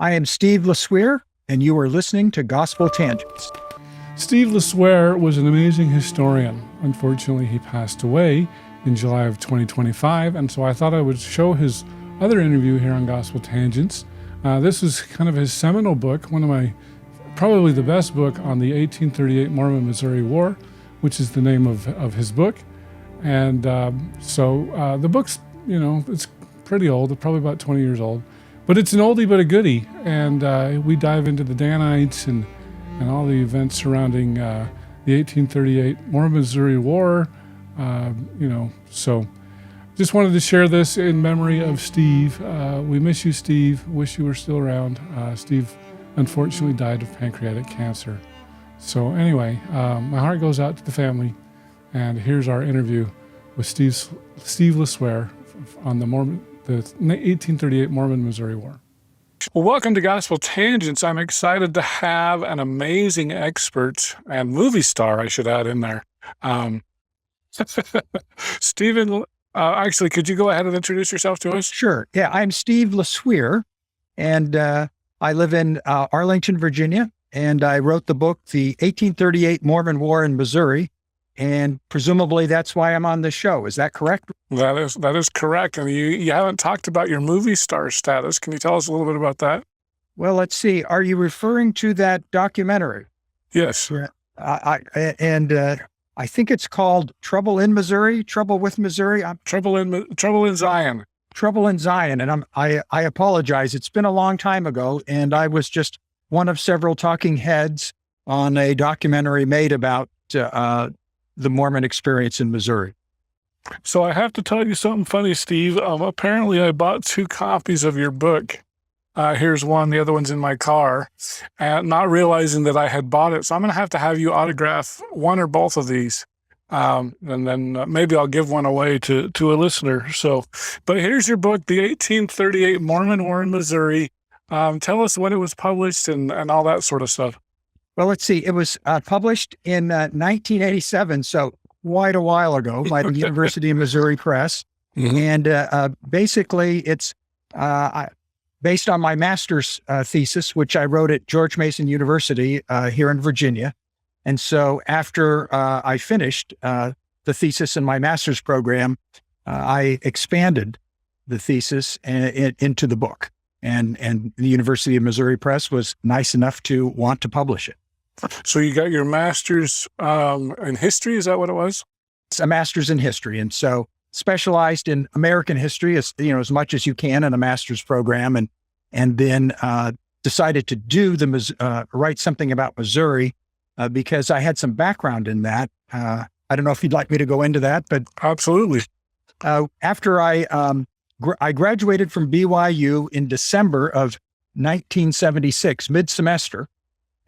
I am Steve LeSueur, and you are listening to Gospel Tangents. Steve LeSueur was an amazing historian. Unfortunately, he passed away in July of 2025, and so I thought I would show his other interview here on Gospel Tangents. This is kind of his seminal book, probably the best book on the 1838 Mormon-Missouri War, which is the name of his book. And so the book's, it's pretty old, probably about 20 years old. But it's an oldie but a goodie, and we dive into the Danites and all the events surrounding the 1838 Mormon-Missouri War, So just wanted to share this in memory of Steve. We miss you, Steve. Wish you were still around. Steve unfortunately died of pancreatic cancer. So anyway, my heart goes out to the family, and here's our interview with Steve LeSueur on the 1838 Mormon-Missouri War. Well, welcome to Gospel Tangents. I'm excited to have an amazing expert and movie star, I should add in there. Steven, actually, could you go ahead and introduce yourself to us? Sure. Yeah, I'm Steve LeSueur, and I live in Arlington, Virginia, and I wrote the book, The 1838 Mormon War in Missouri, and presumably that's why I'm on this show. Is that correct? That is correct. And you haven't talked about your movie star status. Can you tell us a little bit about that? Well, let's see. Are you referring to that documentary? Yes. I think it's called Trouble in Missouri, Trouble with Missouri. Trouble in Zion. Trouble in Zion. And I apologize. It's been a long time ago, and I was just one of several talking heads on a documentary made about the Mormon experience in Missouri. So I have to tell you something funny, Steve. Apparently I bought 2 copies of your book. Here's one, the other one's in my car, and not realizing that I had bought it. So I'm going to have you autograph one or both of these. And then maybe I'll give one away to a listener. So, but here's your book, The 1838 Mormon War in Missouri. Tell us when it was published and all that sort of stuff. Well, let's see. It was published in 1987, so quite a while ago, by the University of Missouri Press. Mm-hmm. And basically, it's based on my master's thesis, which I wrote at George Mason University here in Virginia. And so after I finished the thesis in my master's program, I expanded the thesis into the book. And the University of Missouri Press was nice enough to want to publish it. So you got your master's in history, is that what it was? It's a master's in history, and so specialized in American history as much as you can in a master's program, and then decided to do write something about Missouri because I had some background in that. I don't know if you'd like me to go into that, but absolutely. After I graduated from BYU in December of 1976, mid-semester.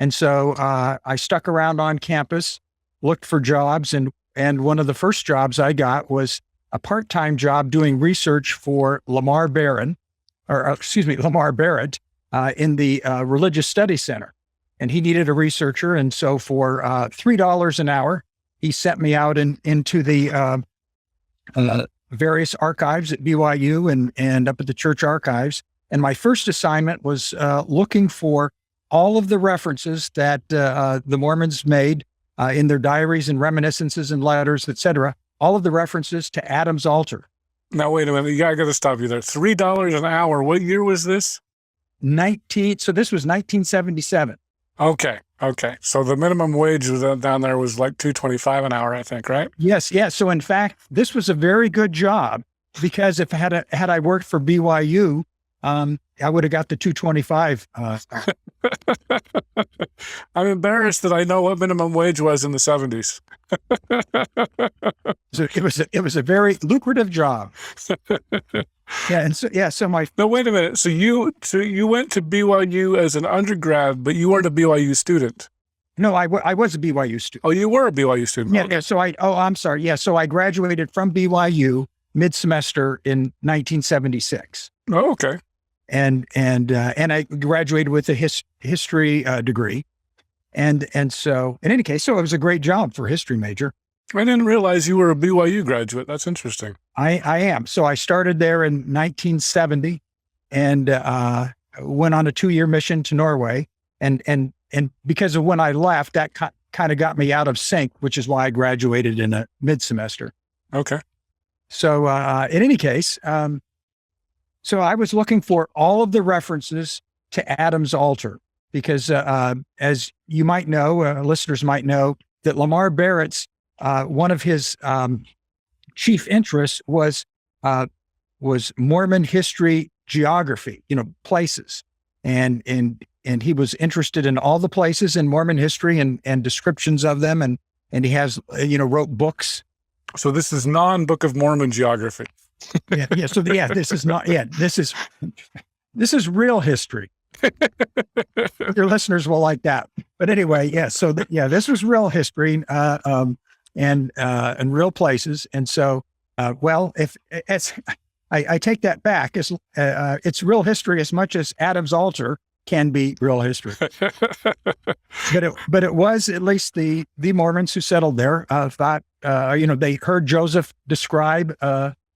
And so I stuck around on campus, looked for jobs, and one of the first jobs I got was a part-time job doing research for Lamar Barrett in the Religious Studies Center. And he needed a researcher, and so for $3 an hour, he sent me out into the various archives at BYU and up at the church archives. And my first assignment was looking for all of the references that the Mormons made in their diaries and reminiscences and letters, etc., all of the references to Adam's altar. Now, wait a minute. I got to stop you there. $3 an hour. What year was this? So this was 1977. Okay. So the minimum wage down there was like $2.25 an hour, I think, right? Yes. Yeah. So in fact, this was a very good job because if had I worked for BYU, I would have got the $2.25. I'm embarrassed that I know what minimum wage was in the 70s. So it was a very lucrative job. So my. No, wait a minute. So you went to BYU as an undergrad, but you weren't a BYU student. No, I was a BYU student. Oh, you were a BYU student. Yeah. So I'm sorry. Yeah. So I graduated from BYU mid-semester in 1976. Oh, okay. And I graduated with a history degree. And so in any case, so it was a great job for a history major. I didn't realize you were a BYU graduate. That's interesting. I am. So I started there in 1970 and went on a 2-year mission to Norway, and because of when I left, that kind of got me out of sync, which is why I graduated in a mid-semester. Okay. So in any case, so I was looking for all of the references to Adam's altar because, as you might know, listeners might know, that Lamar Barrett's one of his chief interests was Mormon history, geography, places, and he was interested in all the places in Mormon history and descriptions of them, and he has wrote books. So this is non-Book of Mormon geography. Yeah. So this is not. Yeah, this is real history. Your listeners will like that. But anyway, yeah. So this was real history, and real places. And so, if it's, I take that back. It's real history as much as Adam's altar can be real history. But it was at least the Mormons who settled there thought, they heard Joseph describe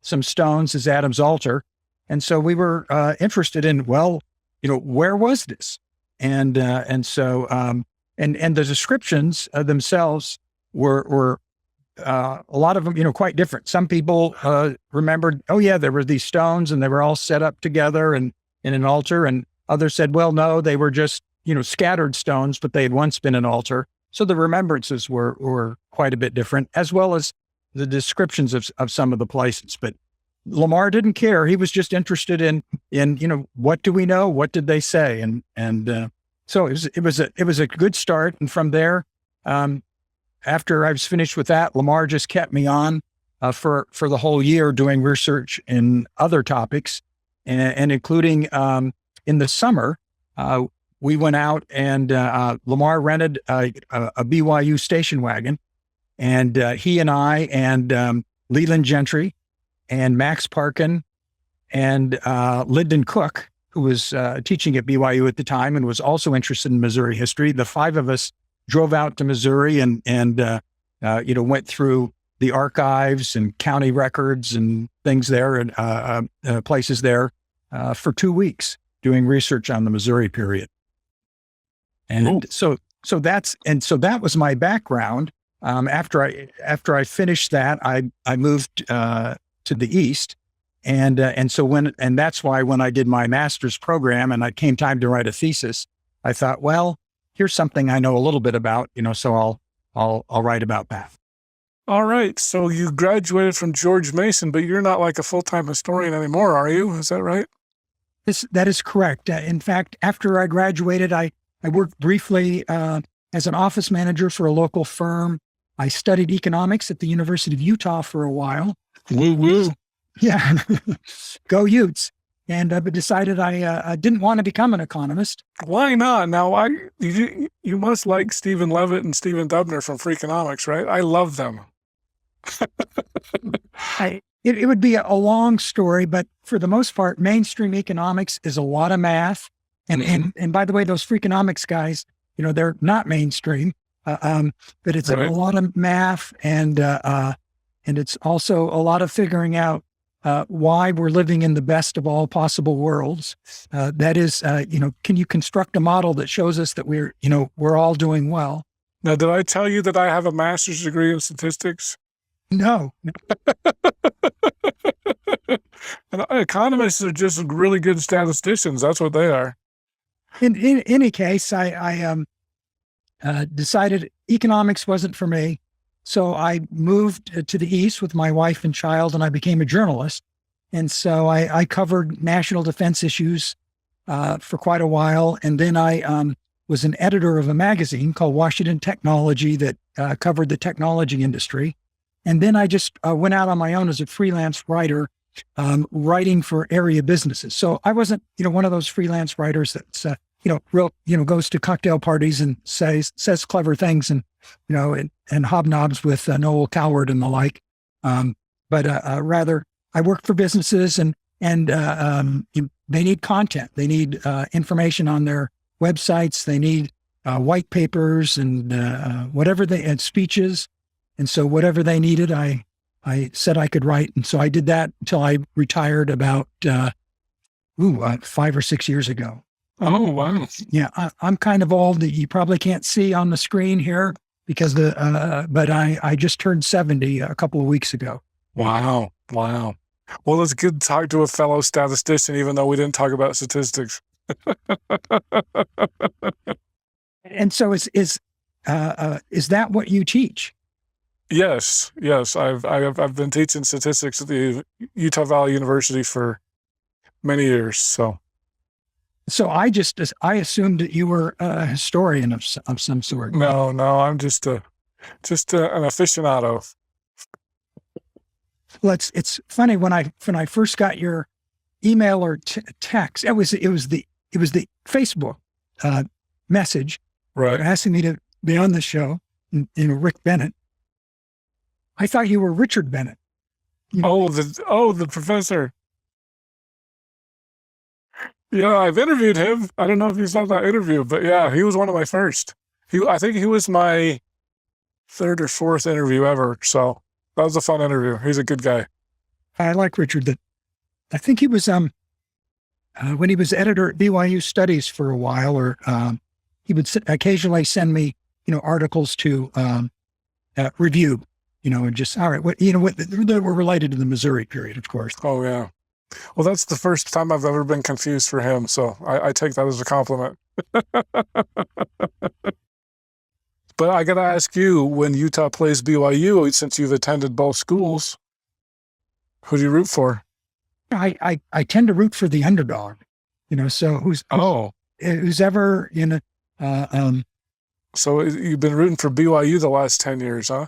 some stones as Adam's altar. And so we were interested in, where was this? And so the descriptions themselves were a lot of them, quite different. Some people remembered, there were these stones and they were all set up together and in an altar. And others said, well, no, they were just, scattered stones, but they had once been an altar. So the remembrances were quite a bit different, as well as the descriptions of some of the places. But Lamar didn't care. He was just interested in what do we know? What did they say? And so it was a good start. And from there, after I was finished with that, Lamar just kept me on for the whole year doing research in other topics, and including in the summer, we went out and Lamar rented a BYU station wagon, and he and I and Leland Gentry and Max Parkin and Lyndon Cook, who was teaching at BYU at the time and was also interested in Missouri history. The 5 of us drove out to Missouri and went through the archives and county records and things there and places there for 2 weeks doing research on the Missouri period. And so that was my background. After I finished that, I moved to the East. And that's why when I did my master's program and it came time to write a thesis, I thought, well, here's something I know a little bit about, so I'll write about that. All right. So you graduated from George Mason, but you're not like a full-time historian anymore, are you? Is that right? That is correct. In fact, after I graduated, I worked briefly as an office manager for a local firm. I studied economics at the University of Utah for a while. Woo woo. Yeah, go Utes. And but decided I didn't want to become an economist. Why not? Now, you must like Stephen Levitt and Stephen Dubner from Freakonomics, right? I love them. It would be a long story, but for the most part, mainstream economics is a lot of math. And by the way, those Freakonomics guys, they're not mainstream, but it's right. A lot of math and it's also a lot of figuring out why we're living in the best of all possible worlds. That is, can you construct a model that shows us that we're all doing well? Now, did I tell you that I have a master's degree in statistics? No. And economists are just really good statisticians. That's what they are. In any case, I decided economics wasn't for me. So I moved to the East with my wife and child, and I became a journalist. And so I covered national defense issues for quite a while. And then I was an editor of a magazine called Washington Technology that covered the technology industry. And then I just went out on my own as a freelance writer, writing for area businesses. So I wasn't, one of those freelance writers that's, goes to cocktail parties and says clever things and, and hobnobs with Noel Coward and the like. But rather, I work for businesses and they need content. They need information on their websites. They need white papers and and speeches. And so whatever they needed, I said I could write. And so I did that until I retired about 5 or 6 years ago. Oh, wow. Yeah, I'm kind of old. You probably can't see on the screen here because but I just turned 70 a couple of weeks ago. Wow. Wow. Well, it's good to talk to a fellow statistician, even though we didn't talk about statistics. And so is that what you teach? Yes. I've been teaching statistics at the Utah Valley University for many years. So I assumed that you were a historian of some sort. no, I'm just an aficionado. Well, it's funny when I first got your email or text. It was the Facebook message, Right. asking me to be on the show. Rick Bennett. I thought you were Richard Bennett. The professor. Yeah, I've interviewed him. I don't know if you saw that interview, but yeah, he was one of my first. I think he was my third or fourth interview ever. So that was a fun interview. He's a good guy. I like Richard. I think he was when he was editor at BYU Studies for a while, or he would occasionally send me articles to review. And just all right. What that were related to the Missouri period, of course. Oh yeah. Well, that's the first time I've ever been confused for him, so I take that as a compliment. But I got to ask you, when Utah plays BYU, since you've attended both schools, who do you root for? I tend to root for the underdog, so who's ever, So you've been rooting for BYU the last 10 years, huh?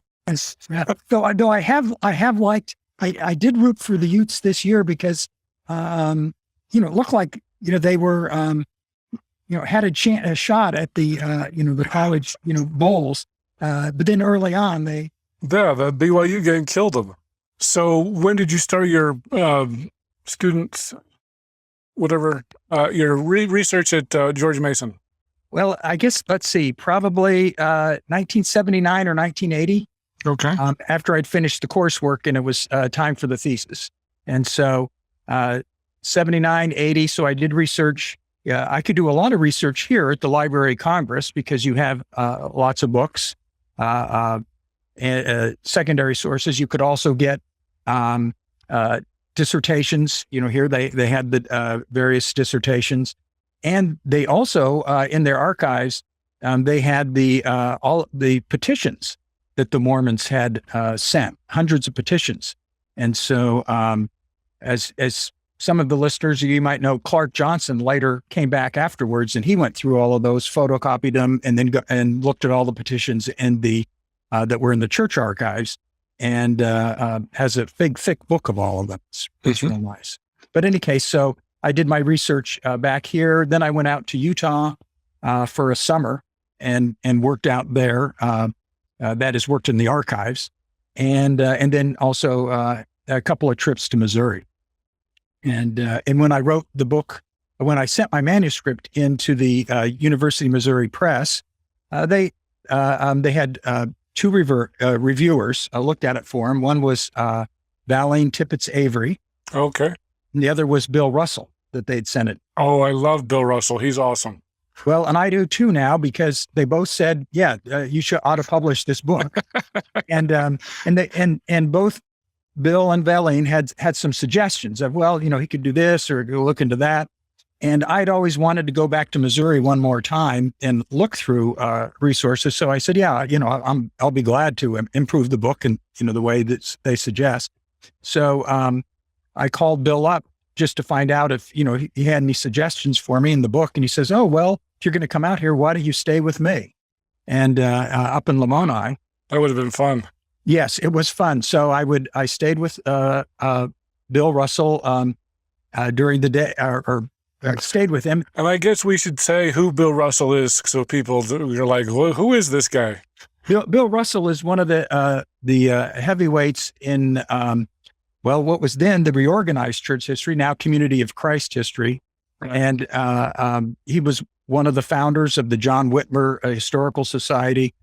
Though I have liked, I did root for the Utes this year because, it looked like, they were, had a shot at the, the college, bowls. But then early on, the BYU game killed them. So when did you start your students, your research at George Mason? Well, I guess, let's see, probably 1979 or 1980. Okay. After I'd finished the coursework and it was time for the thesis. And so 79, 80. So I did research. Yeah, I could do a lot of research here at the Library of Congress because you have lots of books, and secondary sources. You could also get dissertations. Here they had the various dissertations, and they also in their archives they had all the petitions that the Mormons had sent, hundreds of petitions. And so as some of the listeners, you might know, Clark Johnson later came back afterwards and he went through all of those, photocopied them, and then and looked at all the petitions in that were in the church archives, and has a big, thick book of all of them. It's real nice. But in any case, so I did my research back here. Then I went out to Utah for a summer and worked out there. That is, worked in the archives, and then also a couple of trips to Missouri. And when I wrote the book, when I sent my manuscript into the University of Missouri Press, they had two reviewers looked at it for them. One was Valene Tippett Avery. Okay. And the other was Bill Russell, that they'd sent it. Oh, I love Bill Russell. He's awesome. Well, and I do too now, because they both said, "Yeah, you ought to publish this book." and both Bill and Valene had some suggestions of, well, he could do this or go look into that. And I'd always wanted to go back to Missouri one more time and look through resources. So I said, "Yeah, I'll be glad to improve the book in the way that they suggest." So I called Bill up just to find out if he had any suggestions for me in the book. And he says, "Oh, well, if you're going to come out here, why don't you stay with me?" And up in Lamoni. That would have been fun. Yes, it was fun. So I stayed with Bill Russell during the day, or stayed with him. And I guess we should say who Bill Russell is, so people are like, who is this guy? Bill Russell is one of the heavyweights in what was then the reorganized church history, now Community of Christ history. Right. And he was one of the founders of the John Whitmer Historical Society.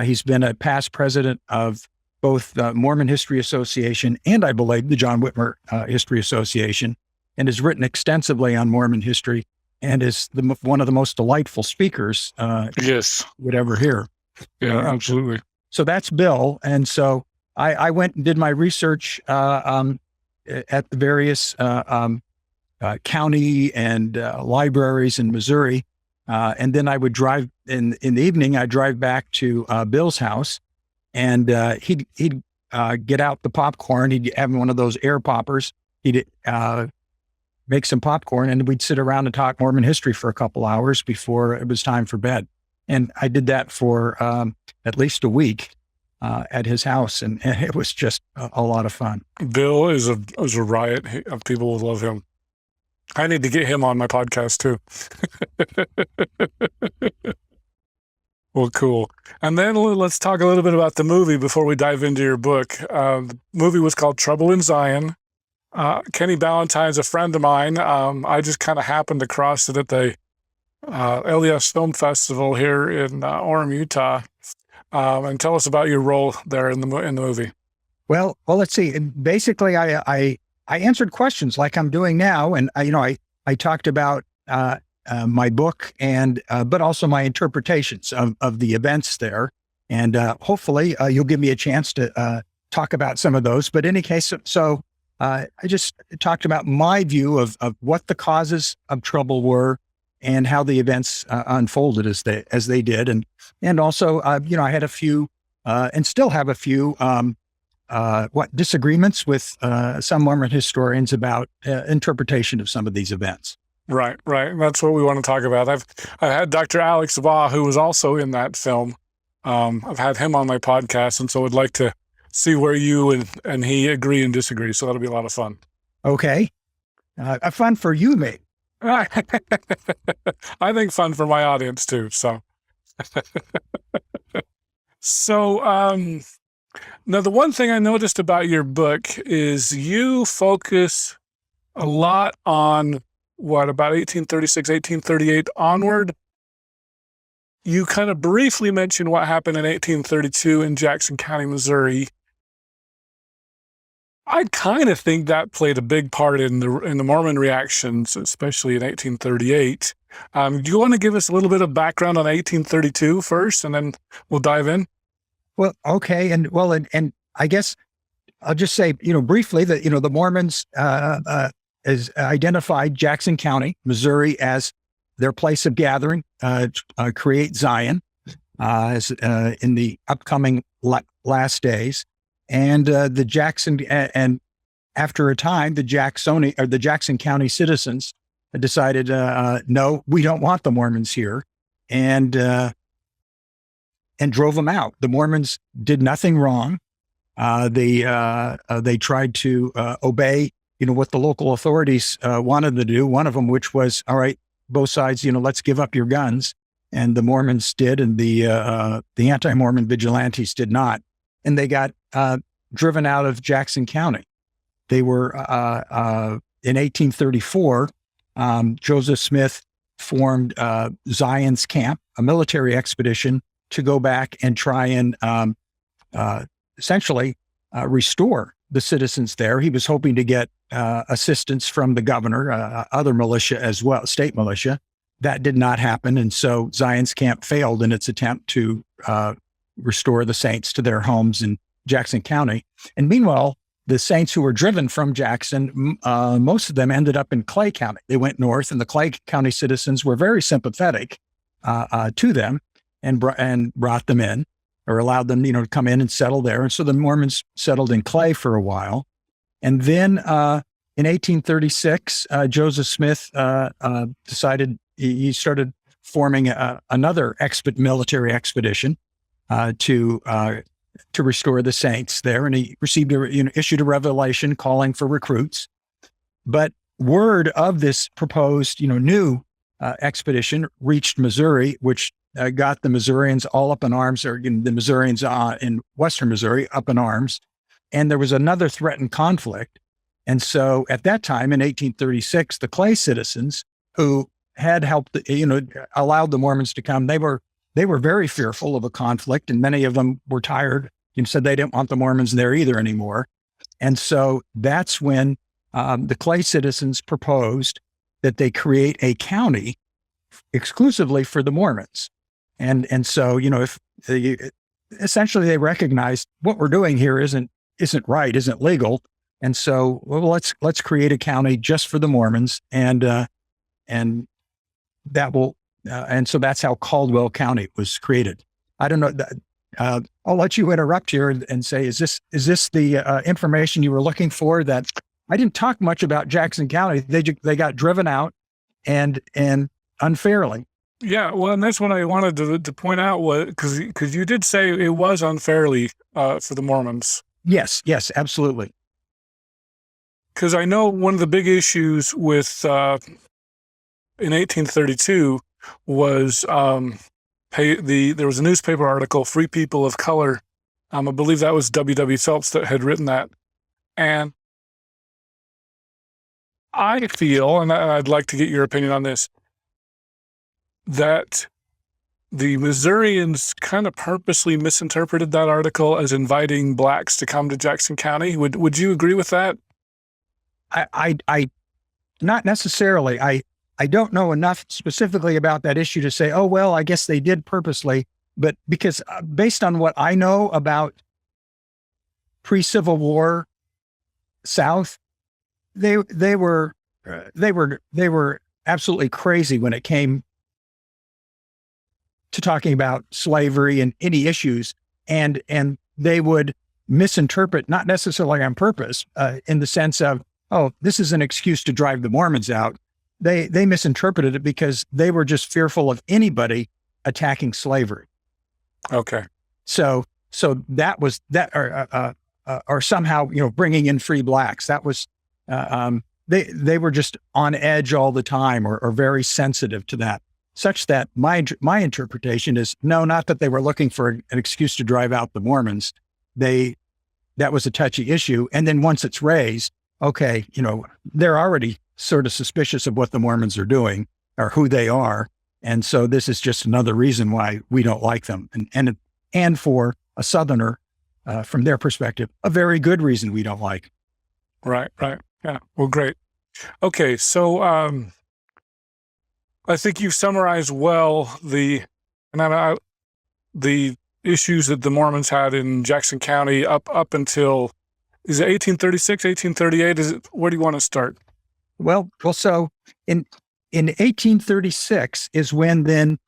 He's been a past president of both the Mormon History Association and, I believe, the John Whitmer History Association. and has written extensively on Mormon history and is one of the most delightful speakers Yes. would ever hear. Yeah, absolutely. So that's Bill. And so I went and did my research at the various county and libraries in Missouri. And then I would drive in the evening, I'd drive back to Bill's house, and he'd get out the popcorn. He'd have one of those air poppers. He'd make some popcorn, and we'd sit around and talk Mormon history for a couple hours before it was time for bed. And I did that for at least a week at his house, and it was just a lot of fun. Bill is a riot. People will love him. I need to get him on my podcast too. Well, cool. And then let's talk a little bit about the movie before we dive into your book. The movie was called Trouble in Zion. Kenny Ballantyne's a friend of mine. I just kind of happened across it at the LES Film Festival here in Orem, Utah. And tell us about your role there in the movie. Well, let's see. Basically, I answered questions like I'm doing now, and I talked about my book and but also my interpretations of the events there, and hopefully you'll give me a chance to talk about some of those. But in any case, so I just talked about my view of what the causes of trouble were and how the events unfolded as they did, and also I had a few and still have a few disagreements with some Mormon historians about interpretation of some of these events. Right. That's what we want to talk about. I've had Dr. Alex Vaugh, who was also in that film. I've had him on my podcast, and so I'd like to see where you and he agree and disagree. So that'll be a lot of fun. Okay. Fun for you, mate. I think fun for my audience too. So, now the one thing I noticed about your book is you focus a lot on about 1836, 1838 onward. You kind of briefly mentioned what happened in 1832 in Jackson County, Missouri. I kind of think that played a big part in the Mormon reactions, especially in 1838. Do you want to give us a little bit of background on 1832 first, and then we'll dive in? Well, okay, and I guess I'll just say, briefly that the Mormons has identified Jackson County, Missouri, as their place of gathering, create Zion, as in the upcoming last days. And the Jackson, and after a time, the Jackson County citizens decided, no, we don't want the Mormons here, and drove them out. The Mormons did nothing wrong. They tried to obey, what the local authorities wanted to do. One of them, which was, all right, both sides, let's give up your guns. And the Mormons did, and the anti-Mormon vigilantes did not. And they got driven out of Jackson County. They were, in 1834, Joseph Smith formed Zion's Camp, a military expedition to go back and try and essentially restore the citizens there. He was hoping to get assistance from the governor, other militia as well, state militia. That did not happen. And so Zion's Camp failed in its attempt to restore the saints to their homes in Jackson County. And meanwhile, the saints who were driven from Jackson, most of them ended up in Clay County. They went north, and the Clay County citizens were very sympathetic to them and brought them in, or allowed them, to come in and settle there. And so the Mormons settled in Clay for a while. And then in 1836, Joseph Smith decided he started forming another military expedition to restore the saints there. And he received issued a revelation calling for recruits. But word of this proposed, new expedition reached Missouri, which got the Missourians all up in arms, or the Missourians in Western Missouri up in arms. And there was another threatened conflict. And so at that time in 1836, the Clay citizens who had helped, allowed the Mormons to come, they were very fearful of a conflict, and many of them were tired and said they didn't want the Mormons there either anymore. And so that's when the Clay citizens proposed that they create a county exclusively for the Mormons. And so, if essentially they recognized what we're doing here isn't right, isn't legal. And so, well, let's create a county just for the Mormons, and that will, and so that's how Caldwell County was created. I don't know. I'll let you interrupt here and say, is this the information you were looking for? That I didn't talk much about Jackson County. They got driven out and unfairly. Yeah, well, and that's what I wanted to point out, was because you did say it was unfairly for the Mormons. Yes, absolutely. Because I know one of the big issues with in 1832 was there was a newspaper article, Free People of Color. I believe that was W.W. Phelps that had written that. And I feel, and I'd like to get your opinion on this, that the Missourians kind of purposely misinterpreted that article as inviting blacks to come to Jackson County. Would you agree with that? I not necessarily. I don't know enough specifically about that issue to say, oh, well, I guess they did purposely, but because based on what I know about pre-Civil War South, they were absolutely crazy when it came to talking about slavery and any issues, and they would misinterpret, not necessarily on purpose, in the sense of, oh, this is an excuse to drive the Mormons out. They misinterpreted it because they were just fearful of anybody attacking slavery. Okay. So that was that, or somehow, bringing in free blacks. That was, they were just on edge all the time, or very sensitive to that, such that my interpretation is, no, not that they were looking for an excuse to drive out the Mormons. That was a touchy issue. And then once it's raised, okay, they're already sort of suspicious of what the Mormons are doing or who they are. And so this is just another reason why we don't like them. And for a Southerner, from their perspective, a very good reason we don't like. Right. Yeah. Well, great. Okay. So, I think you've summarized well the issues that the Mormons had in Jackson County up until, is it 1836, 1838? Where do you want to start? Well, so in 1836 is when then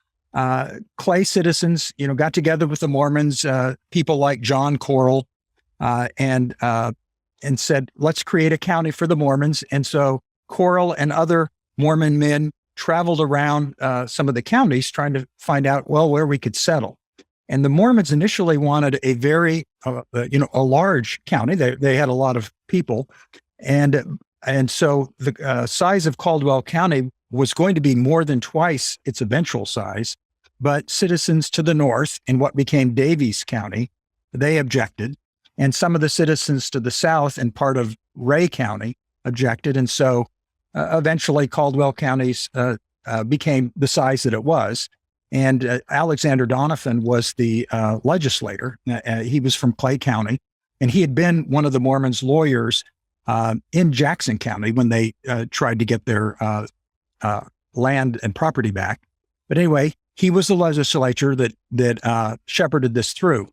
Clay citizens, got together with the Mormons, people like John Corrill, and said, let's create a county for the Mormons. And so Corrill and other Mormon men traveled around some of the counties trying to find out, well, where we could settle. And the Mormons initially wanted a very, a large county. They had a lot of people, and so the size of Caldwell County was going to be more than twice its eventual size. But citizens to the north, in what became Daviess County, they objected, and some of the citizens to the south and part of Ray County objected, and so eventually Caldwell County's became the size that it was. And Alexander Doniphan was the legislator. He was from Clay County, and he had been one of the Mormons' lawyers in Jackson County when they tried to get their land and property back. But anyway, he was the legislature that shepherded this through.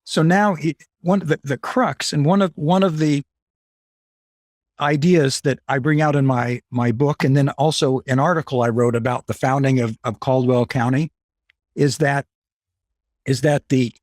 So now one of the crux, and one of the ideas that I bring out in my book, and then also an article I wrote about the founding of Caldwell County, is that the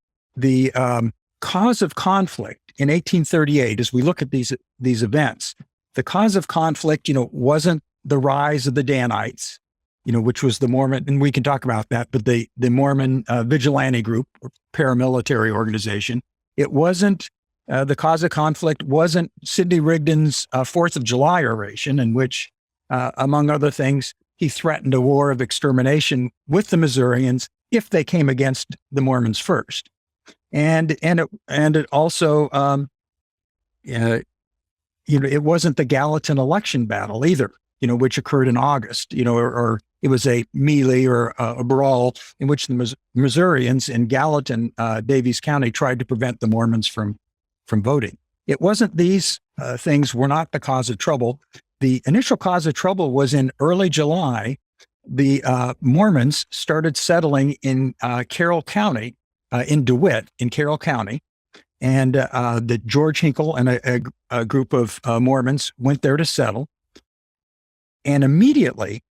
cause of conflict in 1838, as we look at these events, the cause of conflict, wasn't the rise of the Danites, which was the Mormon, and we can talk about that, but the Mormon vigilante group, or paramilitary organization. It wasn't, the cause of conflict wasn't Sidney Rigdon's 4th of July oration, in which, among other things, he threatened a war of extermination with the Missourians if they came against the Mormons first. And it also, it wasn't the Gallatin election battle either, which occurred in August, or it was a melee or a brawl in which the Missourians in Gallatin, Daviess County, tried to prevent the Mormons from voting. It wasn't these things were not the cause of trouble. The initial cause of trouble was in early July. The Mormons started settling in Carroll County, in DeWitt, in Carroll County. And the George Hinkle and a group of Mormons went there to settle. And immediately,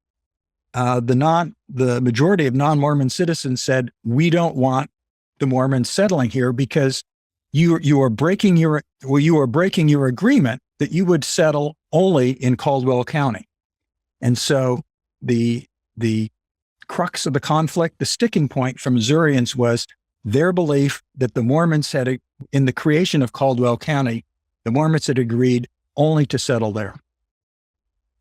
the majority of non-Mormon citizens said, "We don't want the Mormons settling here because you are breaking your agreement that you would settle only in Caldwell County." And so the crux of the conflict, the sticking point for Missourians, was their belief that the Mormons had, in the creation of Caldwell County, the Mormons had agreed only to settle there.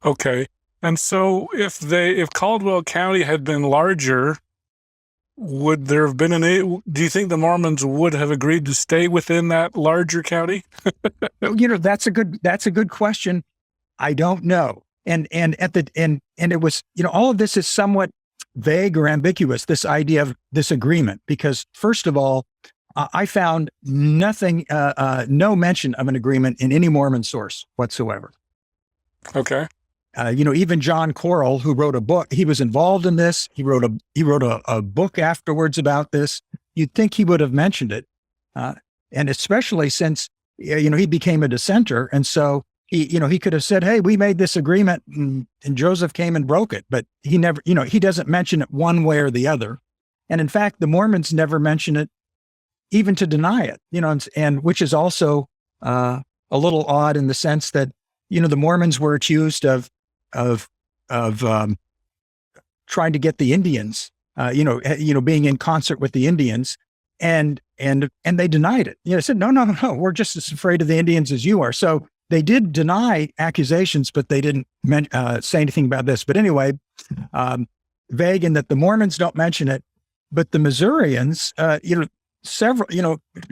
Okay. And so if Caldwell County had been larger, would there have been do you think the Mormons would have agreed to stay within that larger county? That's a good question. I don't know. And it was, all of this is somewhat vague or ambiguous, this idea of this agreement, because first of all, I found nothing, no mention of an agreement in any Mormon source whatsoever. Okay. Even John Corrill, who wrote a book, he was involved in this. He wrote a book afterwards about this. You'd think he would have mentioned it. And especially since, he became a dissenter. And so he could have said, "Hey, we made this agreement and Joseph came and broke it." But he never, he doesn't mention it one way or the other. And in fact, the Mormons never mention it even to deny it, and which is also a little odd in the sense that, the Mormons were accused of trying to get the Indians, being in concert with the Indians, and they denied it. Said, no, we're just as afraid of the Indians as you are. So they did deny accusations, but they didn't say anything about this. But anyway, vague in that the Mormons don't mention it, but the Missourians,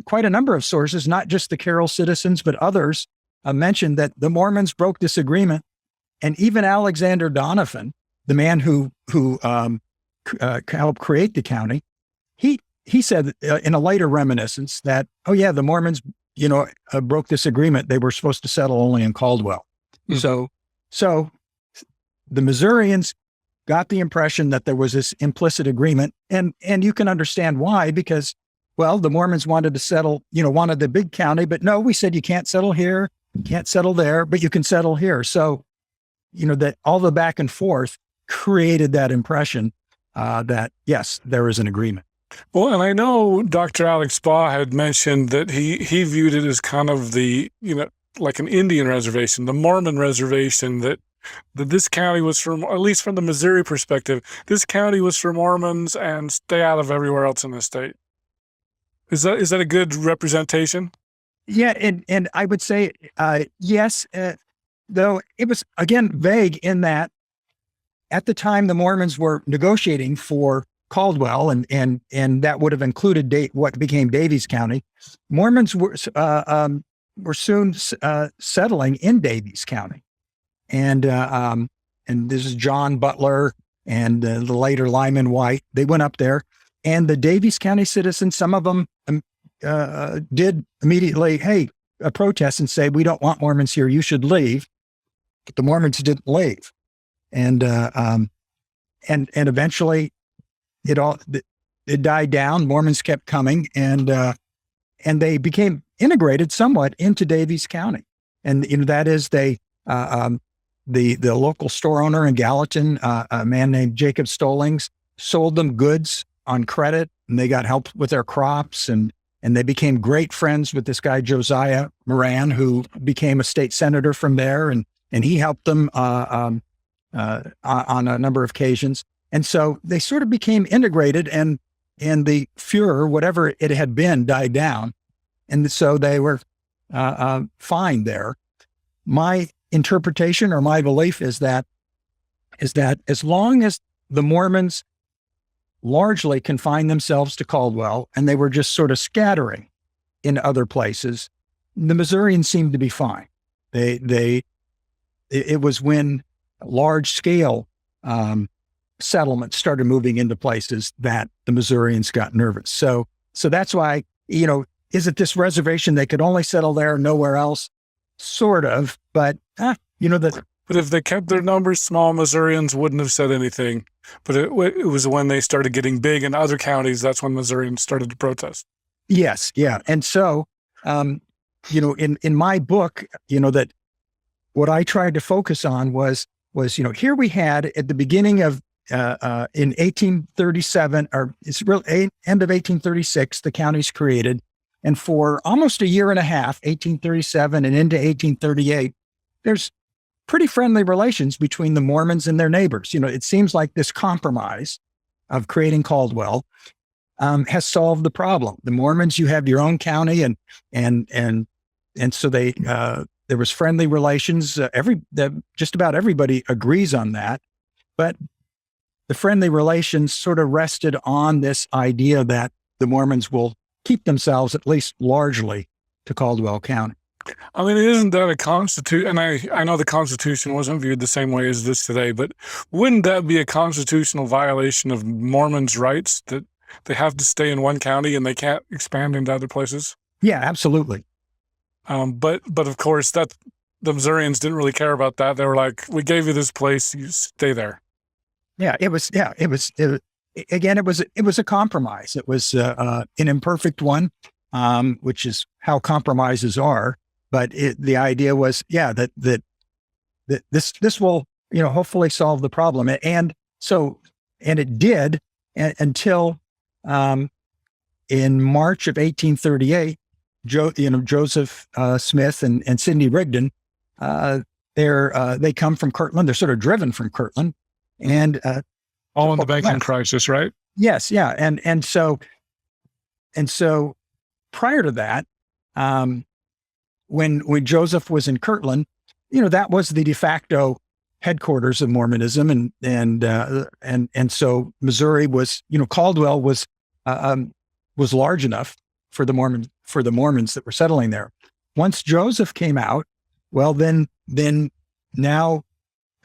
quite a number of sources, not just the Carroll citizens, but others, mentioned that the Mormons broke this agreement. And even Alexander Donovan, the man who helped create the county, he said in a later reminiscence that, oh yeah, the Mormons, broke this agreement. They were supposed to settle only in Caldwell. Mm-hmm. So the Missourians got the impression that there was this implicit agreement, and you can understand why, because, well, the Mormons wanted to settle, wanted the big county, but no, we said you can't settle here, you can't settle there, but you can settle here. So that all the back and forth created that impression that, yes, there is an agreement. Well, and I know Dr. Alex Baugh had mentioned that he viewed it as kind of the, like an Indian reservation, the Mormon reservation, that this county was from, at least from the Missouri perspective, this county was for Mormons and stay out of everywhere else in the state. Is that a good representation? Yeah, and I would say yes, though it was, again, vague in that at the time the Mormons were negotiating for Caldwell, and that would have included what became Daviess County. Mormons were soon settling in Daviess County, and this is John Butler and the later Lyman White. They went up there, and the Daviess County citizens, some of them did immediately, protest and say, "We don't want Mormons here. You should leave." But the Mormons didn't leave, and eventually it died down. Mormons kept coming, and they became integrated somewhat into Daviess County. And that is the local store owner in Gallatin, a man named Jacob Stallings, sold them goods on credit, and they got help with their crops, and they became great friends with this guy Josiah Moran, who became a state senator from there, and he helped them on a number of occasions. And so they sort of became integrated, and the furor, whatever it had been, died down. And so they were fine there. My interpretation or my belief is that as long as the Mormons largely confined themselves to Caldwell and they were just sort of scattering in other places, the Missourians seemed to be fine. It was when large scale settlements started moving into places that the Missourians got nervous. So that's why, is it this reservation? They could only settle there, nowhere else. sort of, but the But if they kept their numbers small, Missourians wouldn't have said anything. But it was when they started getting big in other counties, that's when Missourians started to protest. yes, yeah, and so in my book, that what I tried to focus on was here we had at the beginning of in 1837, or it's really end of 1836, the county's created. And for almost a year and a half, 1837 and into 1838, there's pretty friendly relations between the Mormons and their neighbors. It seems like this compromise of creating Caldwell has solved the problem. The Mormons, you have your own county, and so they there was friendly relations. Just about everybody agrees on that, but the friendly relations sort of rested on this idea that the Mormons will keep themselves, at least largely, to Caldwell County. I mean, isn't that a constitution? And I know the Constitution wasn't viewed the same way as this today, but wouldn't that be a constitutional violation of Mormons' rights that they have to stay in one county and they can't expand into other places? Yeah, absolutely. But of course, that the Missourians didn't really care about that. They were like, "We gave you this place, you stay there." Yeah, it was a compromise. It was an imperfect one, which is how compromises are. But the idea was, that this will, hopefully solve the problem. And it did until in March of 1838, Joseph Smith and Sidney Rigdon, they come from Kirtland. They're sort of driven from Kirtland. And all in the banking crisis, right? Yes, yeah, and so prior to that, when Joseph was in Kirtland, that was the de facto headquarters of Mormonism, and so Missouri was, Caldwell was large enough for the Mormons that were settling there. Once Joseph came out, well, then now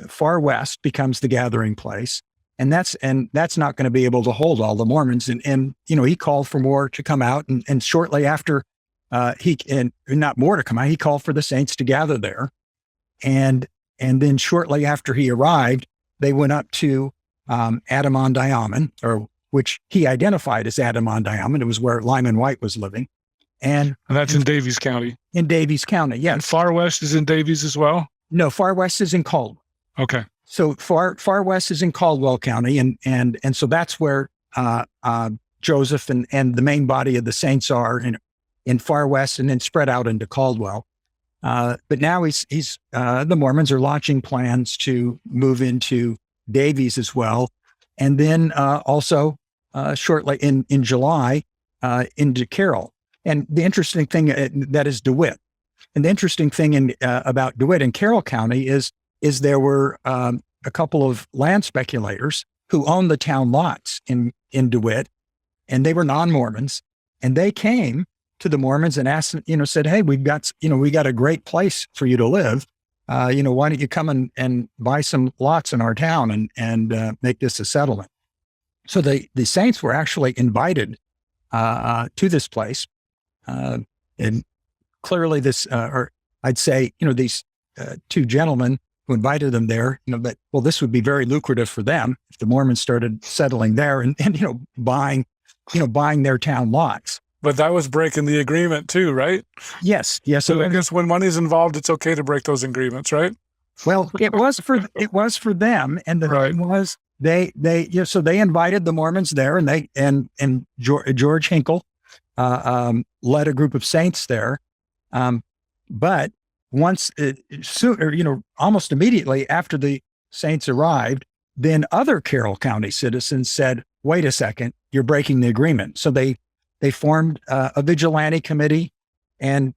Far West becomes the gathering place, and that's not going to be able to hold all the Mormons. And he called for more to come out, and shortly after not more to come out, he called for the saints to gather there, and then shortly after he arrived, they went up to Adam-on-Diamond, or which he identified as Adam-on-Diamond. It was where Lyman White was living, and that's in Daviess County. In Daviess County, yes. And Far West is in Daviess as well. No, Far West is in Caldwell. Okay. So Far West is in Caldwell County, and so that's where Joseph and the main body of the saints are in Far West, and then spread out into Caldwell. But now the Mormons are launching plans to move into Daviess as well, and then also shortly in July into Carroll. And the interesting thing that is DeWitt. And the interesting thing about DeWitt and Carroll County is there were a couple of land speculators who owned the town lots in DeWitt, and they were non-Mormons, and they came to the Mormons and asked, said, "Hey, we got a great place for you to live. Why don't you come and buy some lots in our town and make this a settlement?" So the saints were actually invited to this place, and clearly or I'd say, these two gentlemen who invited them there, that, well, this would be very lucrative for them if the Mormons started settling there and buying their town lots. But that was breaking the agreement too, right? Yes. So I guess when money's involved, it's okay to break those agreements, right? Well, it was for them, and the thing was so they invited the Mormons there, and George Hinkle led a group of saints there, but once almost immediately after the saints arrived, then other Carroll County citizens said, "Wait a second, you're breaking the agreement." So they formed a vigilante committee, and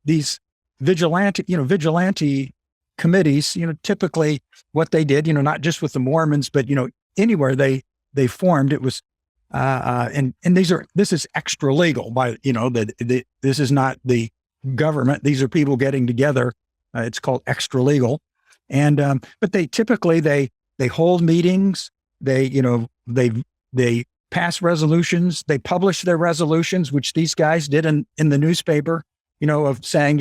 these vigilante committees, typically what they did, not just with the Mormons, but anywhere they formed, it was and this is extra legal by this is not the government. These are people getting together. It's called extra legal, and but they typically they hold meetings. They pass resolutions. They publish their resolutions, which these guys did in the newspaper, of saying,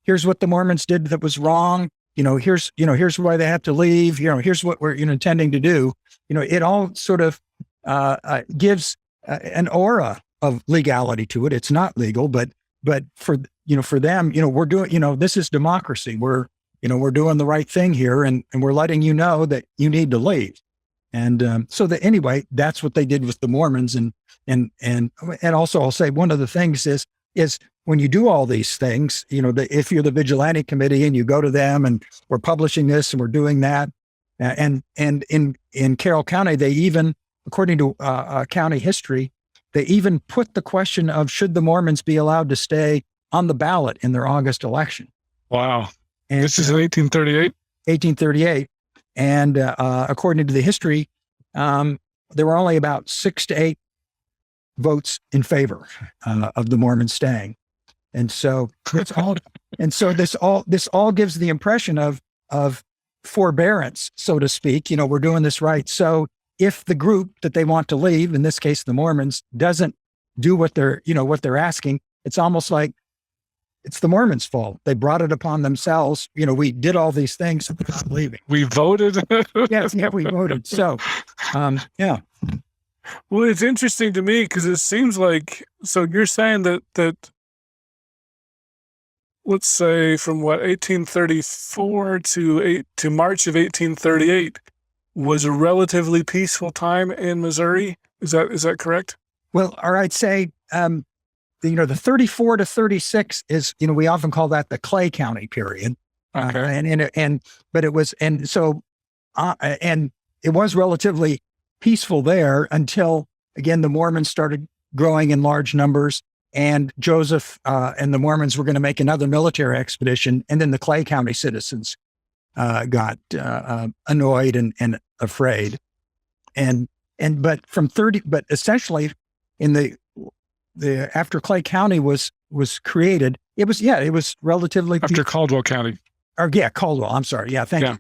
here's what the Mormons did that was wrong. Here's why they have to leave. Here's what we're intending to do. It all sort of gives an aura of legality to it. It's not legal, but for them, we're doing, this is democracy. We're doing the right thing here, and we're letting you know that you need to leave. And so that anyway, that's what they did with the Mormons. And also I'll say one of the things is when you do all these things, if you're the vigilante committee and you go to them and we're publishing this and we're doing that, and in Carroll County, they even, according to county history, they even put the question of should the Mormons be allowed to stay on the ballot in their August election. Wow. And this is in 1838? 1838. And according to the history, there were only about 6 to 8 votes in favor of the Mormons staying. And so this all gives the impression of forbearance, so to speak. We're doing this right. So if the group that they want to leave, in this case the Mormons, doesn't do what they're asking, it's almost like it's the Mormons' fault. They brought it upon themselves. We did all these things, and they're not leaving. We voted. Yeah, we voted. So, yeah. Well, it's interesting to me because it seems like, so you're saying that let's say from 1834 to March of 1838 was a relatively peaceful time in Missouri. Is that correct? Well, or I'd say, the 34 to 36 is, we often call that the Clay County period. Okay. But it was, and so, and it was relatively peaceful there until, again, the Mormons started growing in large numbers, and Joseph and the Mormons were going to make another military expedition, and then the Clay County citizens got annoyed and afraid, but essentially in the after Clay County was created, it was relatively after Caldwell County. Caldwell. I'm sorry. Yeah, thank you.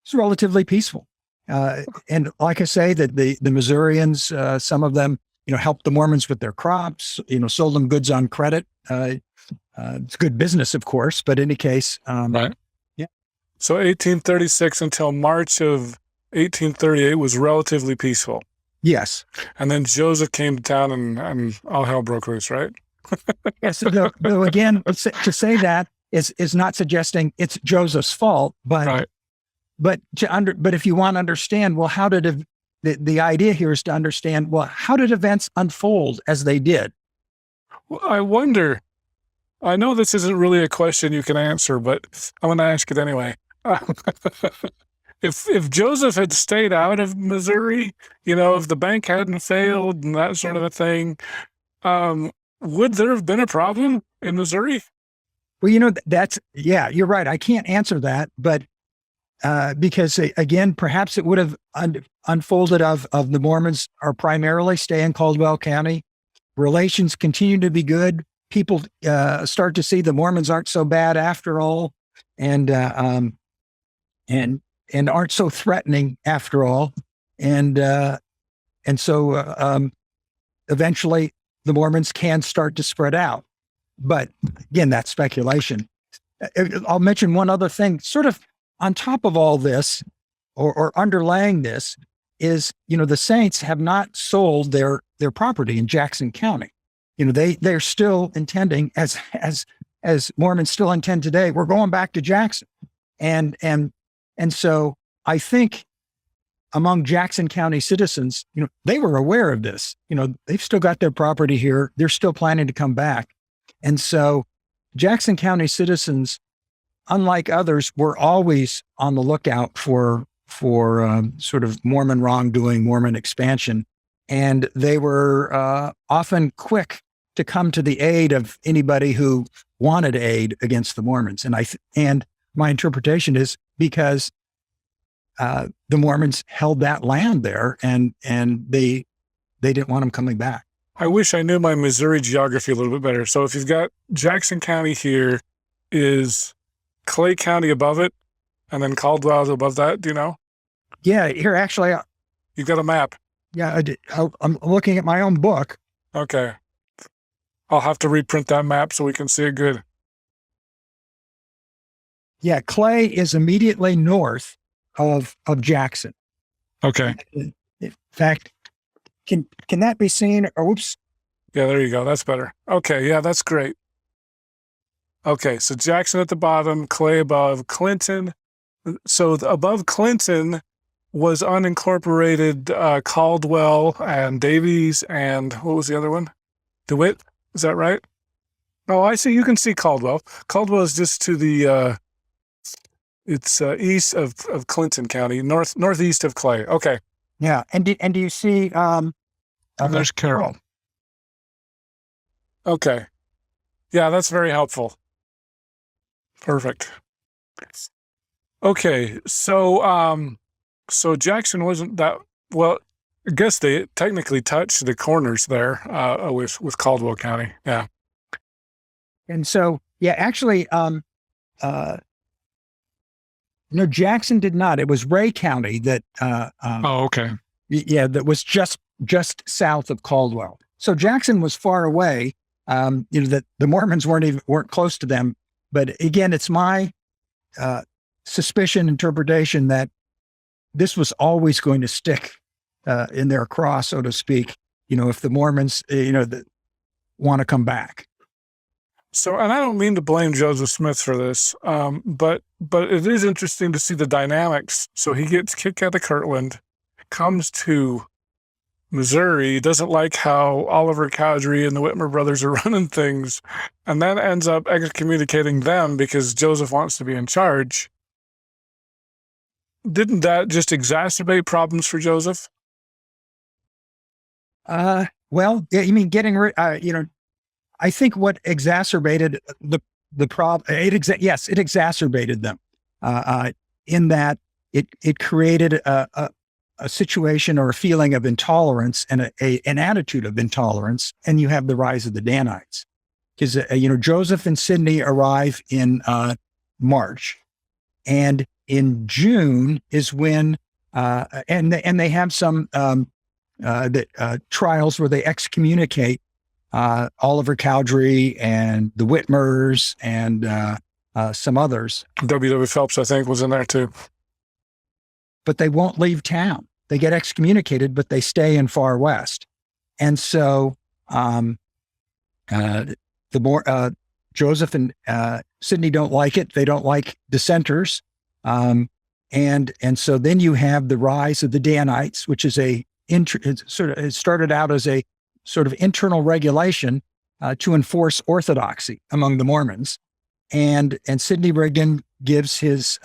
It's relatively peaceful. And like I say, that the Missourians, some of them, helped the Mormons with their crops, sold them goods on credit. It's good business, of course, but in any case, right. Yeah. So 1836 until March of 1838 was relatively peaceful. Yes. And then Joseph came to town and all hell broke loose, right? Yes. Though again, to say that is not suggesting it's Joseph's fault, but right. But if you want to understand, well, how did the idea here is to understand, well, how did events unfold as they did? Well, I wonder. I know this isn't really a question you can answer, but I'm going to ask it anyway. If Joseph had stayed out of Missouri, if the bank hadn't failed and that sort of a thing, would there have been a problem in Missouri? Well, you're right. I can't answer that, but because again, perhaps it would have unfolded of the Mormons are primarily stay in Caldwell County. Relations continue to be good. People start to see the Mormons aren't so bad after all, and aren't so threatening after all, and so eventually the Mormons can start to spread out. But again, that's speculation. I'll mention one other thing, sort of on top of all this, or underlying this, is the Saints have not sold their property in Jackson County. They're still intending, as Mormons still intend today, we're going back to Jackson, and so I think among Jackson County citizens, they were aware of this. They've still got their property here. They're still planning to come back. And so Jackson County citizens, unlike others, were always on the lookout for sort of Mormon wrongdoing, Mormon expansion. And they were often quick to come to the aid of anybody who wanted aid against the Mormons. And my interpretation is because the Mormons held that land there, and they didn't want them coming back. I wish I knew my Missouri geography a little bit better. So if you've got Jackson County here, is Clay County above it, and then Caldwell above that? Do you know? Yeah, here actually. You've got a map. Yeah, I'm looking at my own book. Okay. I'll have to reprint that map so we can see it good. Yeah, Clay is immediately north of Jackson. Okay. In fact, can that be seen? Or oops. Yeah, there you go. That's better. Okay, yeah, that's great. Okay, so Jackson at the bottom, Clay above, Clinton. So above Clinton was unincorporated Caldwell and Davies and what was the other one? DeWitt, is that right? Oh, I see. You can see Caldwell. Caldwell is just to the it's east of Clinton County, northeast of Clay. Okay. Yeah, and do you see? And there's Carroll. Okay. Yeah, that's very helpful. Perfect. Okay, so Jackson wasn't that well. I guess they technically touched the corners there with Caldwell County. Yeah. And so, yeah, actually, no, Jackson did not. It was Ray County that. Oh, okay. Yeah, that was just south of Caldwell. So Jackson was far away. That the Mormons weren't close to them. But again, it's my suspicion, interpretation that this was always going to stick in their craw, so to speak. If the Mormons, want to come back. So, and I don't mean to blame Joseph Smith for this, but it is interesting to see the dynamics. So he gets kicked out of Kirtland, comes to Missouri, doesn't like how Oliver Cowdery and the Whitmer brothers are running things, and then ends up excommunicating them because Joseph wants to be in charge. Didn't that just exacerbate problems for Joseph? Well, you mean getting rid? I think what exacerbated the problem. Yes, it exacerbated them in that it created a situation or a feeling of intolerance and an attitude of intolerance, and you have the rise of the Danites. Because Joseph and Sidney arrive in March, and in June is when and they have some trials where they excommunicate Oliver Cowdery and the Whitmers and some others. W.W. Phelps, I think, was in there too. But they won't leave town. They get excommunicated, but they stay in Far West. And so Joseph and Sidney don't like it. They don't like dissenters. And so then you have the rise of the Danites, which is it started out as a sort of internal regulation to enforce orthodoxy among the Mormons. And Sidney Rigdon gives his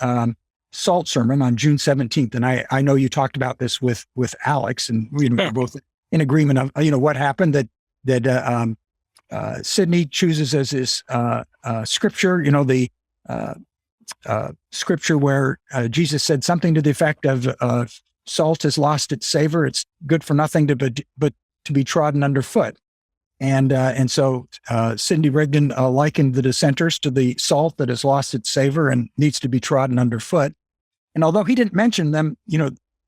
salt sermon on June 17th. And I know you talked about this with Alex, and we're both in agreement of, what happened, that Sidney chooses as his scripture, the scripture where Jesus said something to the effect of salt has lost its savor. It's good for nothing but to be trodden underfoot. And so Sidney Rigdon likened the dissenters to the salt that has lost its savor and needs to be trodden underfoot. And although he didn't mention them,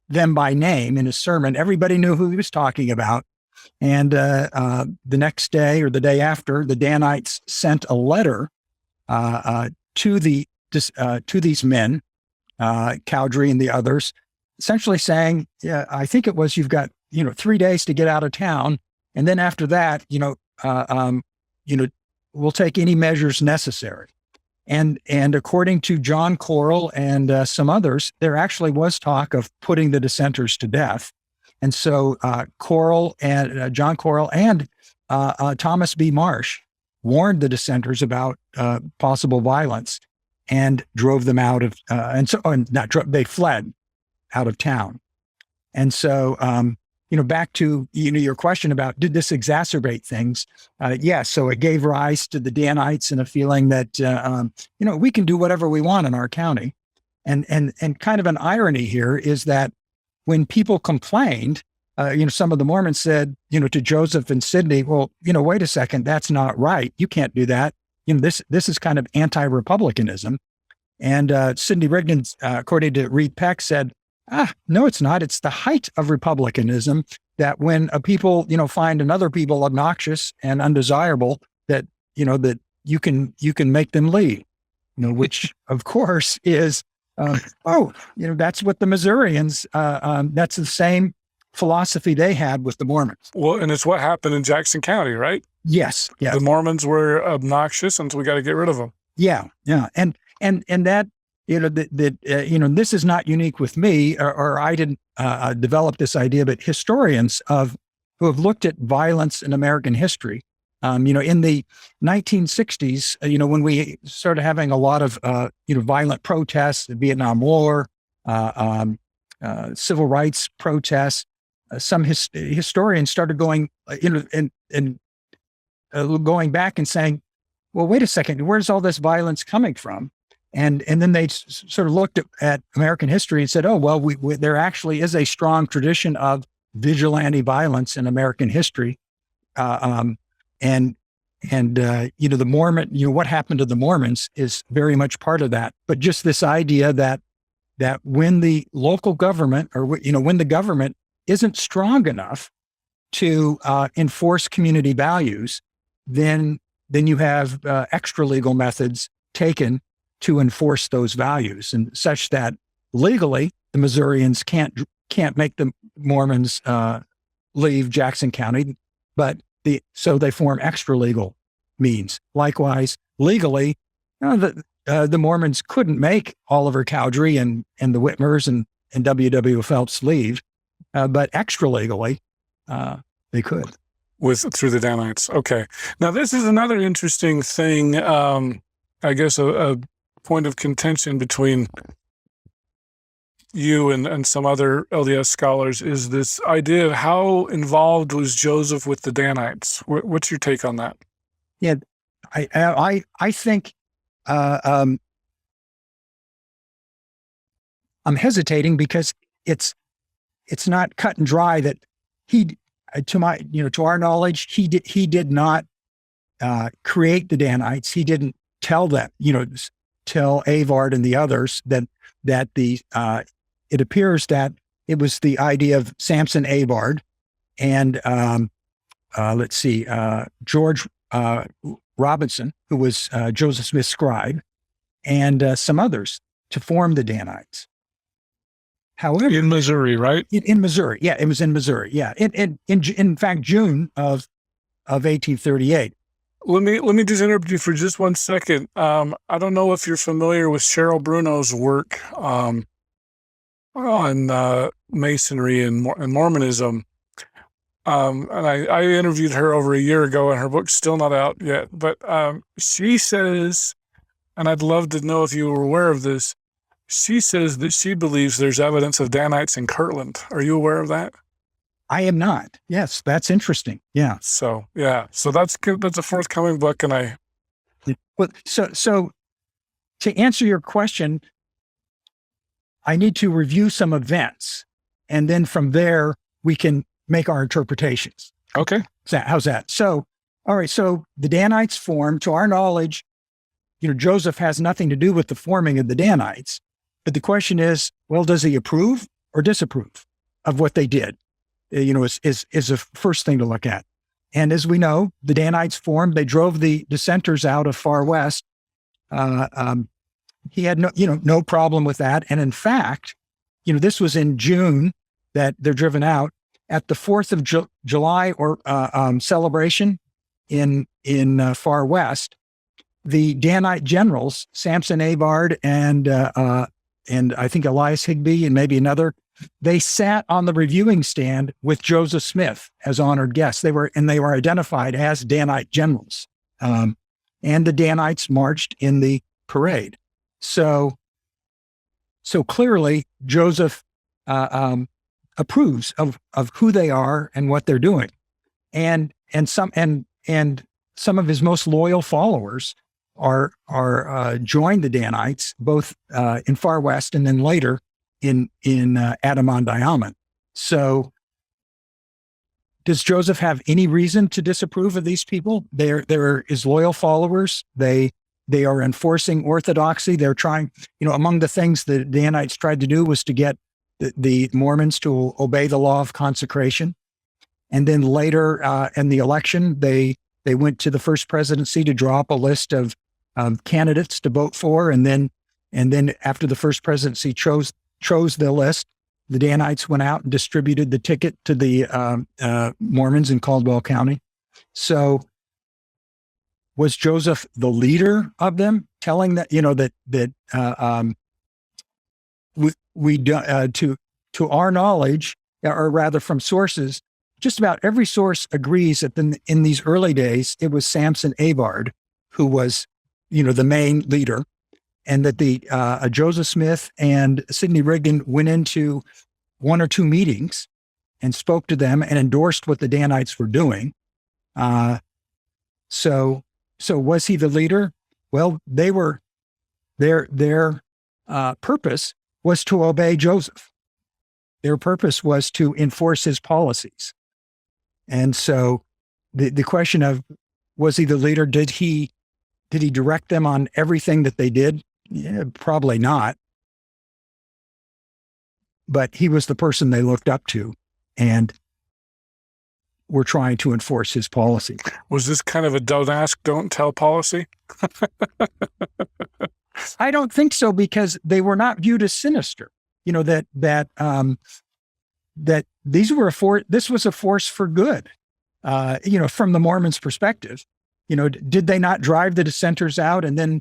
them by name in his sermon, everybody knew who he was talking about. And the next day or the day after, the Danites sent a letter to these men, Cowdery and the others, essentially saying, "Yeah, I think it was you've got 3 days to get out of town, and then after that, we'll take any measures necessary." And according to John Corrill and some others, there actually was talk of putting the dissenters to death. And so Corrill and John Corrill and Thomas B. Marsh warned the dissenters about possible violence and drove them out of they fled out of town. And so back to your question about did this exacerbate things? Yes. So it gave rise to the Danites and a feeling that we can do whatever we want in our county, and kind of an irony here is that when people complained, some of the Mormons said, to Joseph and Sidney, well, wait a second, that's not right. You can't do that. This is kind of anti-republicanism. And Sidney Rigdon, according to Reed Peck, said, no, it's not. It's the height of republicanism that when a people, find another people obnoxious and undesirable, that you can make them leave. which of course is, that's what the Missourians, that's the same philosophy they had with the Mormons. Well, and it's what happened in Jackson County, right? Yes. Yeah. The Mormons were obnoxious, and so we got to get rid of them. Yeah. Yeah. And that, this is not unique with me, or I didn't develop this idea, but historians who have looked at violence in American history, in the 1960s, when we started having a lot of, violent protests, the Vietnam War, civil rights protests, some historians started going, going back and saying, well, wait a second, where's all this violence coming from? And then they sort of looked at American history and said, oh, well, there actually is a strong tradition of vigilante violence in American history. The Mormon, what happened to the Mormons is very much part of that. But just this idea that when the local government, or when the government isn't strong enough to enforce community values, then you have extra legal methods taken to enforce those values, and such that legally the Missourians can't make the Mormons leave Jackson County, but so they form extra legal means. Likewise, legally, the Mormons couldn't make Oliver Cowdery and the Whitmers and W.W. Phelps leave, but extra legally they could. Through the Danites. Okay. Now this is another interesting thing. I guess a point of contention between you and some other LDS scholars is this idea of how involved was Joseph with the Danites. What's your take on that? Yeah, I think I'm hesitating because it's not cut and dry that to our knowledge, he did not create the Danites. He didn't tell them, tell Avard and the others that it appears that it was the idea of Samson Avard and George Robinson, who was Joseph Smith's scribe, and some others to form the Danites. However, in Missouri, right? In Missouri, yeah, it was in Missouri, yeah. In fact, June of 1838. Let me just interrupt you for just 1 second. I don't know if you're familiar with Cheryl Bruno's work on Masonry and Mormonism. And I interviewed her over a year ago, and her book's still not out yet. But she says, and I'd love to know if you were aware of this, she says that she believes there's evidence of Danites in Kirtland. Are you aware of that? I am not. Yes, that's interesting. Yeah. So that's a forthcoming book, and so to answer your question, I need to review some events, and then from there we can make our interpretations. Okay. How's that? So, all right. So the Danites formed, to our knowledge, Joseph has nothing to do with the forming of the Danites. But the question is, well, does he approve or disapprove of what they did? Is the first thing to look at. And as we know, the Danites formed, they drove the dissenters out of Far West. He had no problem with that. And in fact, this was in June that they're driven out. At the 4th of July or celebration in Far West, the Danite generals, Samson Avard and I think Elias Higbee and maybe another, they sat on the reviewing stand with Joseph Smith as honored guests. They were identified as Danite generals. And the Danites marched in the parade. So clearly Joseph approves of who they are and what they're doing. And some of his most loyal followers are joined the Danites, both in Far West and then later in Adimondiaman. So does Joseph have any reason to disapprove of these people? They're his loyal followers. They are enforcing orthodoxy. They're trying, among the things the Danites tried to do was to get the Mormons to obey the law of consecration. And then later in the election, they went to the first presidency to draw up a list of candidates to vote for, and then after the first presidency chose the list, the Danites went out and distributed the ticket to the Mormons in Caldwell County. So was Joseph the leader of them, telling that to our knowledge, or rather from sources, just about every source agrees that in these early days it was Samson Abard who was the main leader, and that the Joseph Smith and Sidney Rigdon went into one or two meetings and spoke to them and endorsed what the Danites were doing. So was he the leader? Well, their purpose was to obey Joseph. Their purpose was to enforce his policies. And so the question of, was he the leader? Did he direct them on everything that they did? Yeah, probably not. But he was the person they looked up to and were trying to enforce his policy. Was this kind of a don't ask, don't tell policy? I don't think so, because they were not viewed as sinister. That this was a force for good. From the Mormons' perspective, did they not drive the dissenters out, and then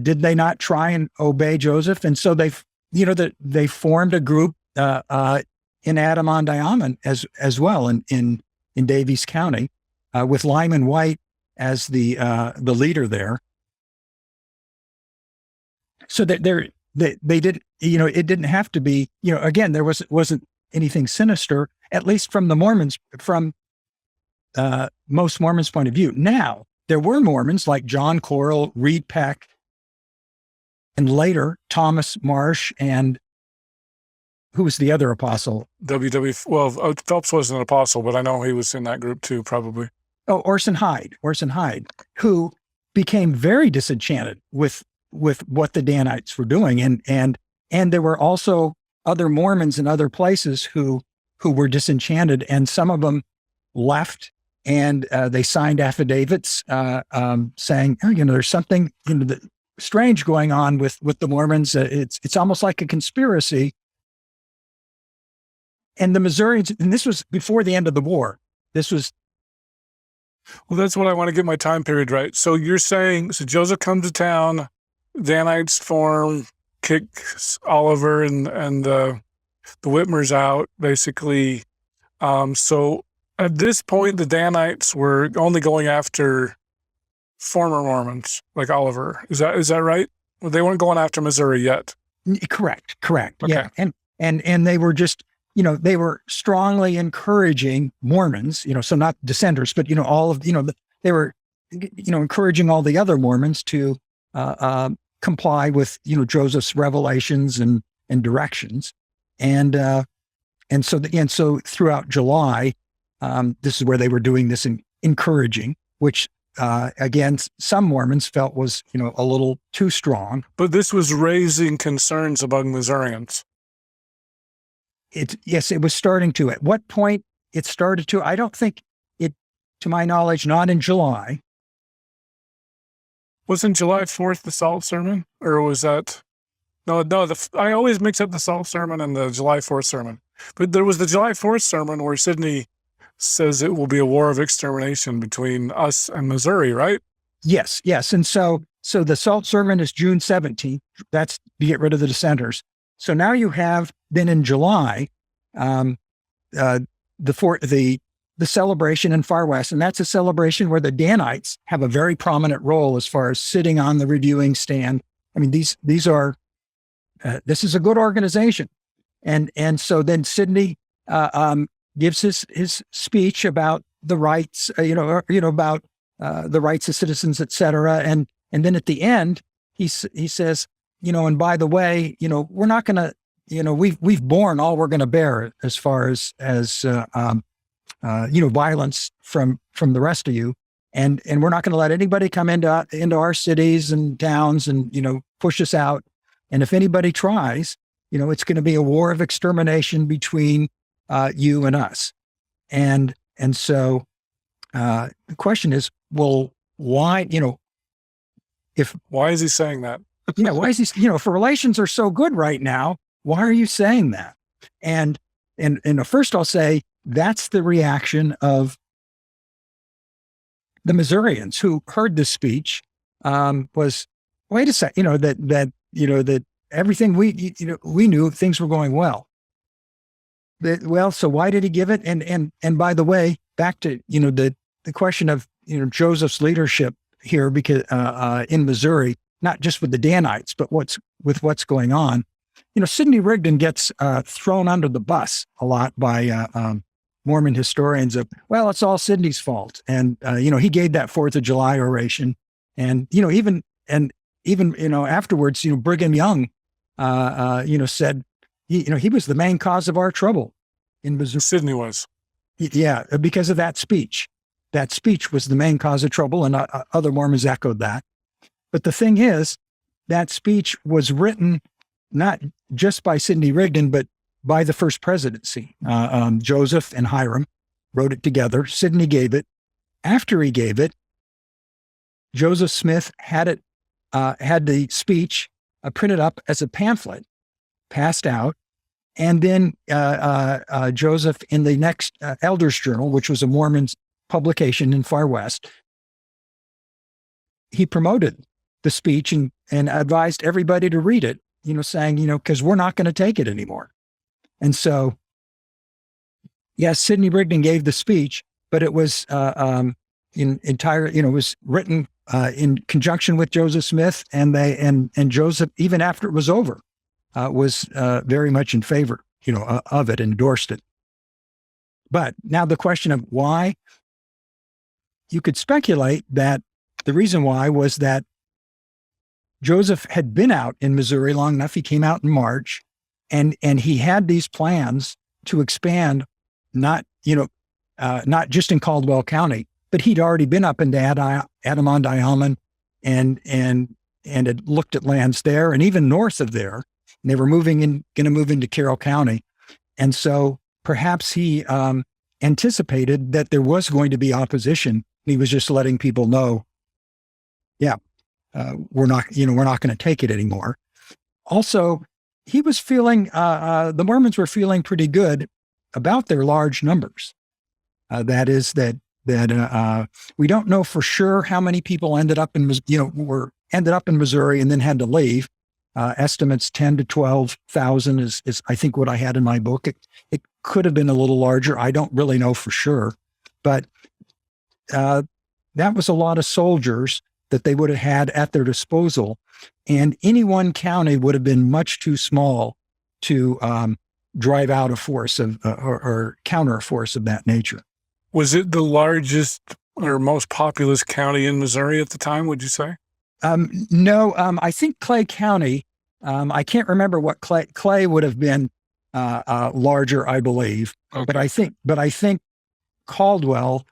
did they not try and obey Joseph? And so they formed a group in Adirondack as well in Daviess County, with Lyman White as the leader there. So that they did, it didn't have to be, again, there wasn't anything sinister, at least from the Mormons, from most Mormons' point of view. Now, there were Mormons like John Coral, Reed Peck, and later Thomas Marsh, and who was the other apostle? Well, Phelps wasn't an apostle, but I know he was in that group too, probably. Oh, Orson Hyde, who became very disenchanted with what the Danites were doing. And there were also other Mormons in other places who were disenchanted, and some of them left, and they signed affidavits saying, there's something strange going on with the Mormons. It's almost like a conspiracy. And the Missourians, and this was before the end of the war. Well, that's what I want to get my time period right. So you're saying, Joseph comes to town, Danites form, kicks Oliver and the Whitmers out, basically. So at this point, the Danites were only going after former Mormons, like Oliver. Is that right? Well, they weren't going after Missouri yet. Correct. Okay. Yeah. And they were just, they were strongly encouraging Mormons, so not dissenters, but, all of, they were, encouraging all the other Mormons to comply with, Joseph's revelations and directions. And so throughout July, this is where they were doing this encouraging, which, again, some Mormons felt was, a little too strong. But this was raising concerns among Missourians. Yes, it was starting to. At what point it started to? I don't think it, to my knowledge, not in July. Wasn't July 4th the Salt Sermon? Or was that... No, I always mix up the Salt Sermon and the July 4th Sermon. But there was the July 4th Sermon where Sidney says it will be a war of extermination between us and Missouri, right? Yes. And so the Salt Sermon is June 17th. That's to get rid of the dissenters. So now you have, then in July, the celebration in Far West, and that's a celebration where the Danites have a very prominent role as far as sitting on the reviewing stand. I mean, this is a good organization, and so then Sidney gives his speech about the rights, about the rights of citizens, et cetera, and then at the end he says, and by the way, we're not going to, we've borne all we're going to bear as far as violence from the rest of you. And we're not going to let anybody come into our cities and towns and, push us out. And if anybody tries, it's going to be a war of extermination between you and us. And so the question is, well, why, Why is he saying that? Why is he, if relations are so good right now, why are you saying that? And first I'll say that's the reaction of the Missourians who heard this speech, was, wait a second, that everything we knew things were going well. Well, so why did he give it? And by the way, back to, the question of, Joseph's leadership here, because, in Missouri, not just with the Danites, but what's going on. Sidney Rigdon gets, thrown under the bus a lot by, Mormon historians of, well, it's all Sidney's fault. And, he gave that 4th of July oration. And, even afterwards, Brigham Young, said, he was the main cause of our trouble in Missouri. Sidney was. Yeah, because of that speech. That speech was the main cause of trouble, and other Mormons echoed that. But the thing is, that speech was written not just by Sidney Rigdon, but by the first presidency. Joseph and Hiram wrote it together. Sidney gave it. After he gave it, Joseph Smith had the speech printed up as a pamphlet, passed out, and then Joseph, in the next Elders Journal, which was a Mormon's publication in Far West, he promoted the speech and advised everybody to read it, saying, because we're not going to take it anymore. And so, yes, Sidney Rigdon gave the speech, but it was it was written in conjunction with Joseph Smith, and Joseph, even after it was over, was very much in favor, of it, endorsed it. But now the question of why, you could speculate that the reason why was that Joseph had been out in Missouri long enough. He came out in March, and he had these plans to expand, not just in Caldwell County, but he'd already been up into Adamon-Diamond and had looked at lands there, and even north of there. And they were going to move into Carroll County. And so perhaps he anticipated that there was going to be opposition. He was just letting people know, we're not going to take it anymore. Also, he was feeling, the Mormons were feeling pretty good about their large numbers. That is that we don't know for sure how many people ended up in Missouri and then had to leave. Estimates 10 to 12,000 is I think what I had in my book. It could have been a little larger. I don't really know for sure, but that was a lot of soldiers that they would have had at their disposal, and any one county would have been much too small to drive out a force of or counter a force of that nature. Was it the largest or most populous county in Missouri at the time, would you say? No, I think Clay County, I can't remember what Clay would have been larger, I believe. Okay. But I think Caldwell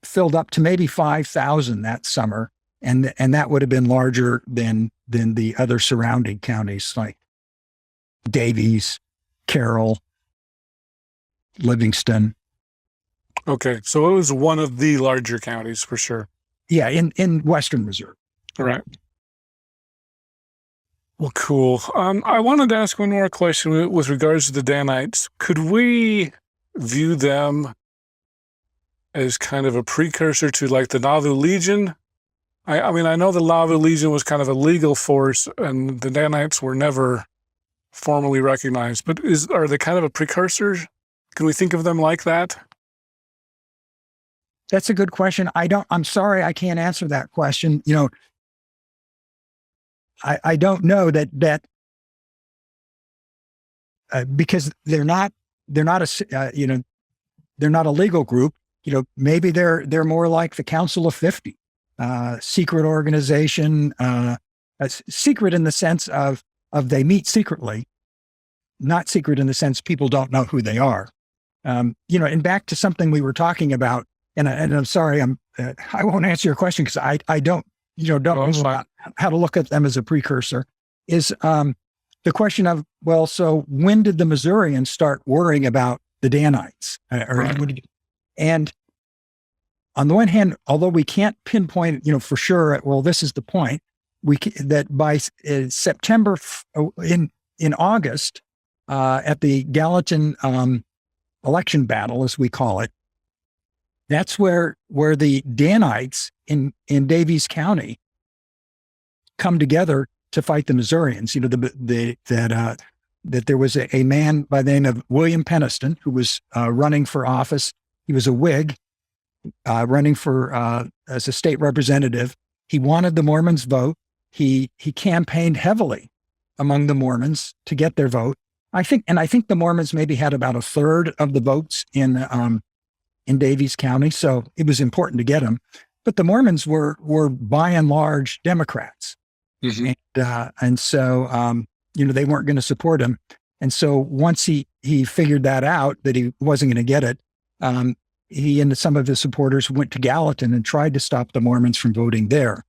filled up to maybe 5,000 that summer, and that would have been larger than the other surrounding counties like Davies, Carroll, Livingston. Okay, so it was one of the larger counties for sure. Yeah, in western Missouri. All right. Well, cool. I wanted to ask one more question with regards to the Danites. Could we view them as kind of a precursor to like the Nauvoo Legion? I mean, I know the Nauvoo Legion was kind of a legal force and the Danites were never formally recognized, but are they kind of a precursor? Can we think of them like that? That's a good question. I'm sorry, I can't answer that question. I don't know that because they're not a legal group. Maybe they're more like the Council of 50, secret organization, secret in the sense of they meet secretly, not secret in the sense people don't know who they are. And back to something we were talking about. And I'm sorry, I won't answer your question because I don't know how to look at them as a precursor. Is the question of, well, so when did the Missourians start worrying about the Danites? And on the one hand, although we can't pinpoint, for sure, well, this is the point, that by September, in August, at the Gallatin election battle, as we call it, that's where the Danites in Daviess County come together to fight the Missourians. That there was a man by the name of William Peniston who was running for office. He was a Whig, running for as a state representative. He wanted the Mormons' vote. He campaigned heavily among the Mormons to get their vote. I think the Mormons maybe had about a third of the votes in Daviess County, so it was important to get them. But the Mormons were by and large Democrats, and so they weren't going to support him. And so once he figured that out, that he wasn't going to get it, he and some of his supporters went to Gallatin and tried to stop the Mormons from voting there,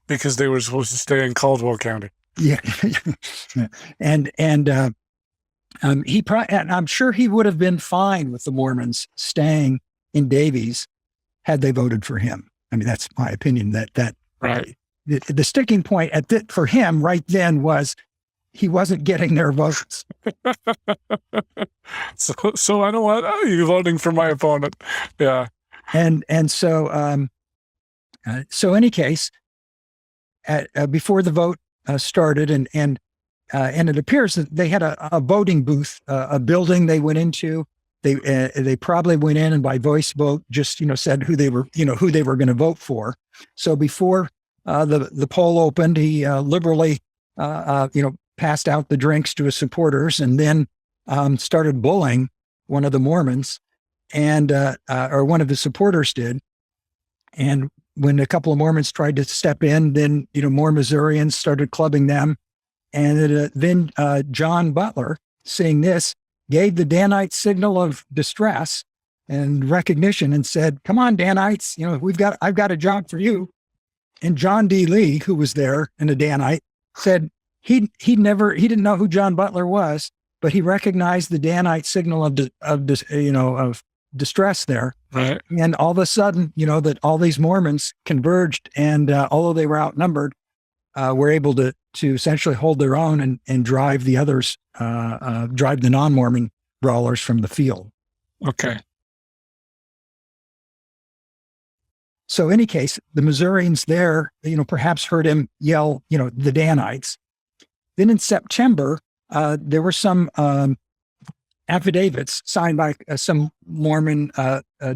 because they were supposed to stay in Caldwell County. Yeah, and I'm sure he would have been fine with the Mormons staying in Daviess had they voted for him. I mean, that's my opinion. That right. The sticking point for him right then was he wasn't getting their votes. So I know what, you're voting for my opponent. Yeah. And so any case, before the vote started, and it appears that they had a voting booth, a building they went into. They probably went in and by voice vote just said who they were going to vote for. So before the poll opened, he liberally passed out the drinks to his supporters, and then started bullying one of the Mormons, or one of his supporters did. And when a couple of Mormons tried to step in, then more Missourians started clubbing them. And then John Butler, seeing this, gave the Danites signal of distress and recognition and said, "Come on, Danites, I've got a job for you." And John D. Lee, who was there and a Danite, said he didn't know who John Butler was, but he recognized the Danite signal of distress there. Right. And all of a sudden, that all these Mormons converged, and although they were outnumbered, were able to essentially hold their own and drive the others, drive the non-Mormon brawlers from the field. Okay. So in any case, the Missourians there, perhaps heard him yell, the Danites. Then in September, there were some affidavits signed by some Mormon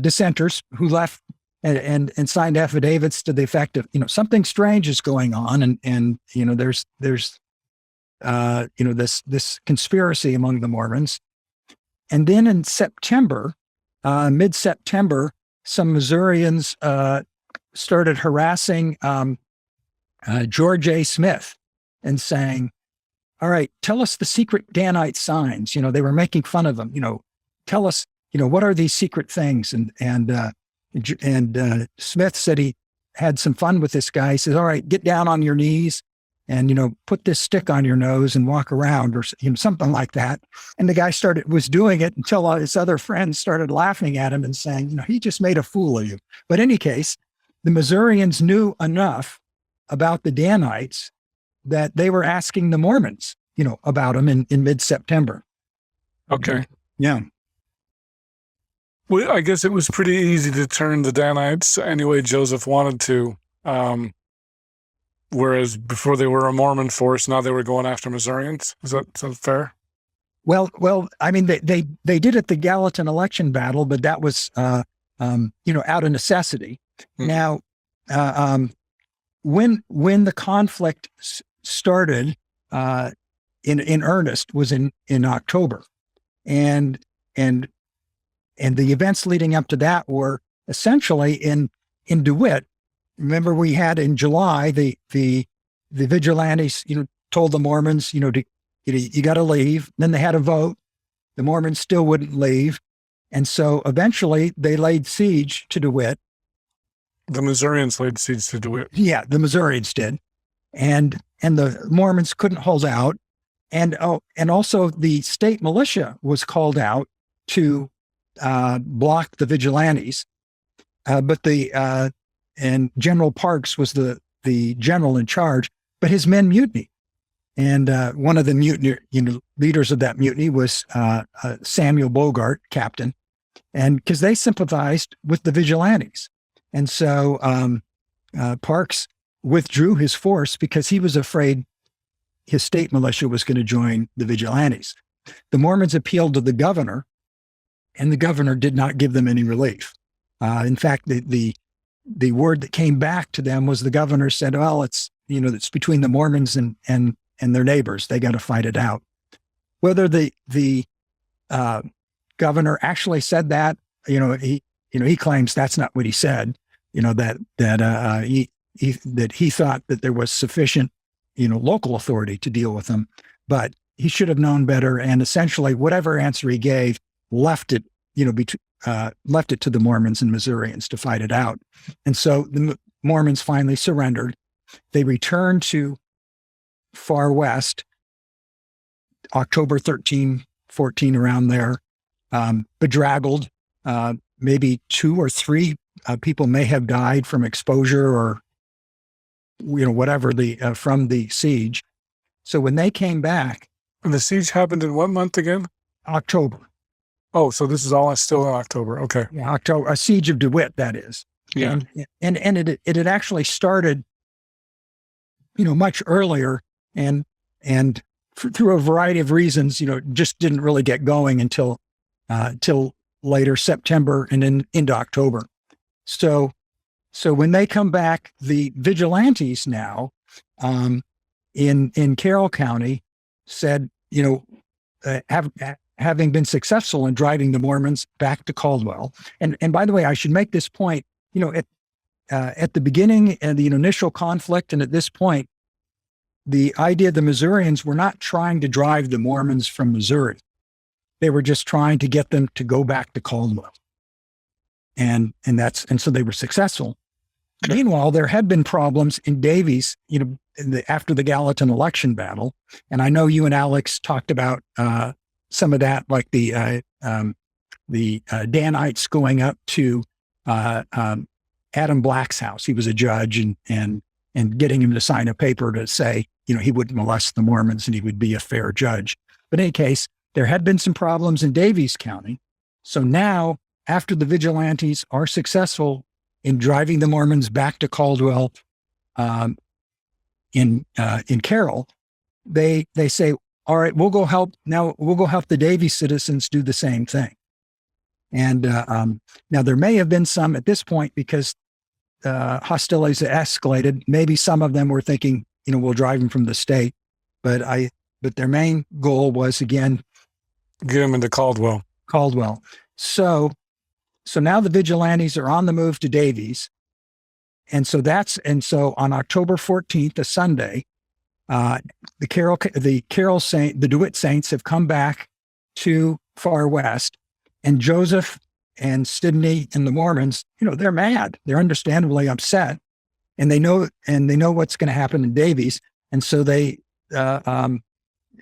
dissenters who left and signed affidavits to the effect of, something strange is going on, and there's this conspiracy among the Mormons. And then in September, mid-September, some Missourians started harassing George A. Smith and saying, "All right, tell us the secret Danite signs." They were making fun of them. Tell us, what are these secret things? And Smith said he had some fun with this guy. He says, "All right, get down on your knees and, put this stick on your nose and walk around," or something like that. And the guy was doing it until his other friends started laughing at him and saying, "He just made a fool of you." But in any case, the Missourians knew enough about the Danites that they were asking the Mormons, about them in mid-September. Okay. Yeah. Well, I guess it was pretty easy to turn the Danites any way Joseph wanted to. Whereas before they were a Mormon force, now they were going after Missourians. Is that fair? Well, I mean, they did at the Gallatin election battle, but that was, out of necessity. Mm-hmm. Now, when the conflict started in earnest was in October, and the events leading up to that were essentially in DeWitt. Remember, we had in July the Vigilantes, told the Mormons, you got to leave. Then they had a vote. The Mormons still wouldn't leave, and so eventually they laid siege to DeWitt. The Missourians laid siege to DeWitt. Yeah, the Missourians did, and the Mormons couldn't hold out, and also the state militia was called out to block the Vigilantes. and General Parks was the general in charge, but his men mutinied. And one of the mutiny, leaders of that mutiny was Samuel Bogart, captain, and because they sympathized with the Vigilantes. And so Parks withdrew his force because he was afraid his state militia was going to join the Vigilantes. The Mormons appealed to the governor, and the governor did not give them any relief. In fact, the word that came back to them was the governor said, well, it's between the Mormons and their neighbors. They got to fight it out. Whether the governor actually said that, he claims that's not what he said. That he thought that there was sufficient, local authority to deal with them, but he should have known better. And essentially, whatever answer he gave, left it to the Mormons and Missourians to fight it out. And so the Mormons finally surrendered. They returned to Far West, October 13, 14, around there, bedraggled. Maybe 2 or 3 people may have died from exposure or, whatever from the siege. So when they came back, And the siege happened in what month again? October. Oh, so this is all still in October. Okay. Yeah, October, a siege of DeWitt, that is. Yeah. And it had actually started, much earlier, and through a variety of reasons, just didn't really get going until later September and then into October. So when they come back, the Vigilantes now in Carroll County said, having been successful in driving the Mormons back to Caldwell. And by the way, I should make this point, at the beginning and the initial conflict, and at this point, the idea the Missourians were not trying to drive the Mormons from Missouri. They were just trying to get them to go back to Caldwell. And so they were successful. Meanwhile, there had been problems in Davies, after the Gallatin election battle. And I know you and Alex talked about some of that, like the Danites going up to Adam Black's house. He was a judge, and getting him to sign a paper to say, he wouldn't molest the Mormons and he would be a fair judge. But in any case, there had been some problems in Davies County. So now, after the Vigilantes are successful in driving the Mormons back to Caldwell in Carroll, they say, all right, we'll go help the Davies citizens do the same thing. And now there may have been some at this point, because hostilities escalated. Maybe some of them were thinking, we'll drive them from the state, but their main goal was, again, Get them into Caldwell. So now the Vigilantes are on the move to Davies. And so on October 14th, a Sunday, the DeWitt Saints have come back to Far West, and Joseph and Sidney and the Mormons, they're mad. They're understandably upset, and they know what's going to happen in Davies. And so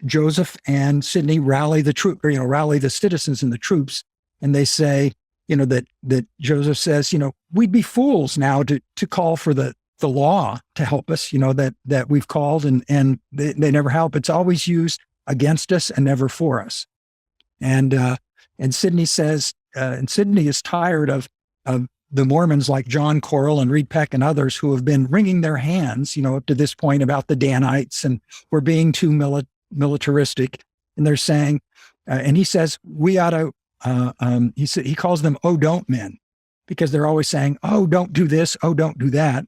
Joseph and Sidney rally the citizens and the troops, and they say, that Joseph says, we'd be fools now to call for the law to help us, that we've called, and they never help. It's always used against us and never for us. And Sidney says, and Sidney is tired of the Mormons like John Corrill and Reed Peck and others who have been wringing their hands, up to this point about the Danites, and we're being too militaristic. And they're saying, and he says, we ought to, he calls them, oh, don't men, because they're always saying, oh, don't do this, oh, don't do that.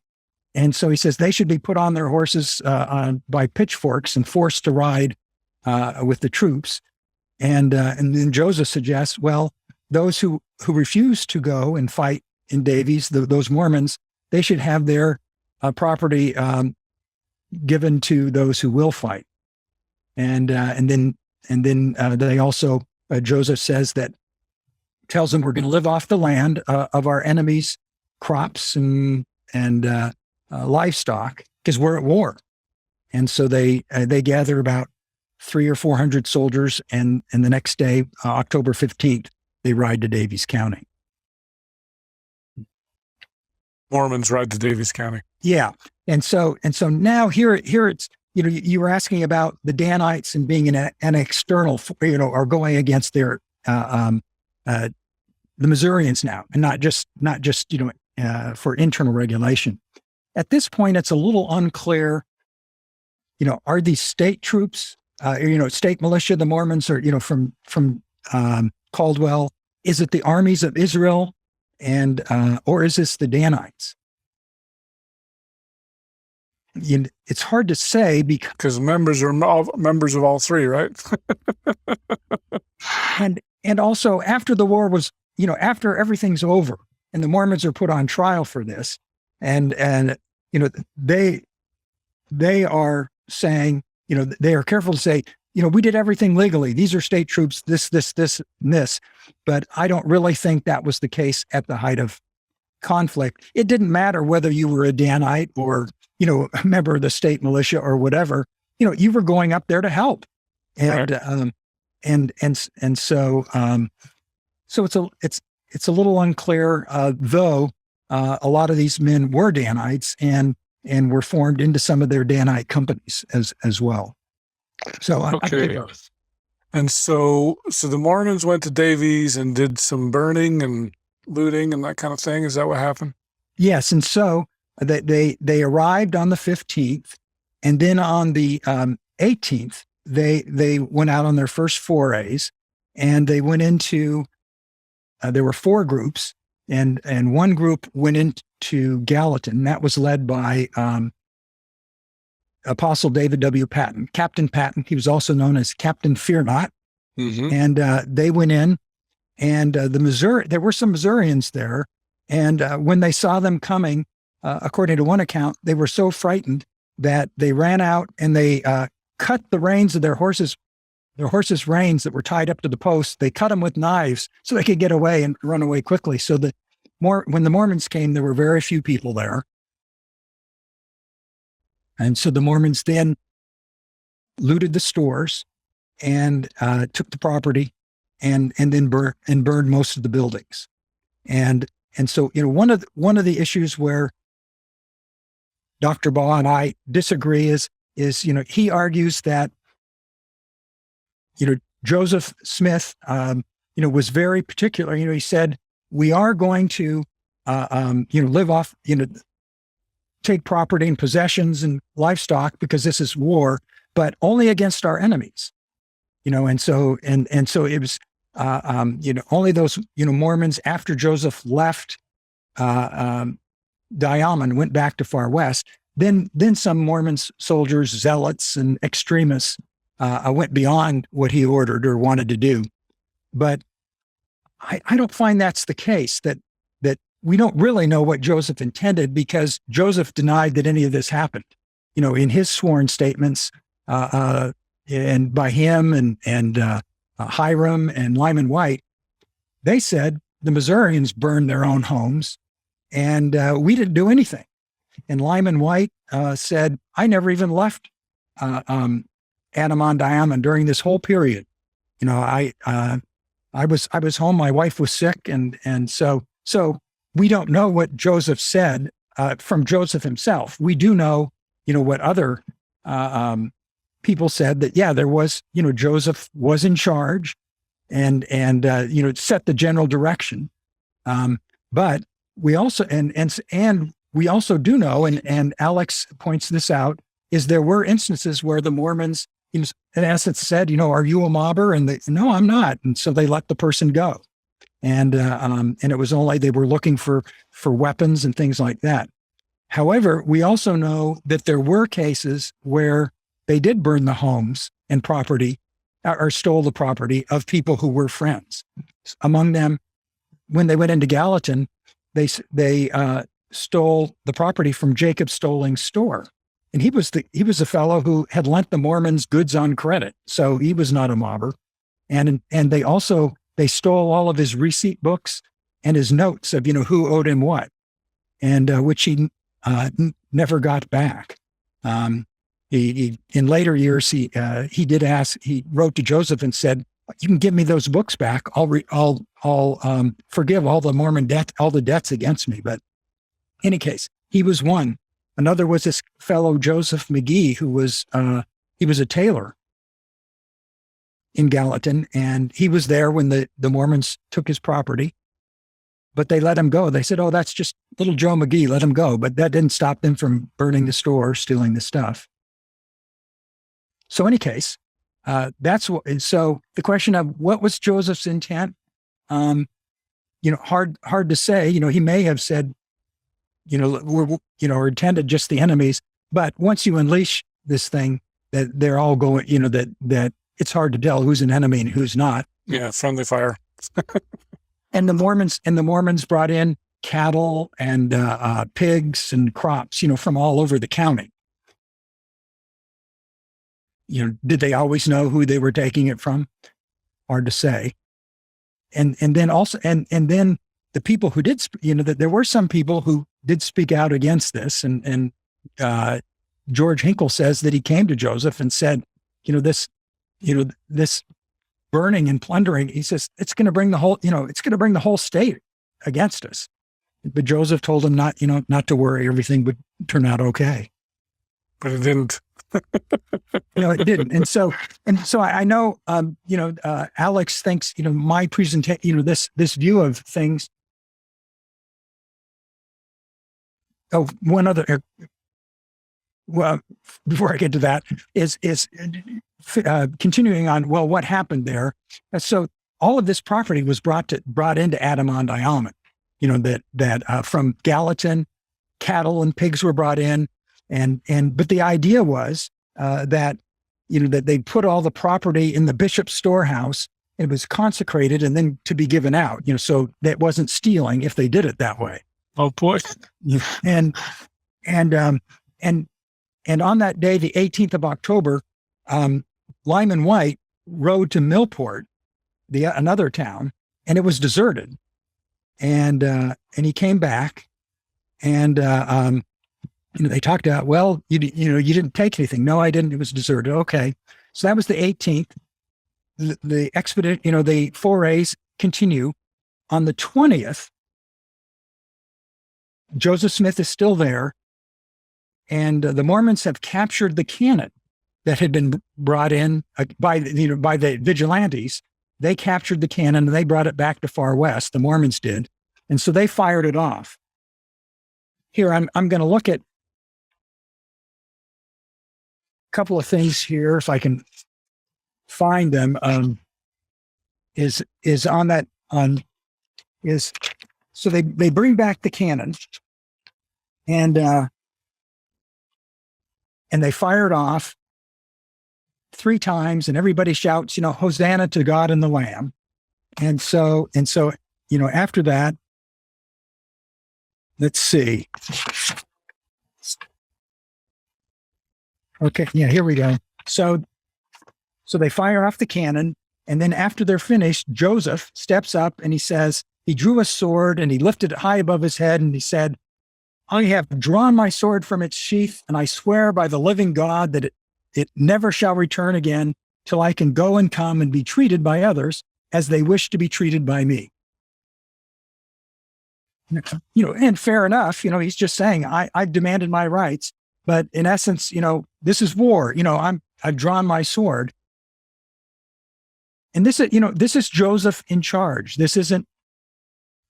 And so he says they should be put on their horses by pitchforks and forced to ride with the troops. And then Joseph suggests, well, those who refuse to go and fight in Davies, those Mormons, they should have their property given to those who will fight. And then they also, Joseph says tells them we're going to live off the land of our enemies' crops and livestock, because we're at war. And so they gather about 300 or 400 soldiers, and the next day, October 15th, they ride to Davies County. Mormons ride to Daviess County. Yeah. And so now here it's, you were asking about the Danites and being an external, or going against their, the Missourians now, and not just, for internal regulation. At this point, it's a little unclear, are these state troops, state militia, the Mormons, or, from Caldwell? Is it the armies of Israel? And, or is this the Danites? It's hard to say because members are members of all three, right? and also after the war was, after everything's over and the Mormons are put on trial for this, and they are saying, they are careful to say, we did everything legally. These are state troops, this, and this. But I don't really think that was the case at the height of conflict. It didn't matter whether you were a Danite or, a member of the state militia or whatever. You were going up there to help. And, right. So it's a little unclear, though a lot of these men were Danites and were formed into some of their Danite companies as well. So okay. And so the Mormons went to Daviess and did some burning and looting and that kind of thing. Is that what happened? Yes. And so they arrived on the 15th, and then on the 18th, they went out on their first forays, and they went into, there were 4 groups, and one group went into Gallatin. That was led by Apostle David W. Patton, Captain Patton. He was also known as Captain Fear Not. Mm-hmm. And they went in, and there were some Missourians there. And when they saw them coming, according to one account, they were so frightened that they ran out and they cut the reins of their horses' reins that were tied up to the post. They cut them with knives so they could get away and run away quickly. So when the Mormons came, there were very few people there. And so the Mormons then looted the stores and took the property and then burned most of the buildings. And so, one of the issues where Dr. Baugh and I disagree is he argues that, Joseph Smith, was very particular. He said, we are going to, live off, take property and possessions and livestock because this is war, but only against our enemies. And so it was, only those, Mormons after Joseph left, Diamond, went back to Far West. Then some Mormon soldiers, zealots and extremists, went beyond what he ordered or wanted to do. But I don't find that's the case, that we don't really know what Joseph intended, because Joseph denied that any of this happened. In his sworn statements, and by him and Hiram and Lyman White, they said the Missourians burned their own homes and we didn't do anything. And Lyman White said, I never even left Anamon Diamond during this whole period. I was home. My wife was sick, and so we don't know what Joseph said from Joseph himself. We do know, what other people said, that there was, Joseph was in charge and set the general direction. But we also and we also do know, and Alex points this out, is there were instances where the Mormons, in essence, said, are you a mobber? And they, no, I'm not. And so they let the person go. And it was only, they were looking for weapons and things like that. However, we also know that there were cases where they did burn the homes and property, or stole the property of people who were friends. Among them, when they went into Gallatin, they stole the property from Jacob Stolling's store. And he was the fellow who had lent the Mormons goods on credit. So he was not a mobber. And they stole all of his receipt books and his notes of, who owed him what, and which he never got back. He in later years, he did ask, he wrote to Joseph and said, you can give me those books back. I'll forgive all the Mormon debt, all the debts against me. But Any case, he was one. Another was this fellow Joseph McGee, who was he was a tailor in Gallatin, and he was there when the Mormons took his property, but they let him go. They said, "Oh, that's just little Joe McGee, let him go." But that didn't stop them from burning the store, stealing the stuff. So, any case, that's what. And so, the question of what was Joseph's intent, hard to say. He may have said, we're intended just the enemies. But once you unleash this thing, that they're all going, that it's hard to tell who's an enemy and who's not. Yeah, friendly fire. And the Mormons brought in cattle and pigs and crops, from all over the county. Did they always know who they were taking it from? Hard to say. And then also, and then the people who did, that there were some people who did speak out against this. And George Hinkle says that he came to Joseph and said, this burning and plundering, he says, it's going to bring the whole state against us. But Joseph told him not to worry, everything would turn out okay. But it didn't. It didn't. And so I know, Alex thinks, my presentation, this view of things. Oh, one other, well, before I get to that is continuing on, well, what happened there? So all of this property was brought into Adam-on-Diamond, that from Gallatin, cattle and pigs were brought in. But the idea was that they put all the property in the bishop's storehouse. It was consecrated and then to be given out. So that wasn't stealing if they did it that way. Oh boy! And on that day, the 18th of October, Lyman White rode to Millport, another town, and it was deserted. And he came back, and they talked about, well, you didn't take anything. No, I didn't. It was deserted. Okay. So that was the 18th. The expedition, the forays continue. On the 20th, Joseph Smith is still there. And the Mormons have captured the cannon that had been brought in by the Vigilantes. They captured the cannon and they brought it back to Far West. The Mormons did. And so they fired it off. Here, I'm going to look at couple of things here, if I can find them, so they bring back the cannon and they fire it off 3 times and everybody shouts, Hosanna to God and the Lamb. And so, after that, let's see. Okay, yeah, here we go. So they fire off the cannon, and then after they're finished, Joseph steps up and he says, he drew a sword and he lifted it high above his head and he said, I have drawn my sword from its sheath, and I swear by the living God that it never shall return again till I can go and come and be treated by others as they wish to be treated by me. And fair enough, he's just saying, I've demanded my rights. But in essence, this is war. I've drawn my sword. And this is Joseph in charge. This isn't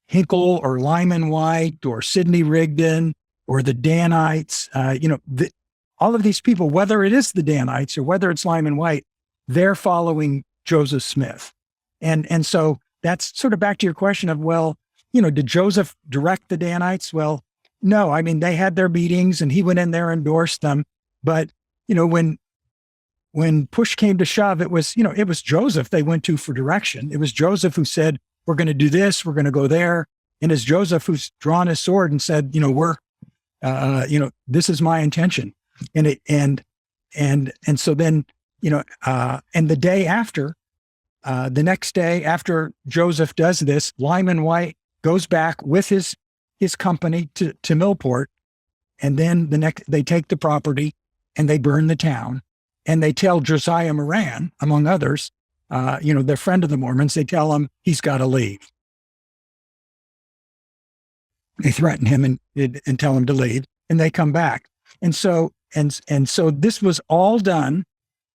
Hinkle or Lyman White or Sidney Rigdon or the Danites. All of these people, whether it is the Danites or whether it's Lyman White, they're following Joseph Smith. And so that's sort of back to your question of, well, did Joseph direct the Danites? Well, no, I mean, they had their meetings and he went in there and endorsed them. But, when push came to shove, it was Joseph they went to for direction. It was Joseph who said, we're going to do this, we're going to go there. And it's Joseph who's drawn his sword and said, this is my intention. And so then, and the day after, the next day after Joseph does this, Lyman White goes back with his company to Millport, and then they take the property and they burn the town, and they tell Josiah Moran, among others, their friend of the Mormons, they tell him he's got to leave. They threaten him and tell him to leave, and they come back. And so this was all done.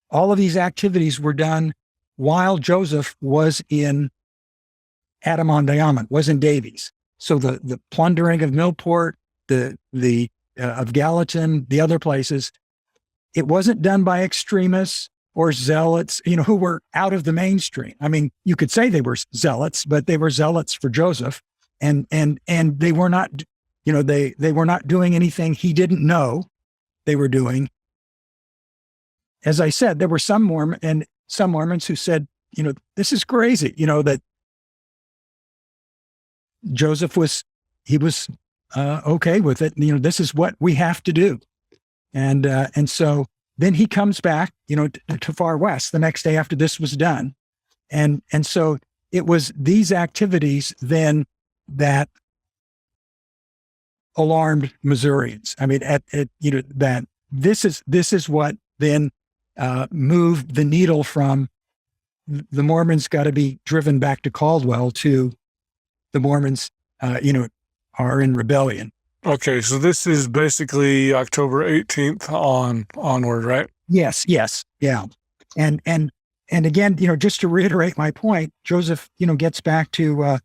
All of these activities were done while Joseph was in Adam-on-Diamond, was in Davies. So the plundering of Millport, of Gallatin, the other places, it wasn't done by extremists or zealots, who were out of the mainstream. I mean, you could say they were zealots, but they were zealots for Joseph, and they were not, they were not doing anything he didn't know they were doing. As I said, there were some Mormons who said, this is crazy, that Joseph was okay with it. This is what we have to do. And so then he comes back, to Far West the next day after this was done. And so it was these activities then that alarmed Missourians. I mean, that this is what then moved the needle from the Mormons got to be driven back to Caldwell to the Mormons, are in rebellion. Okay, so this is basically October 18th onward, right? Yes, yeah. And again, just to reiterate my point, Joseph, gets back to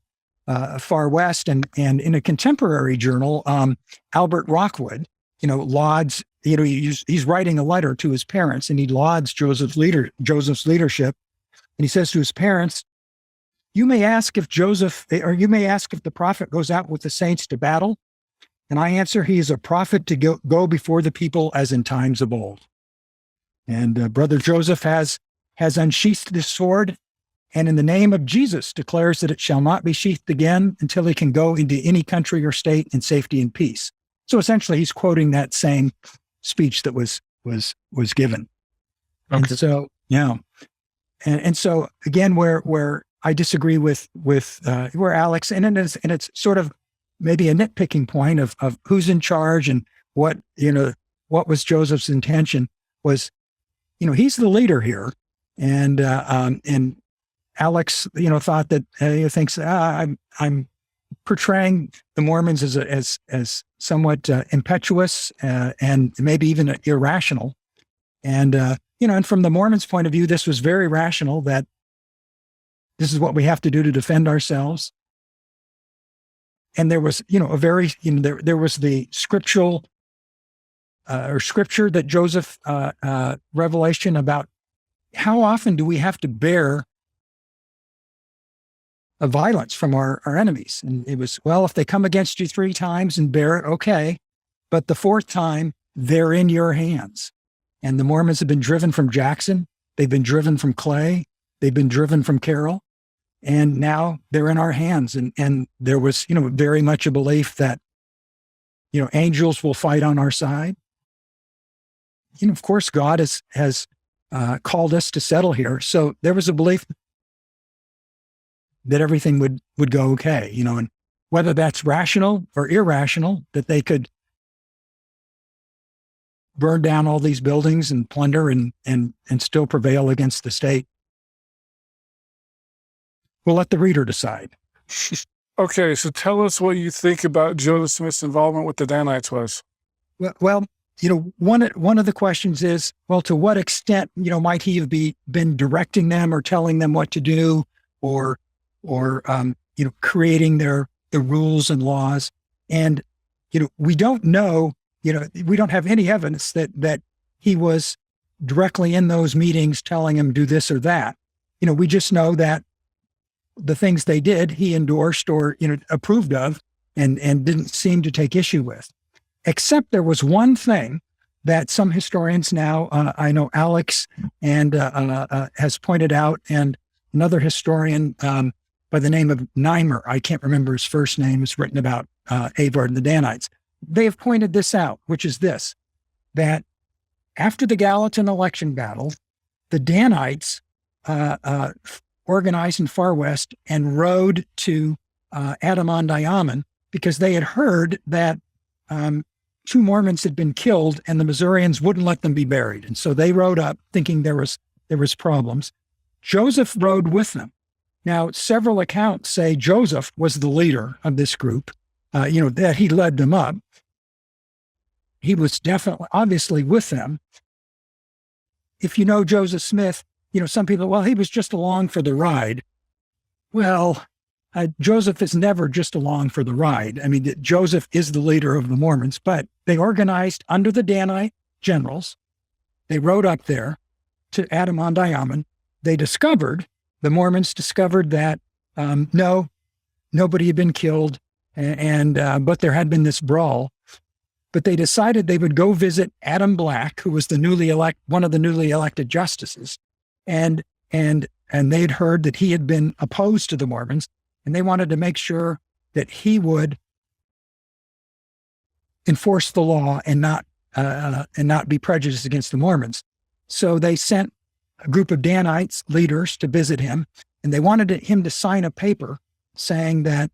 Far West, and in a contemporary journal, Albert Rockwood, lauds, he's writing a letter to his parents, and he lauds Joseph's leadership, and he says to his parents, you may ask if the prophet goes out with the saints to battle. And I answer, he is a prophet to go before the people as in times of old. And Brother Joseph has unsheathed his sword, and in the name of Jesus declares that it shall not be sheathed again until he can go into any country or state in safety and peace. So essentially, he's quoting that same speech that was given. Okay. And so, yeah. And so again, where I disagree with where Alex, and it's sort of maybe a nitpicking point of who's in charge and what was Joseph's intention was, he's the leader here. And Alex, thought that, he thinks, I'm portraying the Mormons as somewhat impetuous and maybe even irrational. And, and from the Mormons' point of view, this was very rational, that this is what we have to do to defend ourselves. And there was, there was the scripture that Joseph, revelation about how often do we have to bear a violence from our enemies. And it was, well, if they come against you 3 times and bear it, okay. But the 4th time, they're in your hands. And the Mormons have been driven from Jackson. They've been driven from Clay. They've been driven from Carroll. And now they're in our hands. And there was, very much a belief that, angels will fight on our side. Of course, God has called us to settle here. So there was a belief that everything would go okay, and whether that's rational or irrational, that they could burn down all these buildings and plunder and still prevail against the state. We'll let the reader decide. Okay, so tell us what you think about Joseph Smith's involvement with the Danites was. Well, one of the questions is, well, to what extent, might he have been directing them or telling them what to do, or creating the rules and laws? And, we don't know, we don't have any evidence that he was directly in those meetings telling them do this or that. We just know that the things they did, he endorsed or, approved of and didn't seem to take issue with. Except there was one thing that some historians now, I know Alex and has pointed out, and another historian by the name of Neimer, I can't remember his first name, has written about Avard and the Danites. They have pointed this out, which is this, that after the Gallatin election battle, the Danites organized in Far West and rode to Adam-on-Diamond because they had heard that 2 Mormons had been killed and the Missourians wouldn't let them be buried. And so they rode up thinking there was problems. Joseph rode with them. Now, several accounts say Joseph was the leader of this group. that he led them up. He was definitely, obviously with them. If you know Joseph Smith, some people, well, he was just along for the ride. Well, Joseph is never just along for the ride. I mean, Joseph is the leader of the Mormons, but they organized under the Danite generals. They rode up there to Adam-on-Diamond. The Mormons discovered that no, nobody had been killed, but there had been this brawl. But they decided they would go visit Adam Black, who was one of the newly elected justices, and they'd heard that he had been opposed to the Mormons, and they wanted to make sure that he would enforce the law and not be prejudiced against the Mormons. So they sent a group of Danites leaders to visit him, and they wanted him to sign a paper saying that,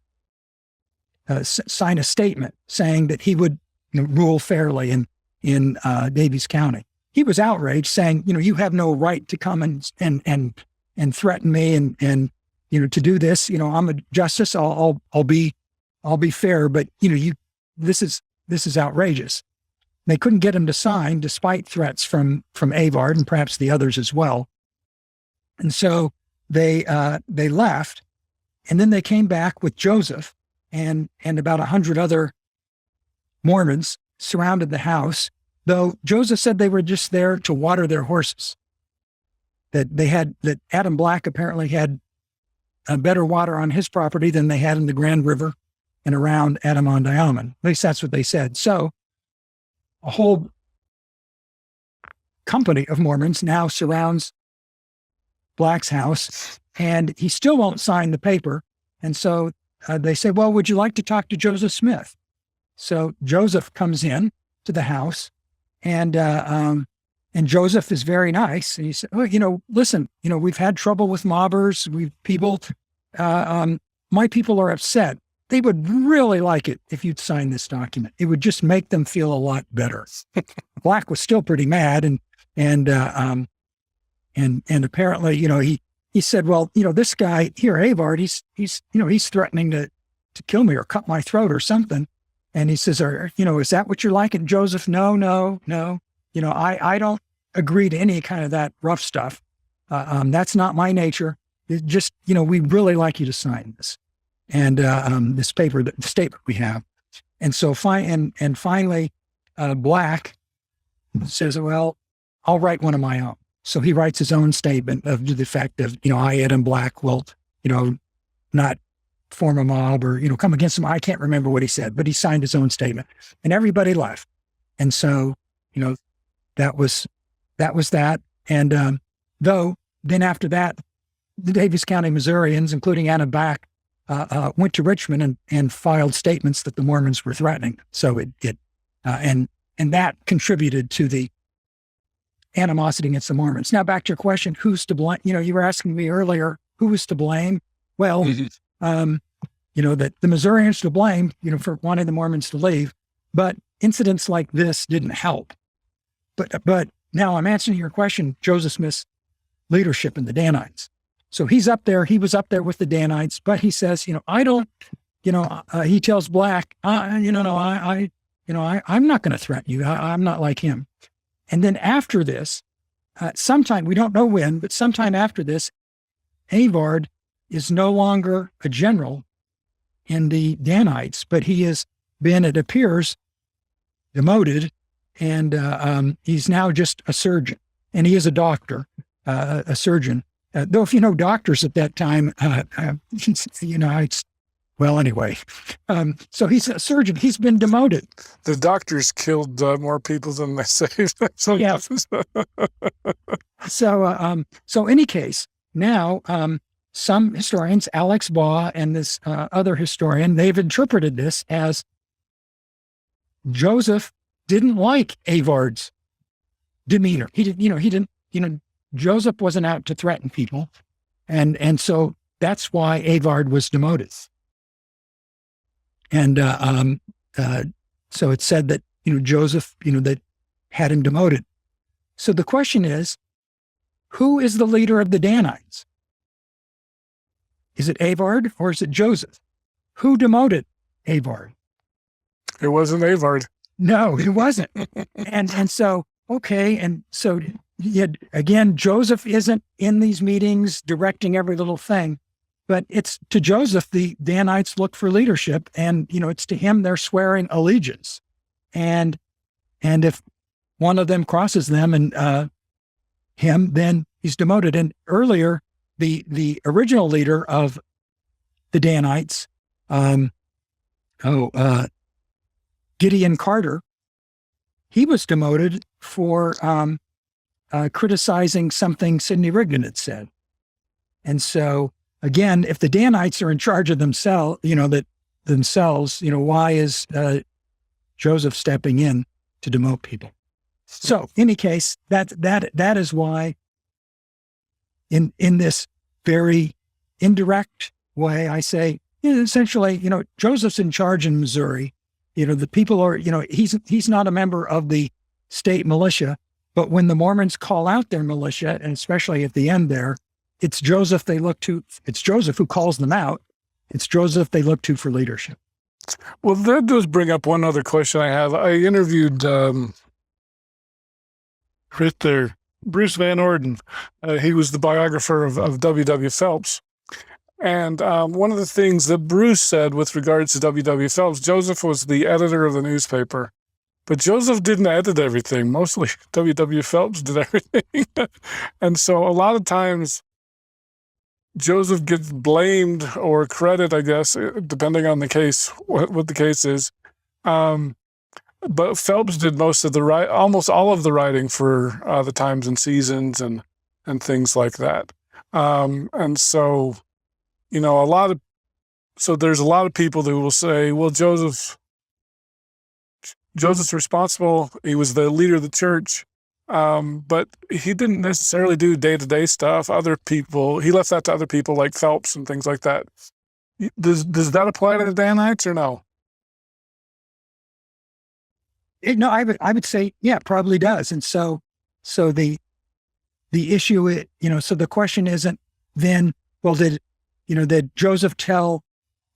sign a statement saying that he would rule fairly in Daviess County. He was outraged, saying, you have no right to come and threaten me and to do this. I'm a justice. I'll be fair, but this is outrageous. They couldn't get him to sign, despite threats from Avard and perhaps the others as well. And so they left, and then they came back with Joseph and about 100 other Mormons surrounded the house, though Joseph said they were just there to water their horses. That Adam Black apparently had better water on his property than they had in the Grand River and around Adam-on-Diamond. At least that's what they said. So a whole company of Mormons now surrounds Black's house, and he still won't sign the paper. And so they say, well, would you like to talk to Joseph Smith? So Joseph comes in to the house, and Joseph is very nice. And he said, oh, listen, we've had trouble with mobbers. My people are upset. They would really like it if you'd sign this document. It would just make them feel a lot better. Black was still pretty mad, and apparently, he said, well, this guy here, Avard, he's threatening to kill me or cut my throat or something. And he says, is that what you're like? And Joseph, no. I don't agree to any kind of that rough stuff. That's not my nature. It just, we'd really like you to sign this. And this paper, the statement we have. And so finally, Black says, well, I'll write one of my own. So he writes his own statement of the fact of, I, Adam Black, will, not form a mob or, come against him. I can't remember what he said, but he signed his own statement, and everybody left. And so, that was that. And though then after that, the Daviess County Missourians, including Anna Back, went to Richmond and filed statements that the Mormons were threatening. So and that contributed to the animosity against the Mormons. Now back to your question, who's to blame? You were asking me earlier, who was to blame? Well, that the Missourians to blame, for wanting the Mormons to leave, but incidents like this didn't help. But now I'm answering your question, Joseph Smith's leadership in the Danites. So he was up there with the Danites, but he says, I don't, he tells Black, I'm not going to threaten you. I'm not like him. And then after this, sometime, we don't know when, but sometime after this, Avard is no longer a general in the Danites, but he has been, it appears, demoted, and he's now just a surgeon. And he is a doctor, a surgeon. Though if you know doctors at that time, well, anyway. So he's a surgeon. He's been demoted. The doctors killed more people than they saved. So yeah. So any case, now some historians, Alex Baugh and this other historian, they've interpreted this as Joseph didn't like Avard's demeanor. He didn't, Joseph wasn't out to threaten people. And so that's why Avard was demoted. And so it's said that, Joseph, that had him demoted. So the question is, who is the leader of the Danites? Is it Avard or is it Joseph? Who demoted Avard? It wasn't Avard. No, it wasn't. and so, okay. And so again, Joseph isn't in these meetings directing every little thing, but it's to Joseph, the Danites look for leadership, and, it's to him they're swearing allegiance. And if one of them crosses them and him, then he's demoted. And earlier, the original leader of the Danites, Gideon Carter, he was demoted for criticizing something Sidney Rigdon had said. And so, again, if the Danites are in charge of themselves, why is Joseph stepping in to demote people? So, in any case, that is why, in this very indirect way, I say, essentially, Joseph's in charge in Missouri. The people are, he's not a member of the state militia, but when the Mormons call out their militia, and especially at the end there, it's Joseph they look to. It's Joseph who calls them out. It's Joseph they look to for leadership. Well, that does bring up one other question I have. I interviewed right there, Bruce Van Orden. He was the biographer of W.W. Phelps. And one of the things that Bruce said with regards to W.W. Phelps, Joseph was the editor of the newspaper. But Joseph didn't edit everything. Mostly W.W. Phelps did everything. And so a lot of times Joseph gets blamed or credit, I guess, depending on the case, what the case is. But Phelps did most of almost all of the writing for the Times and Seasons and things like that. And so, there's a lot of people who will say, well, Joseph's responsible. He was the leader of the church. But he didn't necessarily do day-to-day stuff. Other people, he left that to other people like Phelps and things like that. Does that apply to the Danites or no? No, I would say, yeah, it probably does. And so the issue, so the question isn't then, well, did Joseph tell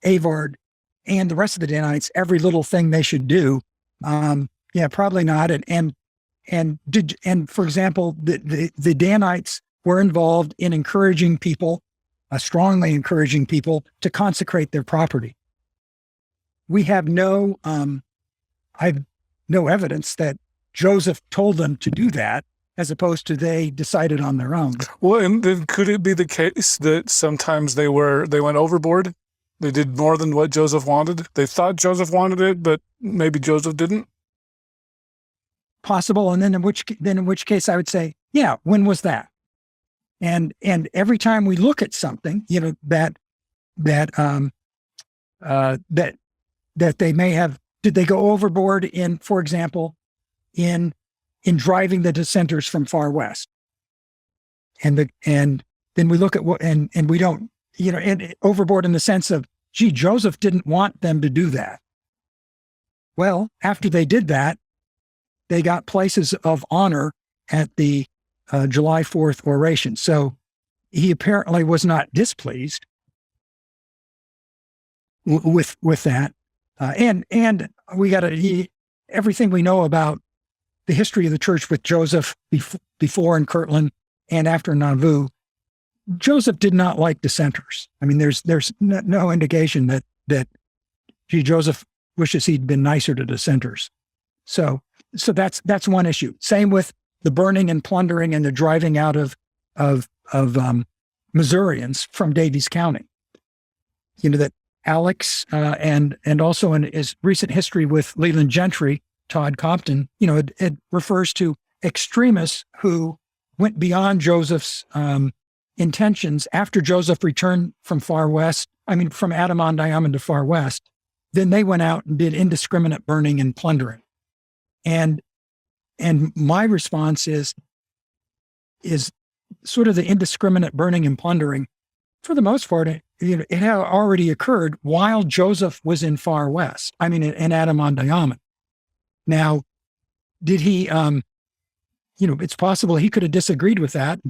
Avard and the rest of the Danites every little thing they should do? Yeah, probably not. And for example, the Danites were involved in encouraging people, strongly encouraging people to consecrate their property. We have no evidence that Joseph told them to do that, as opposed to they decided on their own. Well, and then could it be the case that sometimes they went overboard? They did more than what Joseph wanted. They thought Joseph wanted it, but maybe Joseph didn't. Possible. And then in which case I would say, yeah, when was that? And every time we look at something, that they may have, did they go overboard in, for example, in driving the dissenters from far west? And then we look at what, and we don't, and overboard in the sense of, gee, Joseph didn't want them to do that. Well, after they did that, they got places of honor at the July 4th oration. So he apparently was not displeased with that. And we got everything we know about the history of the church with Joseph before in Kirtland and after Nauvoo. Joseph did not like dissenters. I mean, there's no indication that Joseph wishes he'd been nicer to dissenters. So that's one issue. Same with the burning and plundering and the driving out of Missourians from Daviess County. That Alex and also in his recent history with Leland Gentry, Todd Compton, it refers to extremists who went beyond Joseph's intentions after Joseph returned from far west. From Adam-on-Diamond to far west. Then they went out and did indiscriminate burning and plundering. And my response is sort of the indiscriminate burning and plundering. For the most part, it had already occurred while Joseph was in far west. In Adam-on-Diamond. Now, did he? It's possible he could have disagreed with that.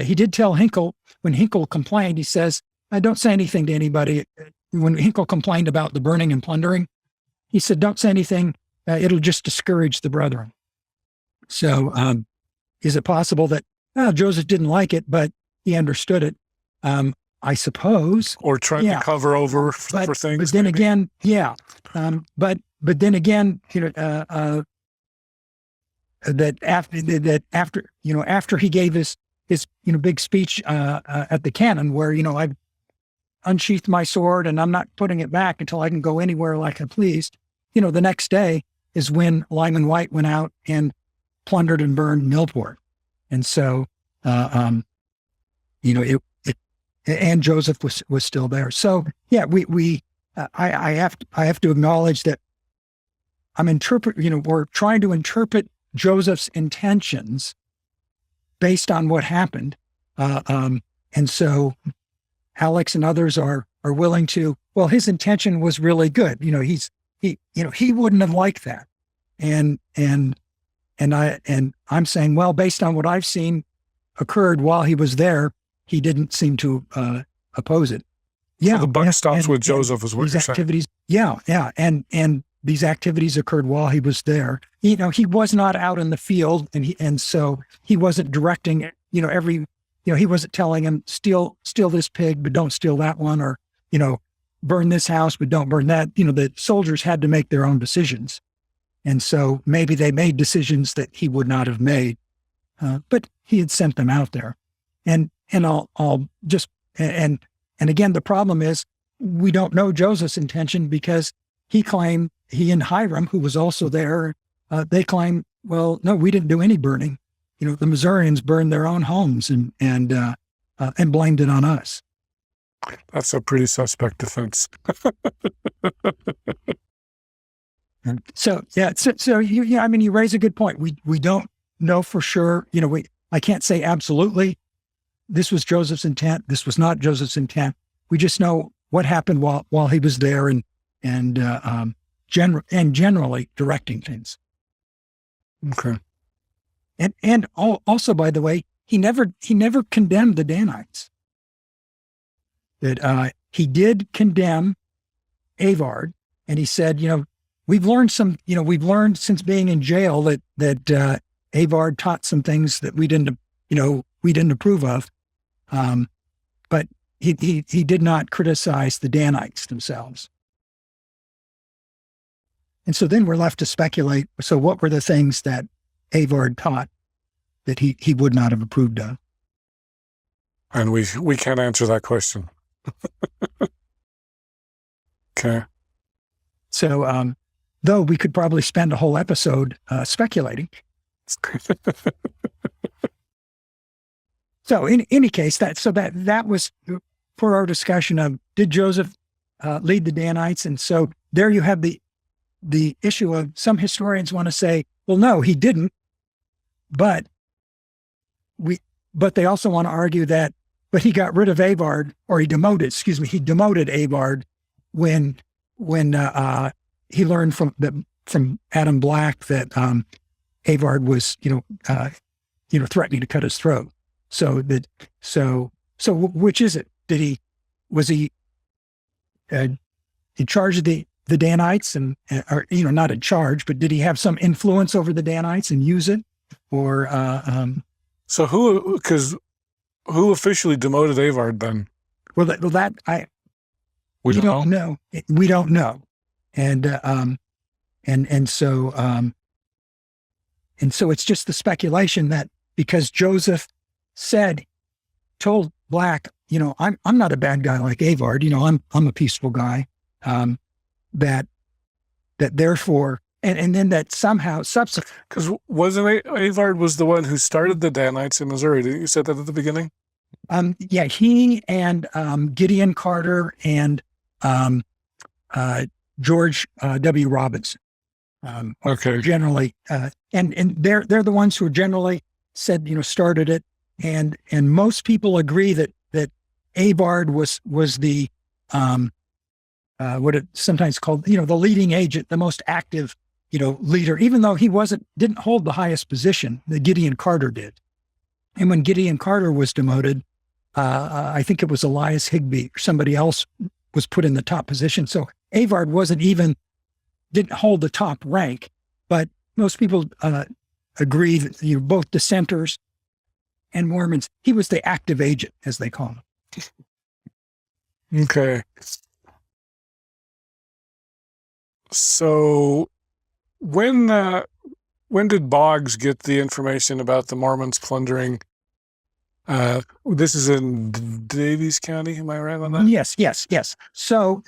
He did tell Hinkle when Hinkle complained. He says, "I don't say anything to anybody." When Hinkle complained about the burning and plundering, he said, don't say anything. It'll just discourage the brethren. So is it possible that Joseph didn't like it, but he understood it? I suppose. Or tried to cover over for things. But then again, yeah. But then again, after he gave his big speech at the cannon, where I've unsheathed my sword and I'm not putting it back until I can go anywhere like I pleased. The next day is when Lyman White went out and plundered and burned Millport, and so and Joseph was still there. So yeah, I have to acknowledge that we're trying to interpret Joseph's intentions based on what happened. And so Alex and others are willing to, well, his intention was really good. He wouldn't have liked that. And I'm saying, well, based on what I've seen occurred while he was there, he didn't seem to oppose it. Yeah. So the buck stops with Joseph is what you're saying. Yeah. And these activities occurred while he was there. He was not out in the field, and so he wasn't directing, he wasn't telling him, steal this pig, but don't steal that one, or, burn this house, but don't burn that. The soldiers had to make their own decisions. And so maybe they made decisions that he would not have made, but he had sent them out there. And I'll just, and again, the problem is we don't know Joseph's intention, because he and Hiram, who was also there, they claim, well, no, we didn't do any burning. The Missourians burned their own homes and blamed it on us. That's a pretty suspect defense. So you raise a good point. We don't know for sure. I can't say absolutely this was Joseph's intent. This was not Joseph's intent. We just know what happened while he was there, and generally directing things. Okay. And also, by the way, he never condemned the Danites. That he did condemn Avard, and he said, we've learned since being in jail that Avard taught some things that we didn't approve of, but he did not criticize the Danites themselves. And so then we're left to speculate. So what were the things that Avard taught that he would not have approved of? And we can't answer that question. Okay. So, though we could probably spend a whole episode speculating. So in any case, that was for our discussion of, did Joseph lead the Danites? And so there you have the issue of, some historians want to say, well, no, he didn't. But they also want to argue that, but he got rid of Avard, or he demoted Avard when he learned from Adam Black that Avard was, threatening to cut his throat. So which is it? Was he in charge of the Danites, or not in charge, but did he have some influence over the Danites and use it? Or so who officially demoted Avard then? We don't know. We don't know, and so it's just the speculation that because Joseph told Black, I'm not a bad guy like Avard. I'm a peaceful guy. That therefore, and then that somehow subsequent. Because wasn't Avard was the one who started the Danites in Missouri? Didn't you say that at the beginning? Yeah, he and Gideon Carter and George W. Robinson. Okay. Generally, and they're the ones who generally said, started it, and most people agree that Avard was the what it's sometimes called, the leading agent, the most active, leader, even though he didn't hold the highest position that Gideon Carter did. And when Gideon Carter was demoted, I think it was Elias Higbee or somebody else was put in the top position. So Avard wasn't even didn't hold the top rank, but most people agree that both dissenters and Mormons, he was the active agent, as they call him. Okay. So when did Boggs get the information about the Mormons plundering? This is in Daviess County. Am I right on that? Yes. So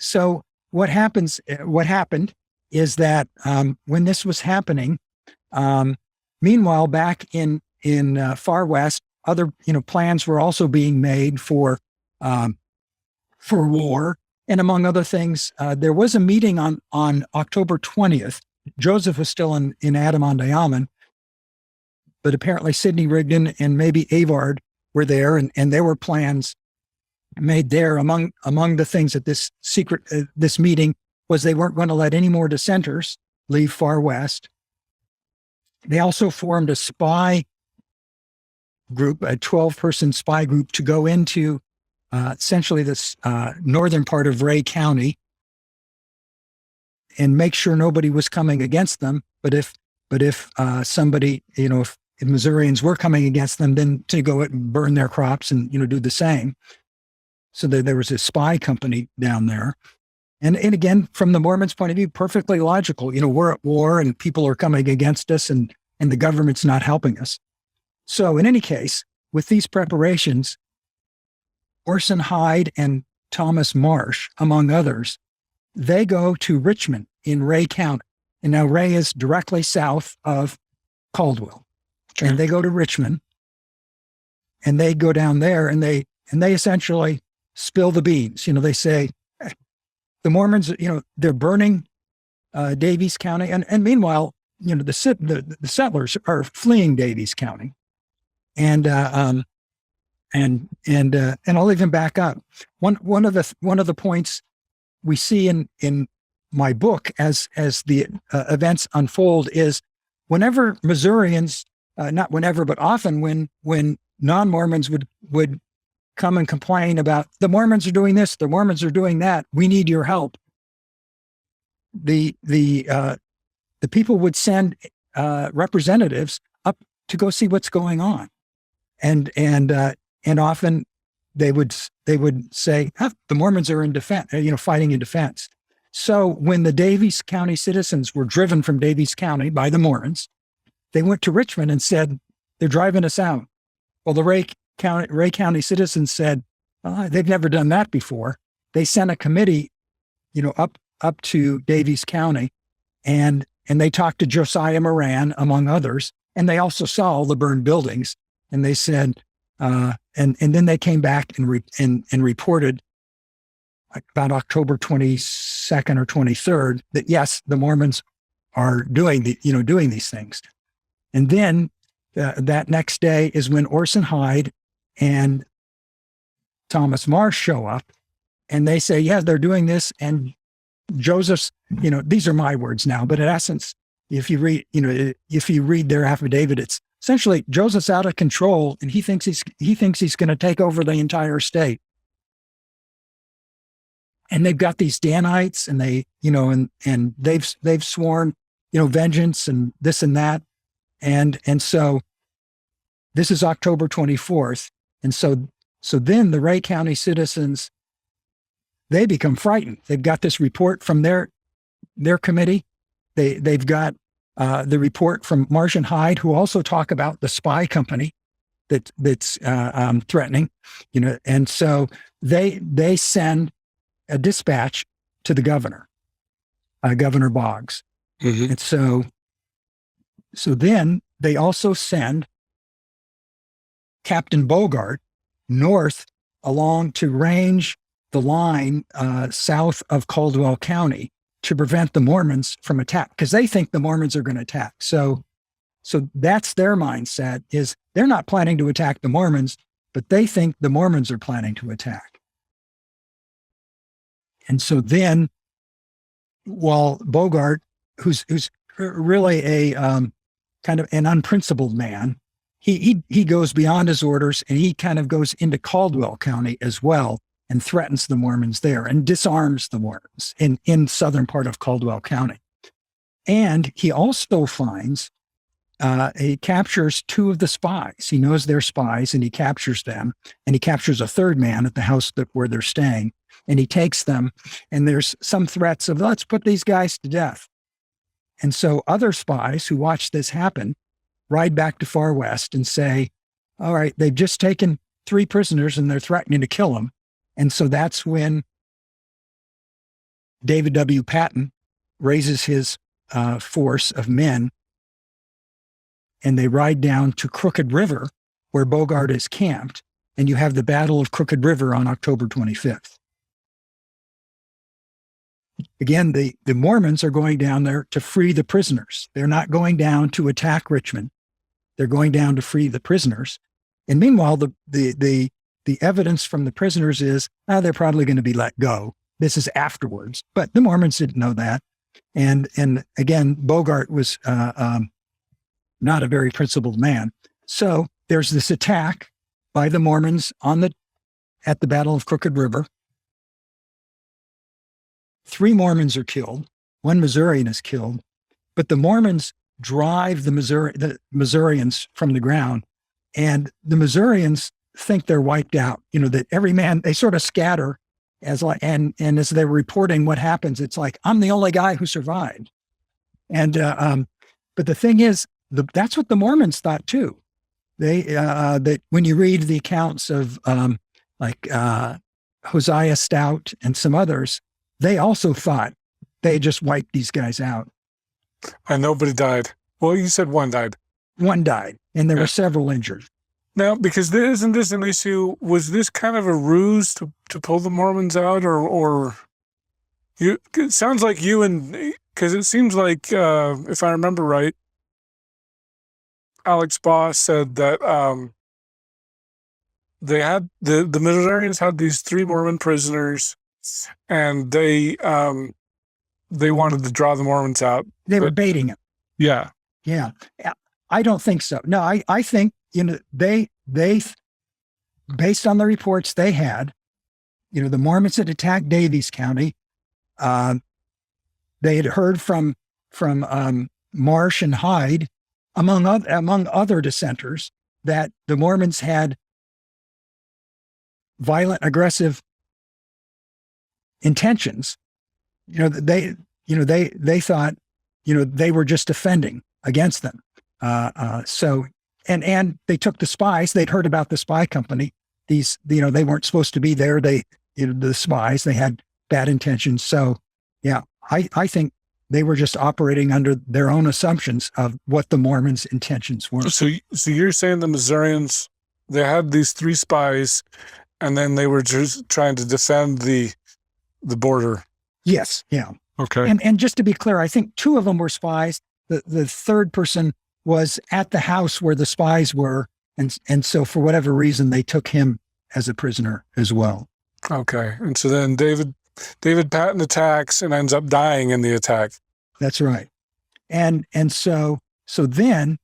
what happened is that when this was happening, meanwhile, back in far west, other plans were also being made for war. And among other things, there was a meeting on October 20th. Joseph was still in Adam-on-Diamond, but apparently Sidney Rigdon and maybe Avard were there, and there were plans made there. Among the things at this meeting was they weren't going to let any more dissenters leave far west. They also formed a spy group, a 12-person spy group, to go into essentially this northern part of Ray County and make sure nobody was coming against them. But if somebody, if Missourians were coming against them, then to go and burn their crops and do the same. So there was a spy company down there. And again, from the Mormons' point of view, perfectly logical. We're at war and people are coming against us, and the government's not helping us. So in any case, with these preparations, Orson Hyde and Thomas Marsh, among others, they go to Richmond in Ray County. And now Ray is directly south of Caldwell. Okay. And they go to Richmond, and they go down there, and they essentially spill the beans. They say, the Mormons, they're burning Daviess County, and meanwhile, the settlers are fleeing Daviess County, and I'll even back up. One of the points we see in my book as the events unfold is whenever Missourians, not whenever, but often when non-Mormons would come and complain about the Mormons are doing this, the Mormons are doing that, we need your help. The people would send representatives up to go see what's going on, and often they would say, the Mormons are in defense, fighting in defense. So when the Daviess County citizens were driven from Daviess County by the Mormons, they went to Richmond and said, they're driving us out. Well, the Ray County citizens said, they've never done that before. They sent a committee, up to Daviess County, and they talked to Josiah Moran, among others, and they also saw all the burned buildings, and they said, and then they came back and reported about October 22nd or 23rd that yes, the Mormons are doing these things. And then that next day is when Orson Hyde and Thomas Marsh show up, and they say, yeah, they're doing this. And Joseph's, these are my words now, but in essence, if you read their affidavit, it's essentially Joseph's out of control, and he thinks he's going to take over the entire state. And they've got these Danites, and they, and they've sworn, vengeance and this and that. And so this is October 24th. And so then the Ray County citizens, they become frightened. They've got this report from their committee. They've got the report from Marsh and Hyde, who also talk about the spy company that's threatening, and so they send a dispatch to the governor, Governor Boggs. Mm-hmm. And so then they also send Captain Bogart north along to range the line south of Caldwell County to prevent the Mormons from attack, because they think the Mormons are going to attack. So that's their mindset, is they're not planning to attack the Mormons, but they think the Mormons are planning to attack. And so then, while Bogart, who's really a kind of an unprincipled man, he goes beyond his orders, and he kind of goes into Caldwell County as well and threatens the Mormons there and disarms the Mormons in southern part of Caldwell County. And he also finds, he captures two of the spies. He knows they're spies and he captures them. And he captures a third man at the house where they're staying. And he takes them. And there's some threats of, let's put these guys to death. And so other spies who watch this happen ride back to Far West and say, all right, they've just taken 3 prisoners and they're threatening to kill them. And so that's when David W. Patton raises his force of men, and they ride down to Crooked River, where Bogart is camped, and you have the Battle of Crooked River on October 25th. Again, the Mormons are going down there to free the prisoners. They're not going down to attack Richmond. They're going down to free the prisoners. And meanwhile, the evidence from the prisoners is, they're probably going to be let go. This is afterwards. But the Mormons didn't know that. And again, Bogart was not a very principled man. So there's this attack by the Mormons at the Battle of Crooked River. 3 Mormons are killed. 1 Missourian is killed. But the Mormons drive the Missourians from the ground. And the Missourians think they're wiped out. That every man, they sort of scatter and as they're reporting what happens, it's like, I'm the only guy who survived. And, but the thing is, that's what the Mormons thought too. That when you read the accounts of Hosea Stout and some others, they also thought they just wiped these guys out. And nobody died. Well, you said 1 died. 1 died, and there were several injured. Now, because isn't this an issue? Was this kind of a ruse to pull the Mormons out, or you? It sounds like because it seems like, if I remember right, Alex Boss said that they had the Missourians had these 3 Mormon prisoners, and they wanted to draw the Mormons out. They were baiting them. Yeah. Yeah. I don't think so. No, I think, they based on the reports they had, the Mormons had attacked Daviess County. They had heard from Marsh and Hyde, among other dissenters, that the Mormons had violent, aggressive intentions. They thought, they were just defending against them. So they took the spies. They'd heard about the spy company. These, they weren't supposed to be there. The spies, they had bad intentions. So yeah, I think they were just operating under their own assumptions of what the Mormons' intentions were. So you're saying the Missourians, they had these 3 spies, and then they were just trying to defend the border. Yes. Yeah. Okay. And just to be clear, I think 2 of them were spies. The third person was at the house where the spies were. And so for whatever reason, they took him as a prisoner as well. Okay. And so then David Patton attacks and ends up dying in the attack. That's right. And so then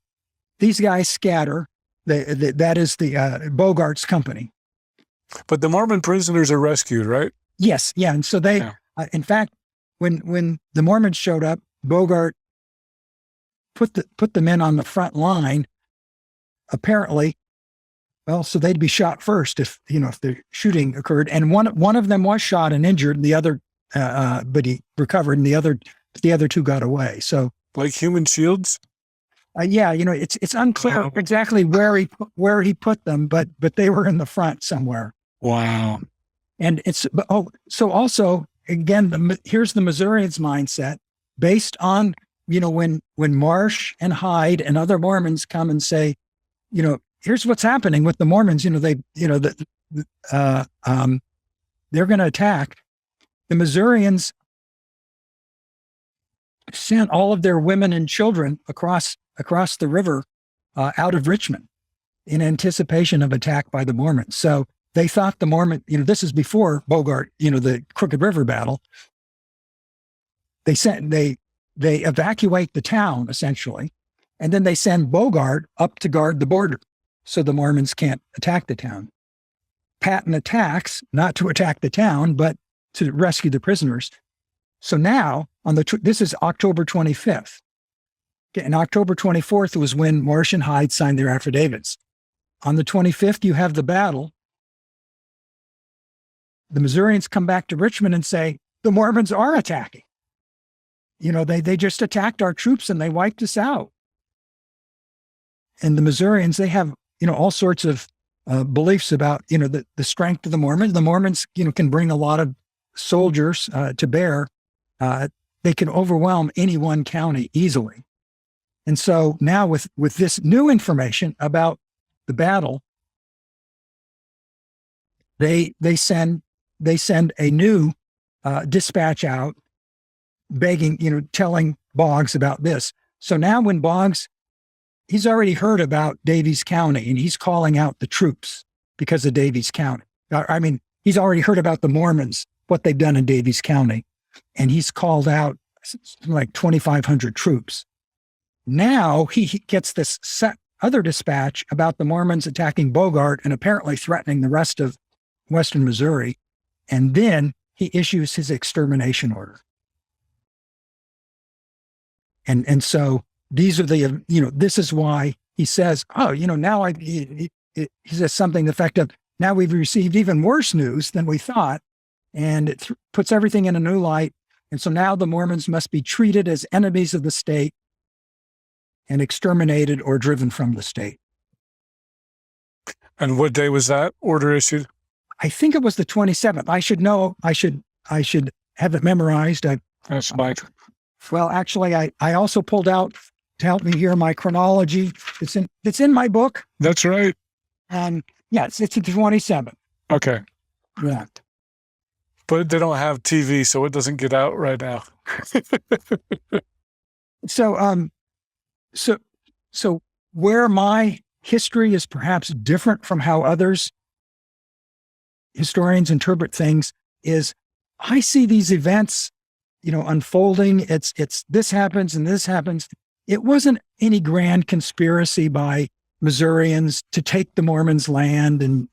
these guys scatter. That is the Bogart's company. But the Mormon prisoners are rescued, right? Yes. Yeah. And so in fact, when the Mormons showed up, Bogart put the men on the front line, apparently, so they'd be shot first if the shooting occurred. And one of them was shot and injured, and the other, but he recovered, and the other 2 got away. So, like human shields? Yeah, it's unclear exactly where he put them, but they were in the front somewhere. Wow. And so also again, here's the Missourians' mindset based on, when Marsh and Hyde and other Mormons come and say, here's what's happening with the Mormons, they're going to attack. The Missourians sent all of their women and children across the river out of Richmond in anticipation of attack by the Mormons. So they thought the Mormon, this is before Bogart, the Crooked River battle. They evacuate the town essentially, and then they send Bogart up to guard the border so the Mormons can't attack the town. Patton attacks, not to attack the town, but to rescue the prisoners. So now this is October 25th. Okay, and October 24th was when Marsh and Hyde signed their affidavits. On the 25th, you have the battle. The Missourians come back to Richmond and say, the Mormons are attacking. They just attacked our troops and they wiped us out. And the Missourians, they have, all sorts of beliefs about, the strength of the Mormons. The Mormons, can bring a lot of soldiers to bear. They can overwhelm any one county easily. And so now with this new information about the battle, they send a new dispatch out begging, telling Boggs about this. So now when Boggs, he's already heard about Daviess County and he's calling out the troops because of Daviess County. He's already heard about the Mormons, what they've done in Daviess County. And he's called out like 2,500 troops. Now he gets this other dispatch about the Mormons attacking Bogart and apparently threatening the rest of Western Missouri. And then he issues his extermination order. And so these are this is why he says, now he says something effective. Now we've received even worse news than we thought. And it puts everything in a new light. And so now the Mormons must be treated as enemies of the state and exterminated or driven from the state. And what day was that order issued? I think it was the 27th. I should know. I should have it memorized. That's Mike. Well, actually, I also pulled out to help me here my chronology. It's in my book. That's right. Yes, it's the 27th. Okay. Yeah. But they don't have TV, so it doesn't get out right now. So where my history is perhaps different from how historians interpret things is I see these events, unfolding. It's this happens and this happens. It wasn't any grand conspiracy by Missourians to take the Mormons' land and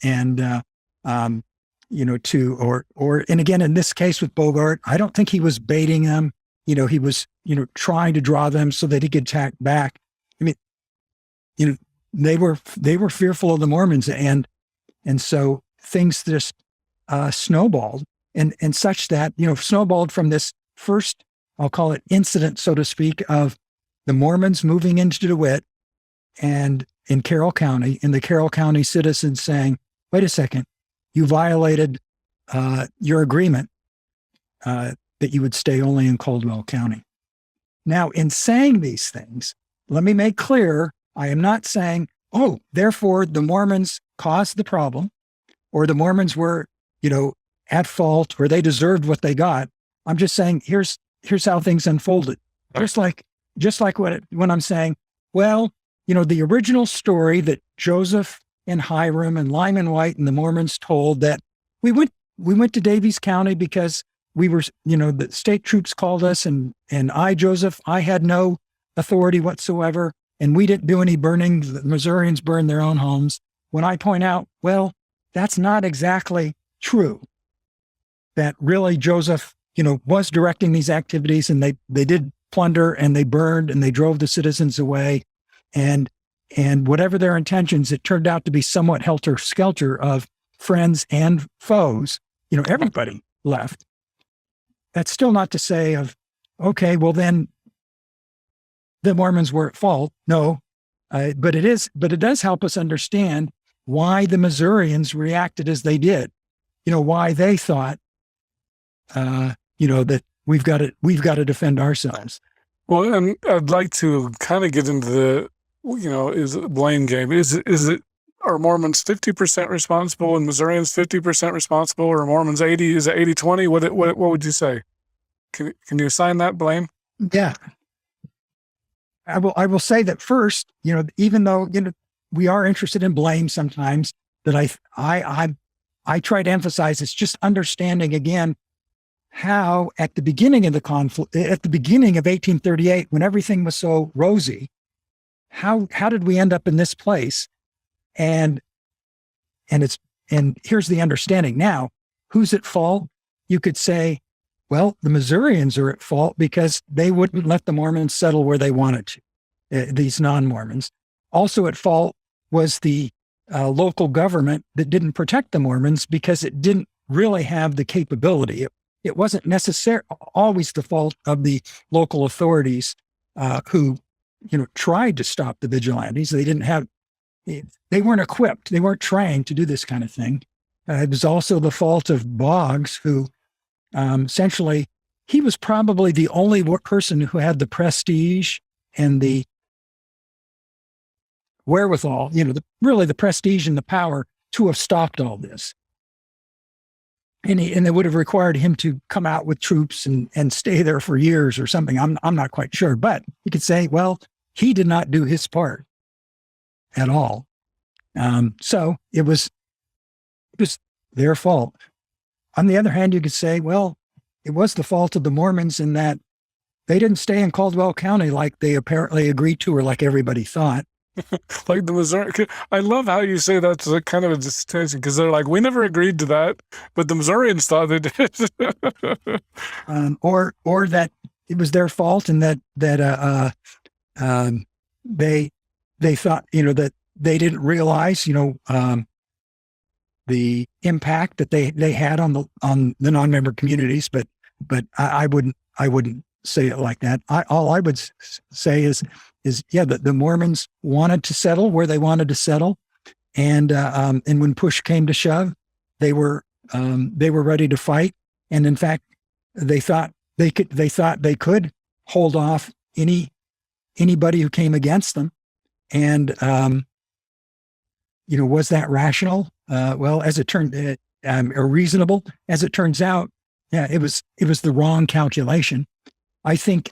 again, in this case with Bogart, I don't think he was baiting them. He was, trying to draw them so that he could attack back. They were fearful of the Mormons and so things just snowballed and such that, snowballed from this first, I'll call it incident, so to speak, of the Mormons moving into DeWitt and in Carroll County, and the Carroll County citizens saying, wait a second, you violated your agreement that you would stay only in Caldwell County. Now, in saying these things, let me make clear, I am not saying, therefore the Mormons caused the problem, or the Mormons were, at fault, or they deserved what they got. I'm just saying, here's how things unfolded. Just like when I'm saying, the original story that Joseph and Hiram and Lyman White and the Mormons told, that we went to Daviess County because we were, the state troops called us, and Joseph, I had no authority whatsoever, and we didn't do any burning. The Missourians burned their own homes. When I point out, that's not exactly true. That really Joseph, was directing these activities, and they did plunder and they burned and they drove the citizens away, and whatever their intentions, it turned out to be somewhat helter-skelter of friends and foes. Everybody left. That's still not to say then the Mormons were at fault. No, but it does help us understand why the Missourians reacted as they did. Why they thought, that we've got to defend ourselves. Well, and I'd like to kind of get into the, is it blame game? Is it, are Mormons 50% responsible and Missourians 50% responsible, or Mormons 80? Is it 80-20? What would you say? Can you assign that blame? Yeah. I will say that first, even though, we are interested in blame sometimes, that I try to emphasize, it's just understanding again how at the beginning of the conflict, at the beginning of 1838, when everything was so rosy, how did we end up in this place? And here's the understanding now. Who's at fault? You could say, Well, the Missourians are at fault because they wouldn't let the Mormons settle where they wanted to, these non-Mormons. Also at fault was the local government that didn't protect the Mormons because it didn't really have the capability. It wasn't necessarily always the fault of the local authorities who, tried to stop the vigilantes. They weren't equipped. They weren't trained to do this kind of thing. It was also the fault of Boggs, who essentially, he was probably the only person who had the prestige and the wherewithal, really the prestige and the power to have stopped all this. And it would have required him to come out with troops and stay there for years or something. I'm not quite sure, but you could say, well, he did not do his part at all. So it was their fault. On the other hand, you could say, well, it was the fault of the Mormons in that they didn't stay in Caldwell County like they apparently agreed to, or like everybody thought. Like the Missouri, I love how you say that's a kind of a distinction, because they're like, we never agreed to that, but the Missourians thought they did. Or that it was their fault, and that they thought, that they didn't realize, the impact that they had on the non-member communities. But I wouldn't say it like that. All I would say is that the Mormons wanted to settle where they wanted to settle, and when push came to shove, they were ready to fight. And in fact, they thought they could hold off anybody who came against them. And was that rational? Well, as it turned, or reasonable as it turns out, yeah, it was the wrong calculation. I think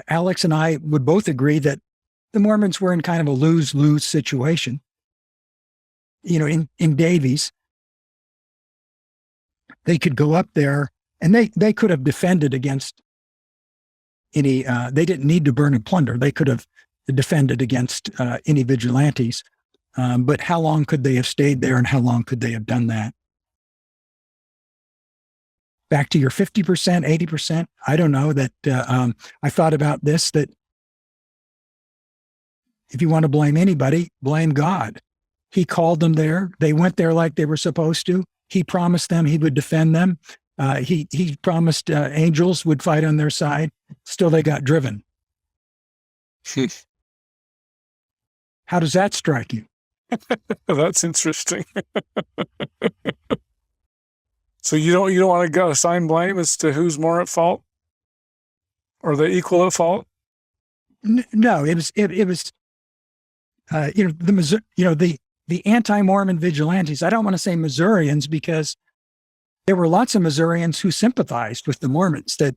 Alex and I would both agree that the Mormons were in kind of a lose-lose situation. In Davies, they could go up there and they could have defended against any. They didn't need to burn and plunder. They could have defended against any vigilantes. But how long could they have stayed there, and how long could they have done that? Back to your 50%, 80%, I don't know. That I thought about this, that if you want to blame anybody, blame God. He called them there. They went there like they were supposed to. He promised them he would defend them. He promised angels would fight on their side. Still, they got driven. How does that strike you? That's interesting. So you don't want to go assign blame as to who's more at fault, or they equal at fault? No, it was the anti-Mormon vigilantes. I don't want to say Missourians, because there were lots of Missourians who sympathized with the Mormons. That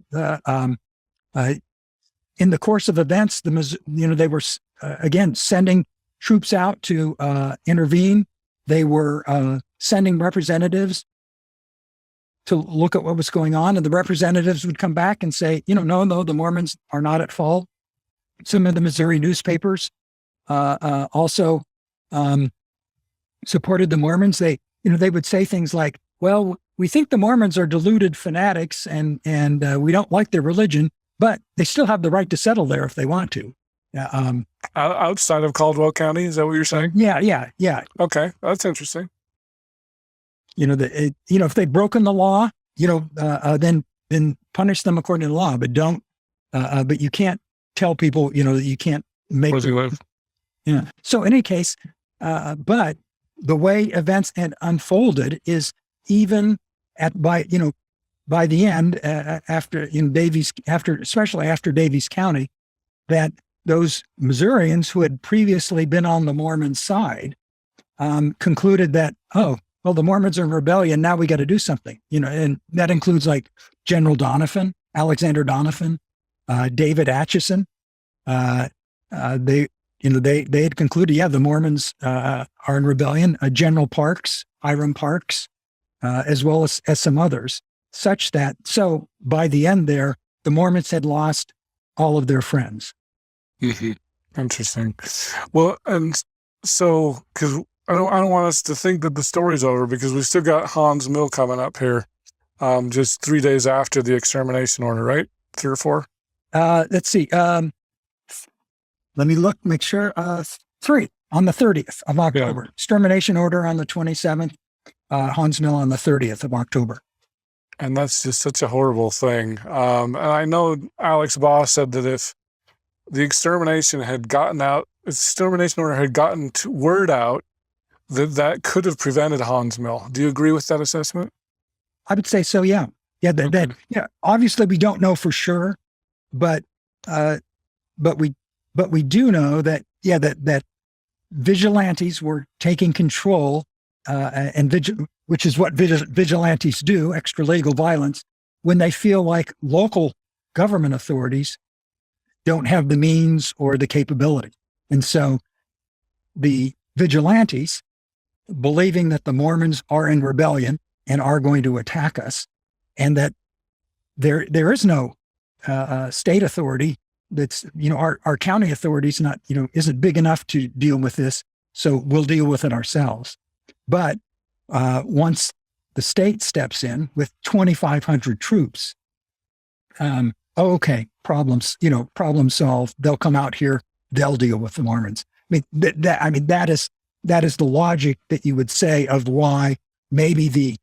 in the course of events, they were again sending troops out to intervene. They were sending representatives to look at what was going on, and the representatives would come back and say, no, the Mormons are not at fault. Some of the Missouri newspapers also supported the Mormons. They would say things like, well, we think the Mormons are deluded fanatics, and we don't like their religion, but they still have the right to settle there if they want to. Outside of Caldwell County, is that what you're saying? Yeah. Okay, that's interesting. If they've broken the law, then punish them according to the law, but don't. But you can't tell people, that you can't make. Where do you live? Yeah. So in any case, but the way events had unfolded is even by the end, after Davies, especially after Davies County, that those Missourians who had previously been on the Mormon side concluded that, the Mormons are in rebellion. Now we got to do something, and that includes like General Donovan, Alexander Donovan, David Atchison. They had concluded, the Mormons are in rebellion. General Parks, Hiram Parks, as well as some others, such that by the end there, the Mormons had lost all of their friends. Mm-hmm. Interesting. Well, and so because I don't want us to think that the story's over, because we still got Hawn's Mill coming up here. just 3 days after the extermination order, right? 3 or 4? Let's see. Let me look, make sure. 3 on the 30th of October. Yeah. Extermination order on the 27th. Hawn's Mill on the 30th of October. And that's just such a horrible thing. And I know Alex Boss said that if the extermination order had gotten word out, that could have prevented Hawn's Mill. Do you agree with that assessment? I would say so. Yeah. Yeah. Yeah. Obviously, we don't know for sure, but we do know that that vigilantes were taking control, which is what vigilantes do, extra legal violence, when they feel like local government authorities don't have the means or the capability. And so the vigilantes, believing that the Mormons are in rebellion and are going to attack us, and that there is no state authority that's, our county authorities isn't big enough to deal with this, so we'll deal with it ourselves. But once the state steps in with 2,500 troops, okay, problem solved. They'll come out here, they'll deal with the Mormons. That is the logic that you would say of why maybe the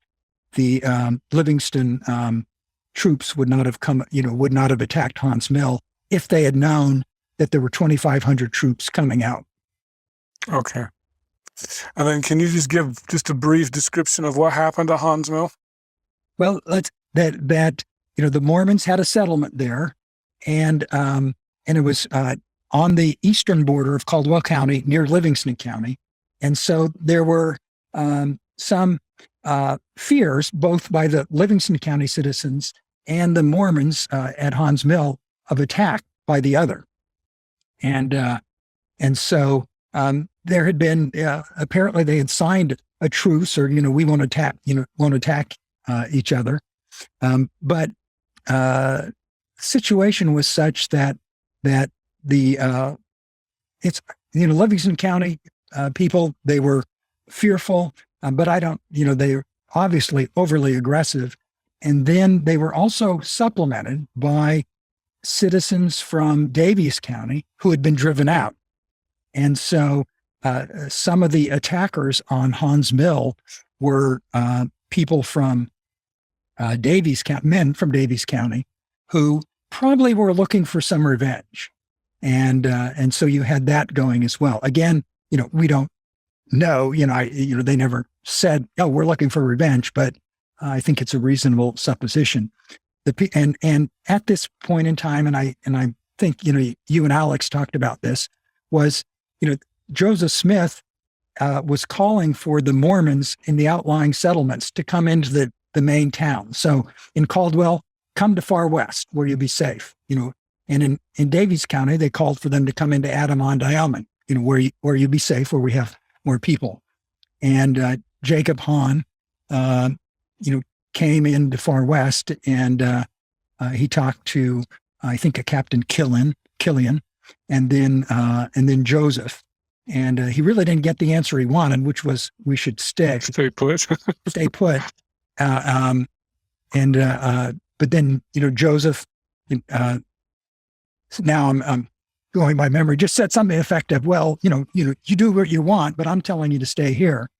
Livingston troops would not have attacked Hawn's Mill if they had known that there were 2,500 troops coming out. Okay. And then can you just give just a brief description of what happened to Hawn's Mill? Well, the Mormons had a settlement there, and it was on the eastern border of Caldwell County near Livingston County. And so there were some fears, both by the Livingston County citizens and the Mormons at Hawn's Mill, of attack by the other. And so there had been, apparently they had signed a truce, or, we won't attack each other. But the situation was such that the Livingston County people, they were fearful, but they were obviously overly aggressive. And then they were also supplemented by citizens from Daviess County who had been driven out. And so some of the attackers on Hawn's Mill were people from Daviess County, men from Daviess County, who probably were looking for some revenge. And so you had that going as well. Again, we don't know, they never said, oh, we're looking for revenge, but I think it's a reasonable supposition. And at this point in time, and I think, you and Alex talked about this, was, Joseph Smith was calling for the Mormons in the outlying settlements to come into the main town. So in Caldwell, come to Far West where you'll be safe, and in Daviess County, they called for them to come into Adamon-Diamond, where you'll be safe, where we have more people. And Jacob Hawn, came into Far West, and he talked to, I think, a Captain Killian, and then Joseph. And he really didn't get the answer he wanted, which was we should stay put. Stay put. But then, Joseph, now I'm going by memory, just said something effective. Well, you do what you want, but I'm telling you to stay here.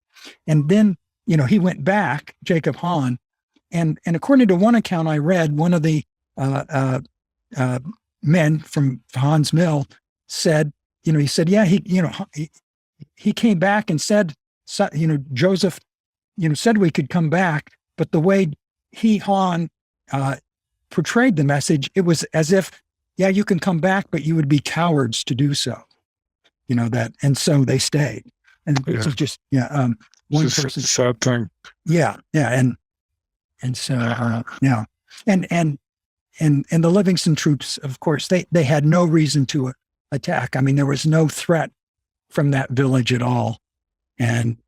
And then, he went back, Jacob Hawn, and according to one account I read, one of the men from Hawn's Mill said, he said, yeah, he came back and said, Joseph, said we could come back, but the way Hawn portrayed the message, it was as if, yeah, you can come back, but you would be cowards to do so, that, and so they stayed. And this is just, one person. Sad thing. Yeah. And so, and the Livingston troops, of course, they had no reason to attack. I mean, there was no threat from that village at all. And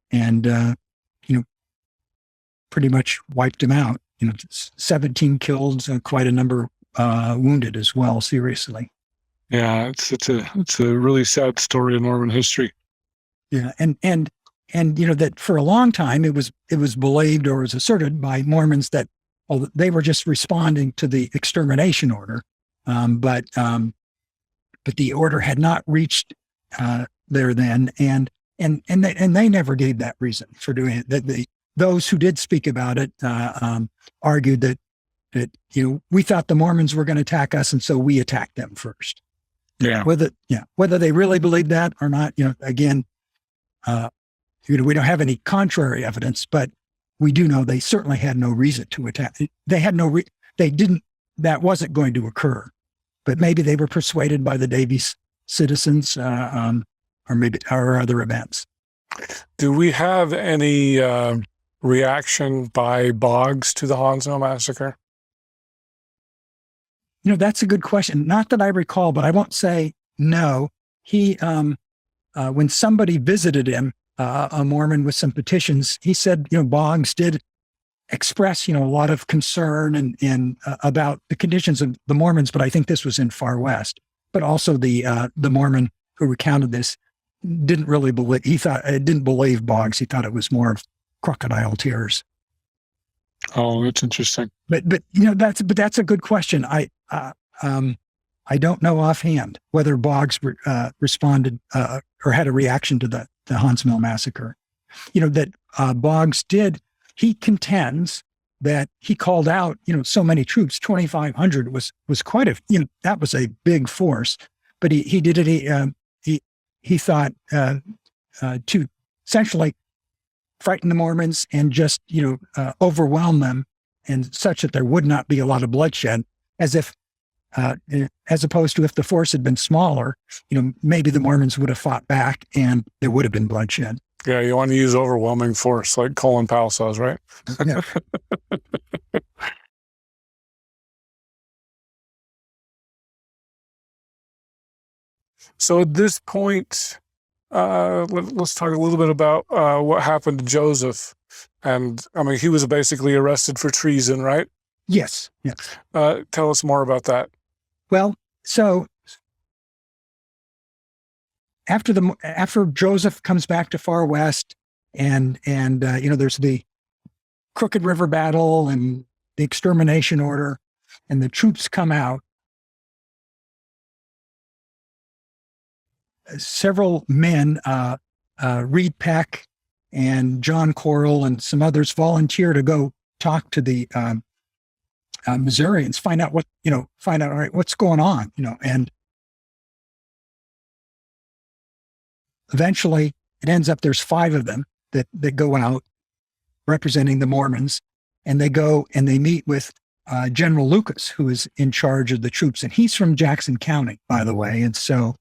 pretty much wiped them out. 17 killed, quite a number wounded as well, seriously. Yeah, it's a really sad story in Mormon history. Yeah, and that for a long time it was believed, or was asserted by Mormons, that although they were just responding to the extermination order. But the order had not reached there then, and they never gave that reason for doing it. That those who did speak about it argued that we thought the Mormons were going to attack us, and so we attacked them first. Yeah. Whether they really believed that or not, again, we don't have any contrary evidence, but we do know they certainly had no reason to attack. They had that wasn't going to occur. But maybe they were persuaded by the Davies citizens, or other events. Do we have any reaction by Boggs to the Hawn massacre? That's a good question. Not that I recall, but I won't say no. He, when somebody visited him, a Mormon with some petitions, he said, Boggs did express, a lot of concern and about the conditions of the Mormons, but I think this was in Far West. But also the Mormon who recounted this didn't really believe. Didn't believe Boggs. He thought it was more of crocodile tears. Oh, that's interesting. But that's a good question. I don't know offhand whether Boggs responded or had a reaction to the Hawn's Mill massacre. That Boggs did. He contends that he called out, so many troops, 2,500 was quite that was a big force, but he did it. He thought to essentially frighten the Mormons and just, overwhelm them, and such that there would not be a lot of bloodshed, as opposed to if the force had been smaller, maybe the Mormons would have fought back and there would have been bloodshed. Yeah, you want to use overwhelming force, like Colin Powell says, right? Yeah. So at this point, let's talk a little bit about what happened to Joseph. And he was basically arrested for treason, right? Yes. Tell us more about that. Well, so after Joseph comes back to Far West, and there's the Crooked River battle and the extermination order, and the troops come out. Several men, Reed Peck and John Corll and some others, volunteer to go talk to the Missourians, find out all right, what's going on, and eventually it ends up there's 5 of them that go out representing the Mormons, and they go and they meet with General Lucas, who is in charge of the troops, and he's from Jackson County, by the way, and so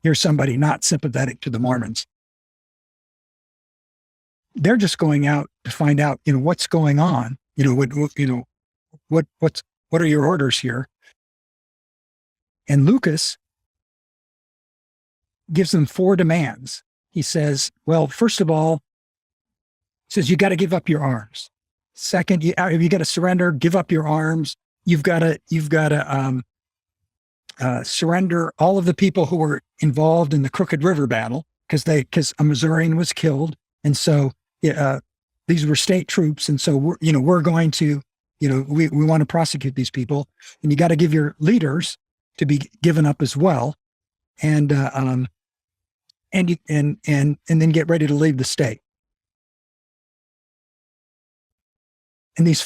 here's somebody not sympathetic to the Mormons. They're just going out to find out, what's going on, what are your orders here? And Lucas gives them 4 demands. He says, well, first of all, he says, you got to give up your arms. Second, you got to surrender, give up your arms. You've got to surrender all of the people who were involved in the Crooked River battle, because a Missourian was killed. And so these were state troops. And so we're going to, we want to prosecute these people, and you got to give your leaders to be given up as well. And then get ready to leave the state. And these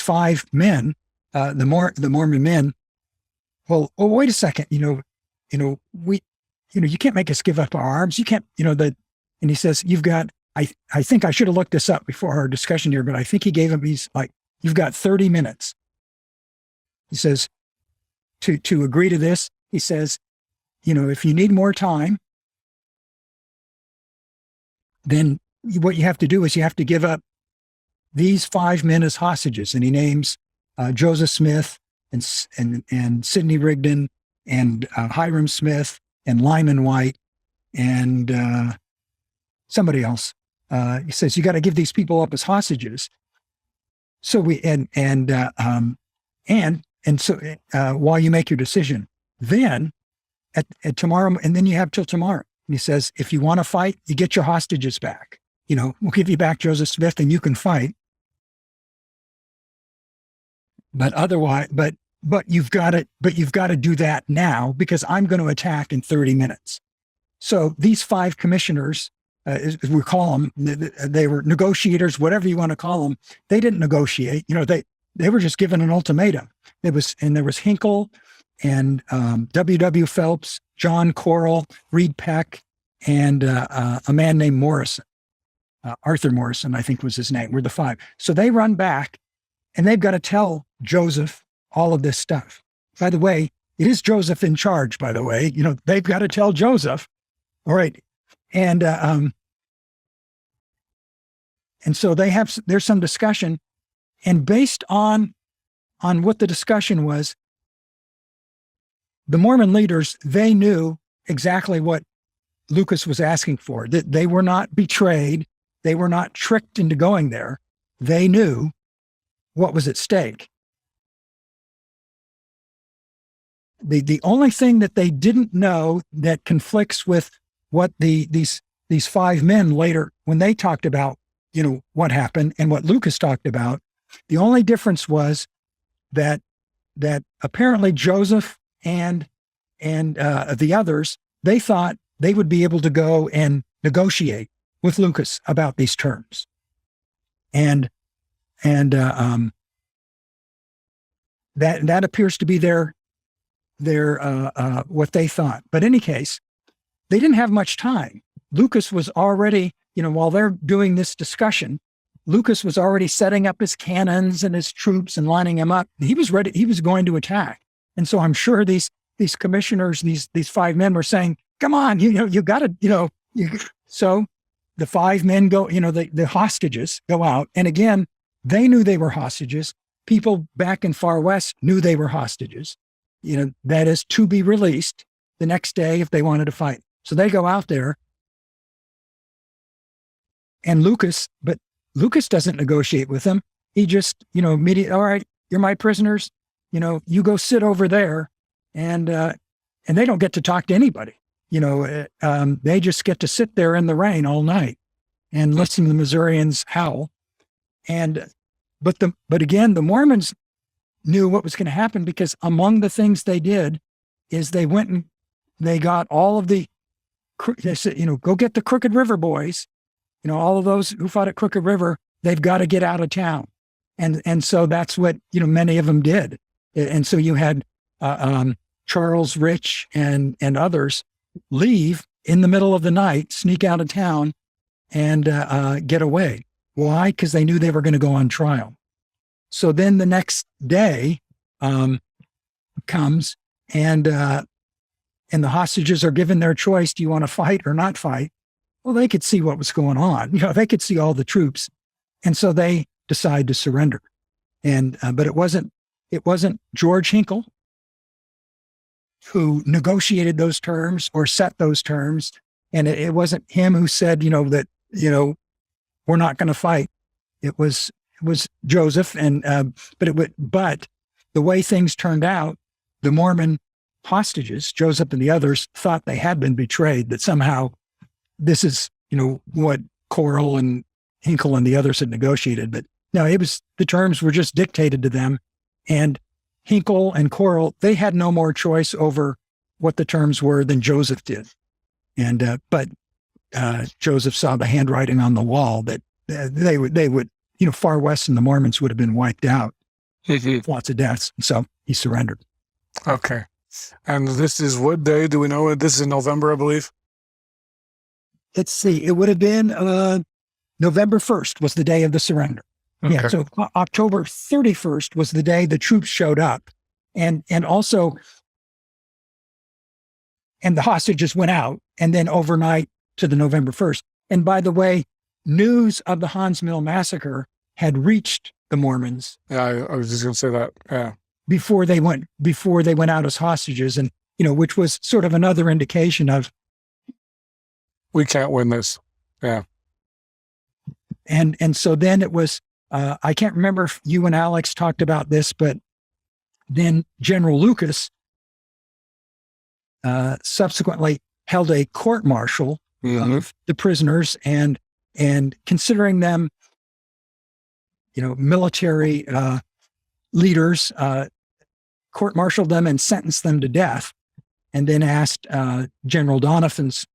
5 men, the Mormon men, well, wait a second, you can't make us give up our arms. You can't, and he says, I think I should have looked this up before our discussion here, but I think he gave him, he's like, you've got 30 minutes. He says, to agree to this, he says, if you need more time, then what you have to do is you have to give up these 5 men as hostages. And he names Joseph Smith and Sidney Rigdon and Hiram Smith and Lyman White and somebody else. He says, you got to give these people up as hostages. So while you make your decision, then at tomorrow, and then you have till tomorrow. And he says, if you want to fight, you get your hostages back. We'll give you back Joseph Smith and you can fight. but otherwise, but you've got to do that now because I'm going to attack in 30 minutes. So these 5 commissioners, as we call them, they were negotiators, whatever you want to call them. They didn't negotiate. They were just given an ultimatum. There was Hinkle and W.W. Phelps, John Corrill, Reed Peck, and a man named Morrison. Arthur Morrison, I think was his name, were the 5. So they run back and they've got to tell Joseph all of this stuff. By the way, it is Joseph in charge, by the way. They've got to tell Joseph. All right. And so there's some discussion. And based on what the discussion was, the Mormon leaders, they knew exactly what Lucas was asking for. That they were not betrayed. They were not tricked into going there. They knew what was at stake. The only thing that they didn't know that conflicts with what these 5 men later, when they talked about, what happened and what Lucas talked about, the only difference was that apparently Joseph and the others, they thought they would be able to go and negotiate with Lucas about these terms. And that appears to be their what they thought. But in any case, they didn't have much time. Lucas was already, while they're doing this discussion, Lucas was already setting up his cannons and his troops and lining them up. He was ready. He was going to attack. And so I'm sure these commissioners, these 5 men were saying, come on, you got to, So the 5 men go, the hostages go out. And again, they knew they were hostages. People back in Far West knew they were hostages, that is to be released the next day if they wanted to fight. So they go out there. And Lucas doesn't negotiate with them. He just, immediately, all right, you're my prisoners. You go sit over there, and they don't get to talk to anybody. They just get to sit there in the rain all night and listen to the Missourians howl. But again, the Mormons knew what was going to happen because among the things they did is they went and they got all of they said, go get the Crooked River boys. All of those who fought at Crooked River, they've got to get out of town. And so that's what, many of them did. And so you had Charles Rich and others leave in the middle of the night, sneak out of town and get away. Why? Because they knew they were going to go on trial. So then the next day comes and the hostages are given their choice. Do you want to fight or not fight? Well, they could see what was going on. They could see all the troops. And so they decide to surrender. But it wasn't George Hinkle who negotiated those terms or set those terms. And it wasn't him who said, that, we're not going to fight. It was Joseph. But the way things turned out, the Mormon hostages, Joseph and the others, thought they had been betrayed, that somehow this is, what Corrill and Hinkle and the others had negotiated. But no, the terms were just dictated to them. And Hinkle and Corrill, they had no more choice over what the terms were than Joseph did. But Joseph saw the handwriting on the wall that they would, Far West and the Mormons would have been wiped out. Lots of deaths. So he surrendered. Okay. And this is what day? Do we know it? This is in November, I believe. Let's see. It would have been November 1st was the day of the surrender. Okay. Yeah. So October 31st was the day the troops showed up. And also, and the hostages went out and then overnight to the November 1st. And by the way, news of the Hawn's Mill massacre had reached the Mormons. Yeah, I was just going to say that. Yeah. Before they went out as hostages, and which was sort of another indication of we can't win this. Yeah. And so then it was I can't remember if you and Alex talked about this, but then General Lucas subsequently held a court martial of the prisoners and considering them, military leaders, court-martialed them and sentenced them to death, and then asked General Doniphan's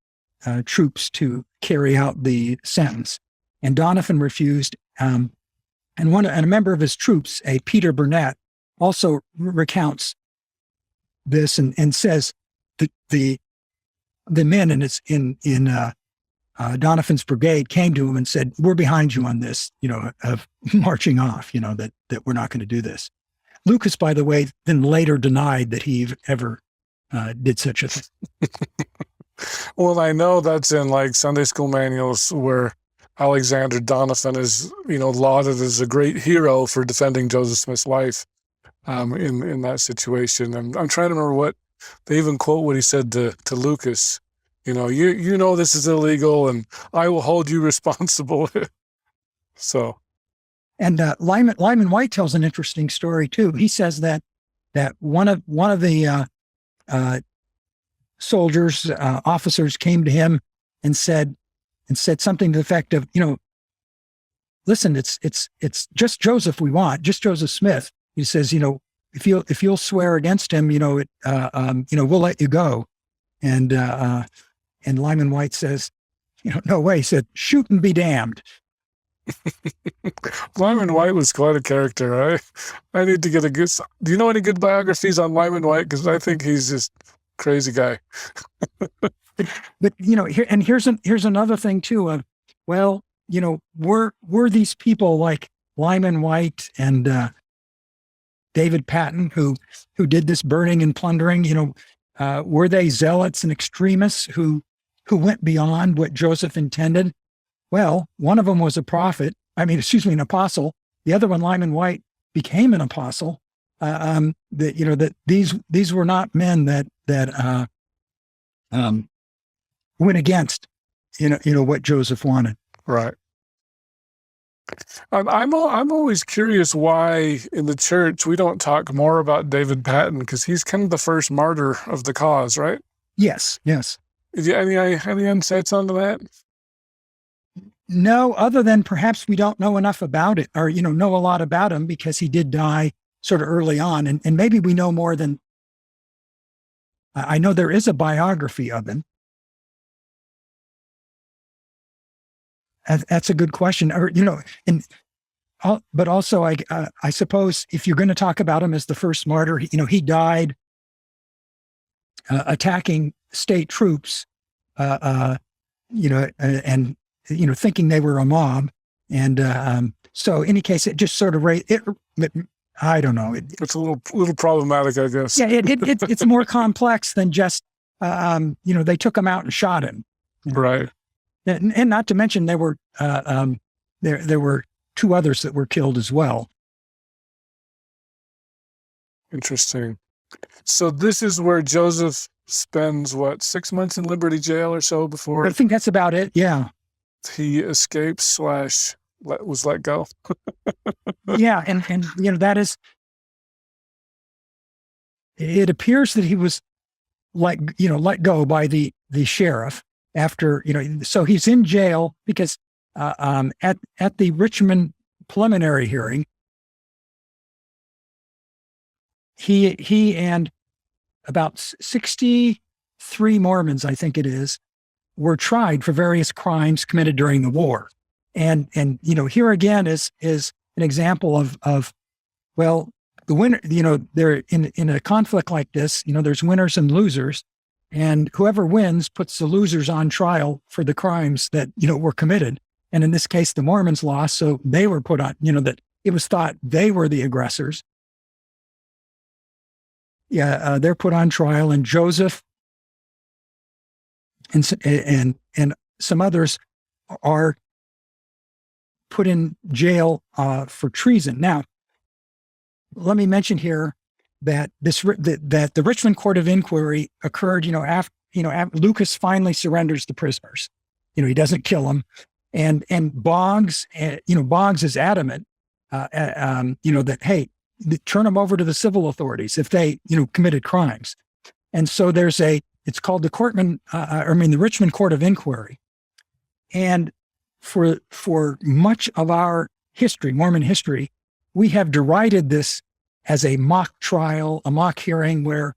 troops to carry out the sentence. And Doniphan refused. And a member of his troops, a Peter Burnett, also recounts this and says that the men in Doniphan's brigade came to him and said, "We're behind you on this, of marching off, that we're not going to do this." Lucas, by the way, then later denied that he ever did such a thing. Well, I know that's in like Sunday school manuals where Alexander Doniphan is, lauded as a great hero for defending Joseph Smith's life in that situation. And I'm trying to remember what they even quote what he said to Lucas. You know this is illegal, and I will hold you responsible. So, and Lyman White tells an interesting story too. He says that one of the soldiers, officers came to him and said something to the effect of, "Listen, it's just Joseph we want, just Joseph Smith." He says, if you'll swear against him, we'll let you go. And Lyman White says, "No way." He said, "Shoot and be damned." Lyman White was quite a character. I need to get a good. Do you know any good biographies on Lyman White? Because I think he's just crazy guy. But here's another thing too. Were these people like Lyman White and David Patton who did this burning and plundering? Were they zealots and extremists who went beyond what Joseph intended? Well, one of them was an apostle. The other one, Lyman White, became an apostle. That these were not men that went against what Joseph wanted. Right. I'm always curious why in the church we don't talk more about David Patton, because he's kind of the first martyr of the cause, right? Yes. Any insights onto that? No, other than perhaps we don't know enough about it, or know a lot about him because he did die sort of early on, and maybe we know more than. I know there is a biography of him. That's a good question. Or but also I suppose if you're going to talk about him as the first martyr, he died attacking state troops, and thinking they were a mob, and so in any case, it just sort of I don't know. It's a little problematic, I guess. Yeah, it's more complex than just they took him out and shot him. Right. And not to mention there were two others that were killed as well. Interesting. So this is where Joseph spends 6 months in Liberty Jail or so before I think that's about it. Yeah. He escapes / was let go. Yeah, and that is. It appears that he was let go by the sheriff. After, so he's in jail because at the Richmond preliminary hearing, he and about 63 Mormons, I think it is, were tried for various crimes committed during the war. And here again is an example of the winner, they're in a conflict like this, there's winners and losers. And whoever wins puts the losers on trial for the crimes that, were committed. And in this case, the Mormons lost. So they were put on, that it was thought they were the aggressors. Yeah. They're put on trial, and Joseph and some others are put in jail for treason. Now, let me mention here that that the Richmond Court of Inquiry occurred, after Lucas finally surrenders the prisoners. He doesn't kill them, and Boggs, Boggs is adamant, that hey, turn them over to the civil authorities if they, committed crimes. And so it's called the Richmond Court of Inquiry, and for much of our history, Mormon history, we have derided this as a mock trial, a mock hearing where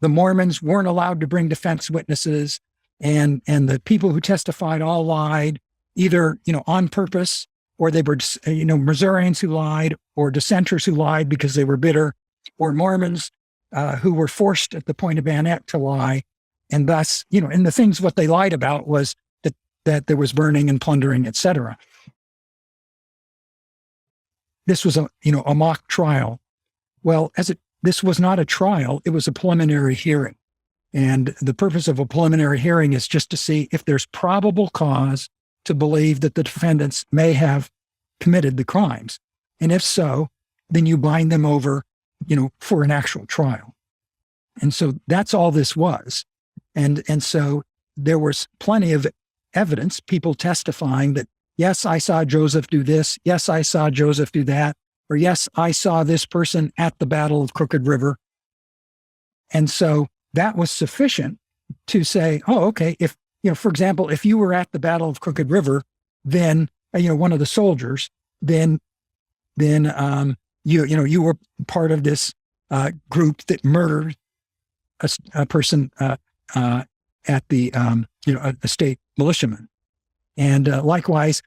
the Mormons weren't allowed to bring defense witnesses, and the people who testified all lied, either, on purpose, or they were, Missourians who lied, or dissenters who lied because they were bitter, or Mormons who were forced at the point of bayonet to lie. And thus, and the things what they lied about was that there was burning and plundering, etc. This was a mock trial. Well, this was not a trial, it was a preliminary hearing. And the purpose of a preliminary hearing is just to see if there's probable cause to believe that the defendants may have committed the crimes. And if so, then you bind them over, for an actual trial. And so that's all this was. And so there was plenty of evidence, people testifying that, yes, I saw Joseph do this. Yes, I saw Joseph do that. Or yes, I saw this person at the Battle of Crooked River. And so that was sufficient to say, oh, okay, if, for example, if you were at the Battle of Crooked River, then, one of the soldiers, then you were part of this group that murdered a person at the, a state militiaman. And likewise,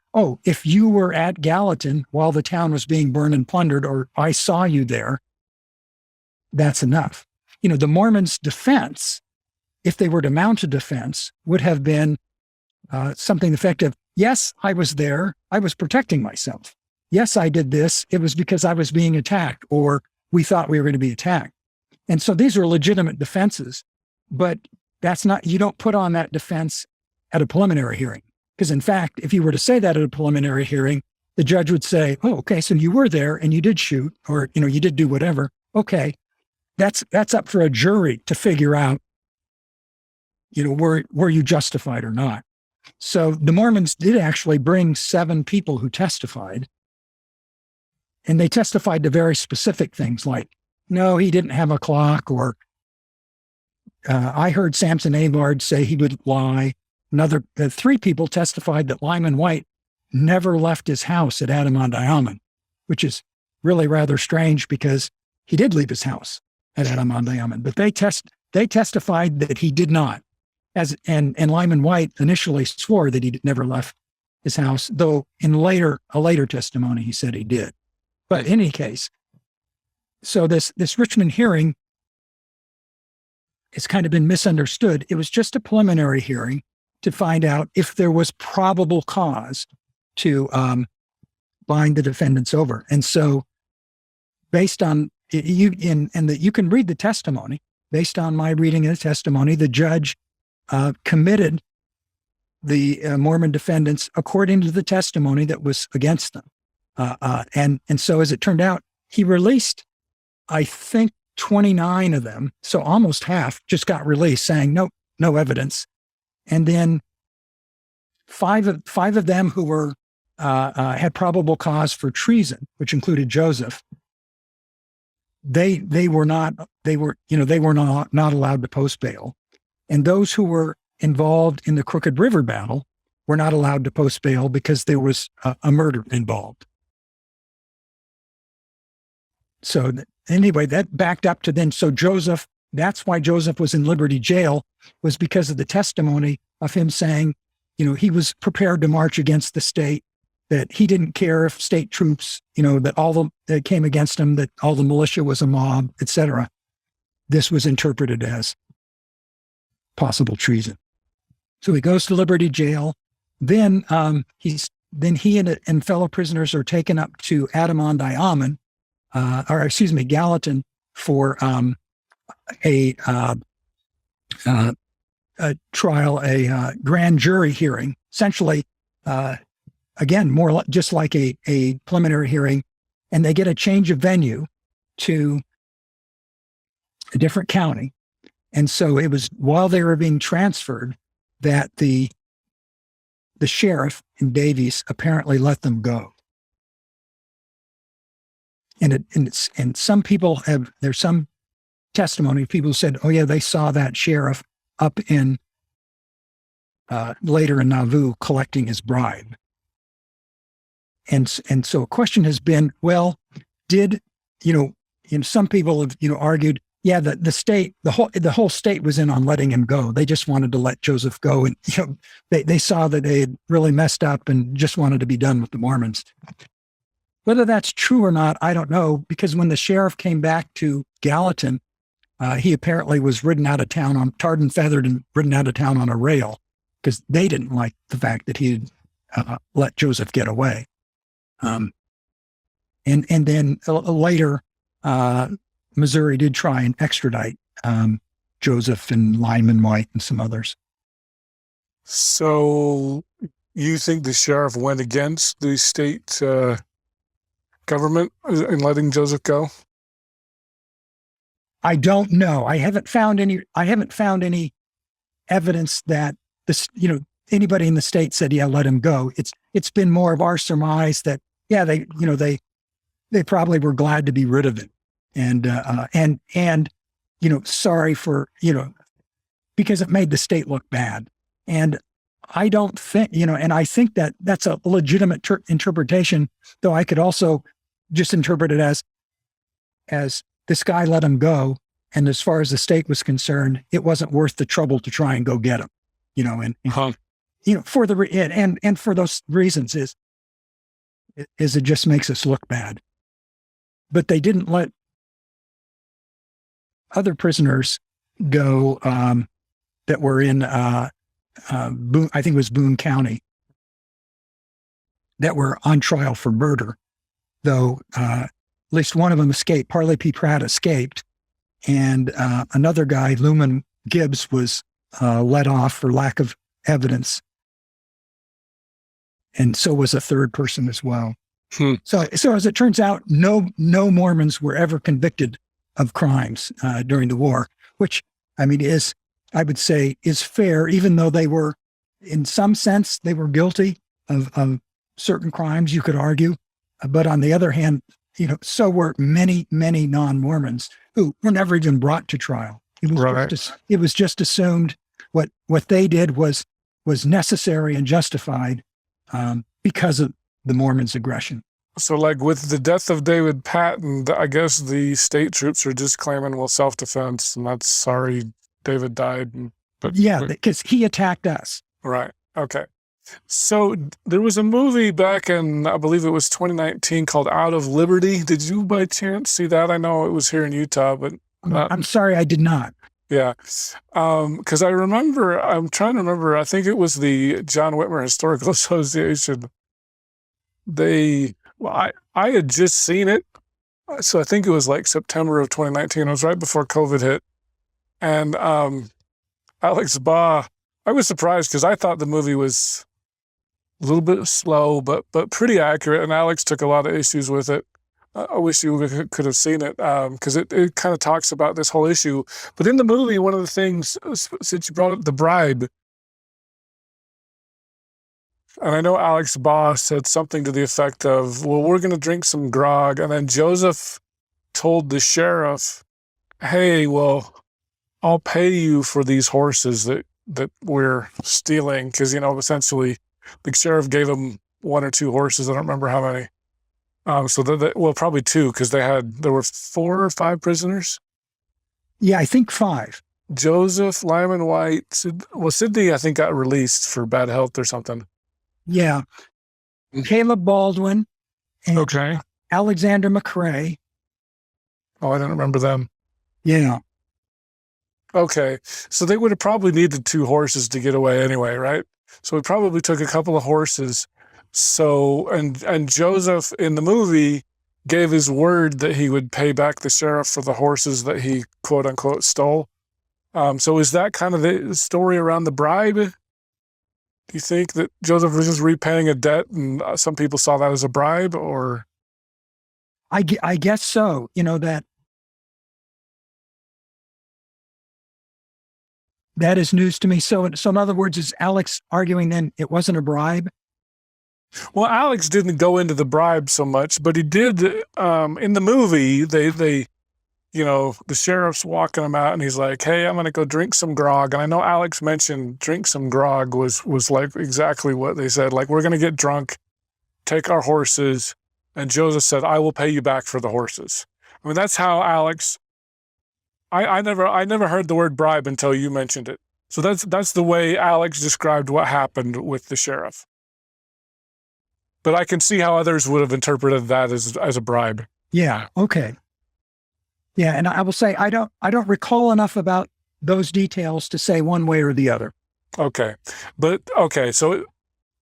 if you were at Gallatin while the town was being burned and plundered, or I saw you there, that's enough. The Mormons' defense, if they were to mount a defense, would have been something effective. Yes, I was there. I was protecting myself. Yes, I did this. It was because I was being attacked, or we thought we were going to be attacked. And so these are legitimate defenses, but you don't put on that defense at a preliminary hearing. Because in fact, if you were to say that at a preliminary hearing, the judge would say, oh, okay, so you were there and you did shoot, or, you did do whatever. Okay, that's up for a jury to figure out, were you justified or not. So the Mormons did actually bring 7 people who testified, and they testified to very specific things like, no, he didn't have a clock, or I heard Samson Abard say he would lie. 3 people testified that Lyman White never left his house at Adam-on-Diamond, which is really rather strange because he did leave his house at Adam-on-Diamond, but they testified that he did not. And Lyman White initially swore that he never left his house, though in a later testimony he said he did. But in any case, so this Richmond hearing has kind of been misunderstood. It was just a preliminary hearing to find out if there was probable cause to bind the defendants over. And so based on you can read the testimony, based on my reading of the testimony, the judge committed the Mormon defendants according to the testimony that was against them. And so as it turned out, he released, I think, 29 of them. So almost half just got released saying, no evidence. And then five of them who were had probable cause for treason, which included Joseph. They were not allowed to post bail, and those who were involved in the Crooked River battle were not allowed to post bail because there was a murder involved. So anyway, that backed up to then. So Joseph. That's why Joseph was in Liberty Jail, was because of the testimony of him saying, he was prepared to march against the state, that he didn't care if state troops, that came against him, that all the militia was a mob, etc. This was interpreted as possible treason. So he goes to Liberty Jail. Then he and fellow prisoners are taken up to Adam-on-Diamond, Gallatin, for a trial, a grand jury hearing, essentially, again, just like a preliminary hearing, and they get a change of venue to a different county. And so it was while they were being transferred that the sheriff in Davies apparently let them go. And some people there's some testimony, people said, oh yeah, they saw that sheriff up in later in Nauvoo collecting his bribe. And so a question has been, well, did some people have, argued, yeah, the whole state was in on letting him go. They just wanted to let Joseph go. And, they saw that they had really messed up and just wanted to be done with the Mormons. Whether that's true or not, I don't know, because when the sheriff came back to Gallatin, he apparently was ridden out of town tarred and feathered and ridden out of town on a rail because they didn't like the fact that he had let Joseph get away. And then later, Missouri did try and extradite Joseph and Lyman White and some others. So you think the sheriff went against the state government in letting Joseph go? I don't know. I haven't found any evidence that anybody in the state said, yeah, let him go. It's been more of our surmise that, yeah, they probably were glad to be rid of him. And sorry for, because it made the state look bad. And I don't think, and I think that that's a legitimate interpretation, though I could also just interpret it as this guy let him go. And as far as the state was concerned, it wasn't worth the trouble to try and go get him, for and for those reasons is it just makes us look bad. But they didn't let other prisoners go that were in Boone, I think it was Boone County, that were on trial for murder, though at least one of them escaped. Parley P. Pratt escaped, and another guy, Luman Gibbs, was let off for lack of evidence, and so was a third person as well. So as it turns out, no Mormons were ever convicted of crimes during the war, which I would say is fair, even though they were, in some sense, they were guilty of certain crimes, you could argue. But on the other hand, so were many, many non-Mormons who were never even brought to trial. It was just assumed what they did was necessary and justified because of the Mormons' aggression. So like with the death of David Patton, I guess the state troops are just claiming, well, self-defense, and that's sorry David died. Because he attacked us. Right. Okay. So there was a movie back in, I believe it was 2019, called Out of Liberty. Did you by chance see that? I know it was here in Utah, but I'm sorry, I did not. Yeah. Because I'm trying to remember, I think it was the John Whitmer Historical Association. I had just seen it. So I think it was like September of 2019. It was right before COVID hit. And Alex Baugh, I was surprised because I thought the movie was a little bit slow, but pretty accurate. And Alex took a lot of issues with it. I wish you could have seen it because it kind of talks about this whole issue. But in the movie, one of the things, since you brought up the bribe, and I know Alex Baugh said something to the effect of, well, we're going to drink some grog. And then Joseph told the sheriff, hey, well, I'll pay you for these horses that we're stealing. Because, essentially the sheriff gave him one or two horses. I don't remember how many. Well, probably two, because there were 4 or 5 prisoners. Yeah, I think 5. Joseph, Lyman White, Sidney, I think, got released for bad health or something. Yeah. Caleb Baldwin and okay. Alexander McCrae. Oh, I don't remember them. Yeah. Okay. So they would have probably needed 2 horses to get away anyway, right? So we probably took a couple of horses. So, and Joseph in the movie gave his word that he would pay back the sheriff for the horses that he quote unquote stole. So is that kind of the story around the bribe? Do you think that Joseph was just repaying a debt and some people saw that as a bribe, or? I guess so. That is news to me. So in other words, is Alex arguing then it wasn't a bribe? Well, Alex didn't go into the bribe so much, but he did in the movie. The sheriff's walking him out and he's like, hey, I'm going to go drink some grog. And I know Alex mentioned drink some grog was like exactly what they said. Like, we're going to get drunk, take our horses. And Joseph said, I will pay you back for the horses. I mean, that's how Alex. I never heard the word bribe until you mentioned it. So that's the way Alex described what happened with the sheriff. But I can see how others would have interpreted that as a bribe. Yeah. Okay. Yeah, and I will say I don't recall enough about those details to say one way or the other. Okay, so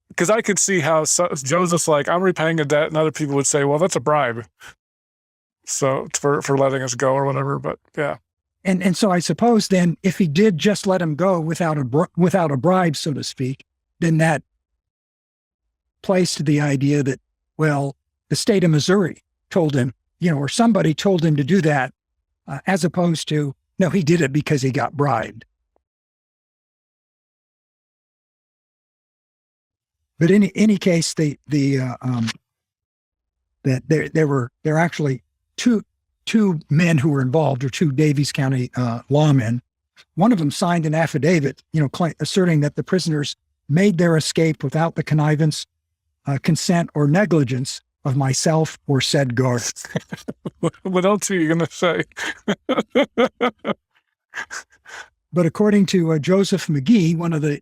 because I could see how Joseph's like, I'm repaying a debt, and other people would say, well, that's a bribe. So for letting us go or whatever, but yeah. And so I suppose then if he did just let him go without a bribe, so to speak, then that plays to the idea that, well, the state of Missouri told him, or somebody told him to do that, as opposed to, no, he did it because he got bribed. But in any case, that there were actually two men who were involved, or two Daviess County lawmen. One of them signed an affidavit, asserting that the prisoners made their escape without the connivance, consent, or negligence of myself or said guard. What else are you going to say? But according to Joseph McGee, one of the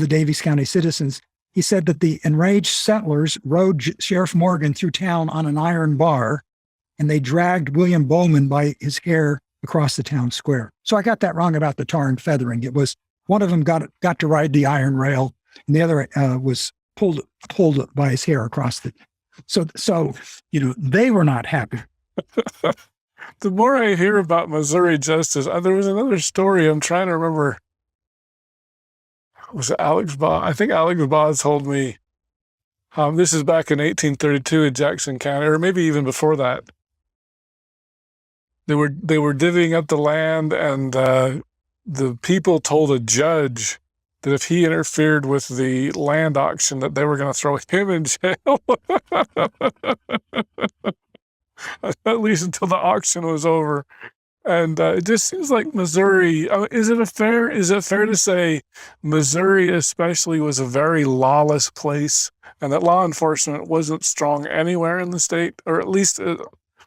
Daviess County citizens, he said that the enraged settlers rode Sheriff Morgan through town on an iron bar, and they dragged William Bowman by his hair across the town square. So I got that wrong about the tar and feathering. It was one of them got to ride the iron rail, and the other was pulled by his hair across the. So they were not happy. The more I hear about Missouri justice, there was another story I'm trying to remember. Was it Alex Boggs? I think Alex Boggs told me. This is back in 1832 in Jackson County, or maybe even before that. They were divvying up the land, and the people told a judge that if he interfered with the land auction, that they were going to throw him in jail. At least until the auction was over. And it just seems like Missouri. Is it fair to say Missouri especially was a very lawless place, and that law enforcement wasn't strong anywhere in the state, or at least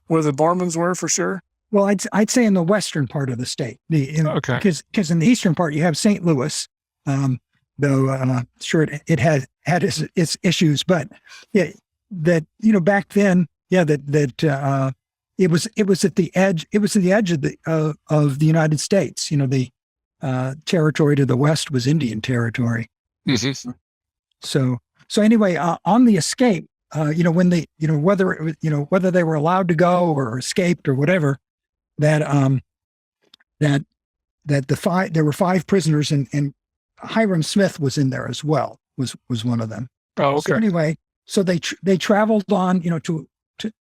where the Mormons were, for sure? Well, I'd say in the western part of the state, okay, because in the eastern part you have St. Louis, though sure it had its issues, but yeah, that back then, yeah, that it was at the edge. It was at the edge of the United States. The territory to the west was Indian territory. Mm-hmm. So anyway, on the escape, when they, whether it was, whether they were allowed to go or escaped or whatever, that there were 5 prisoners, and Hiram Smith was in there as well. Was one of them. Oh, okay. So anyway, so they traveled on,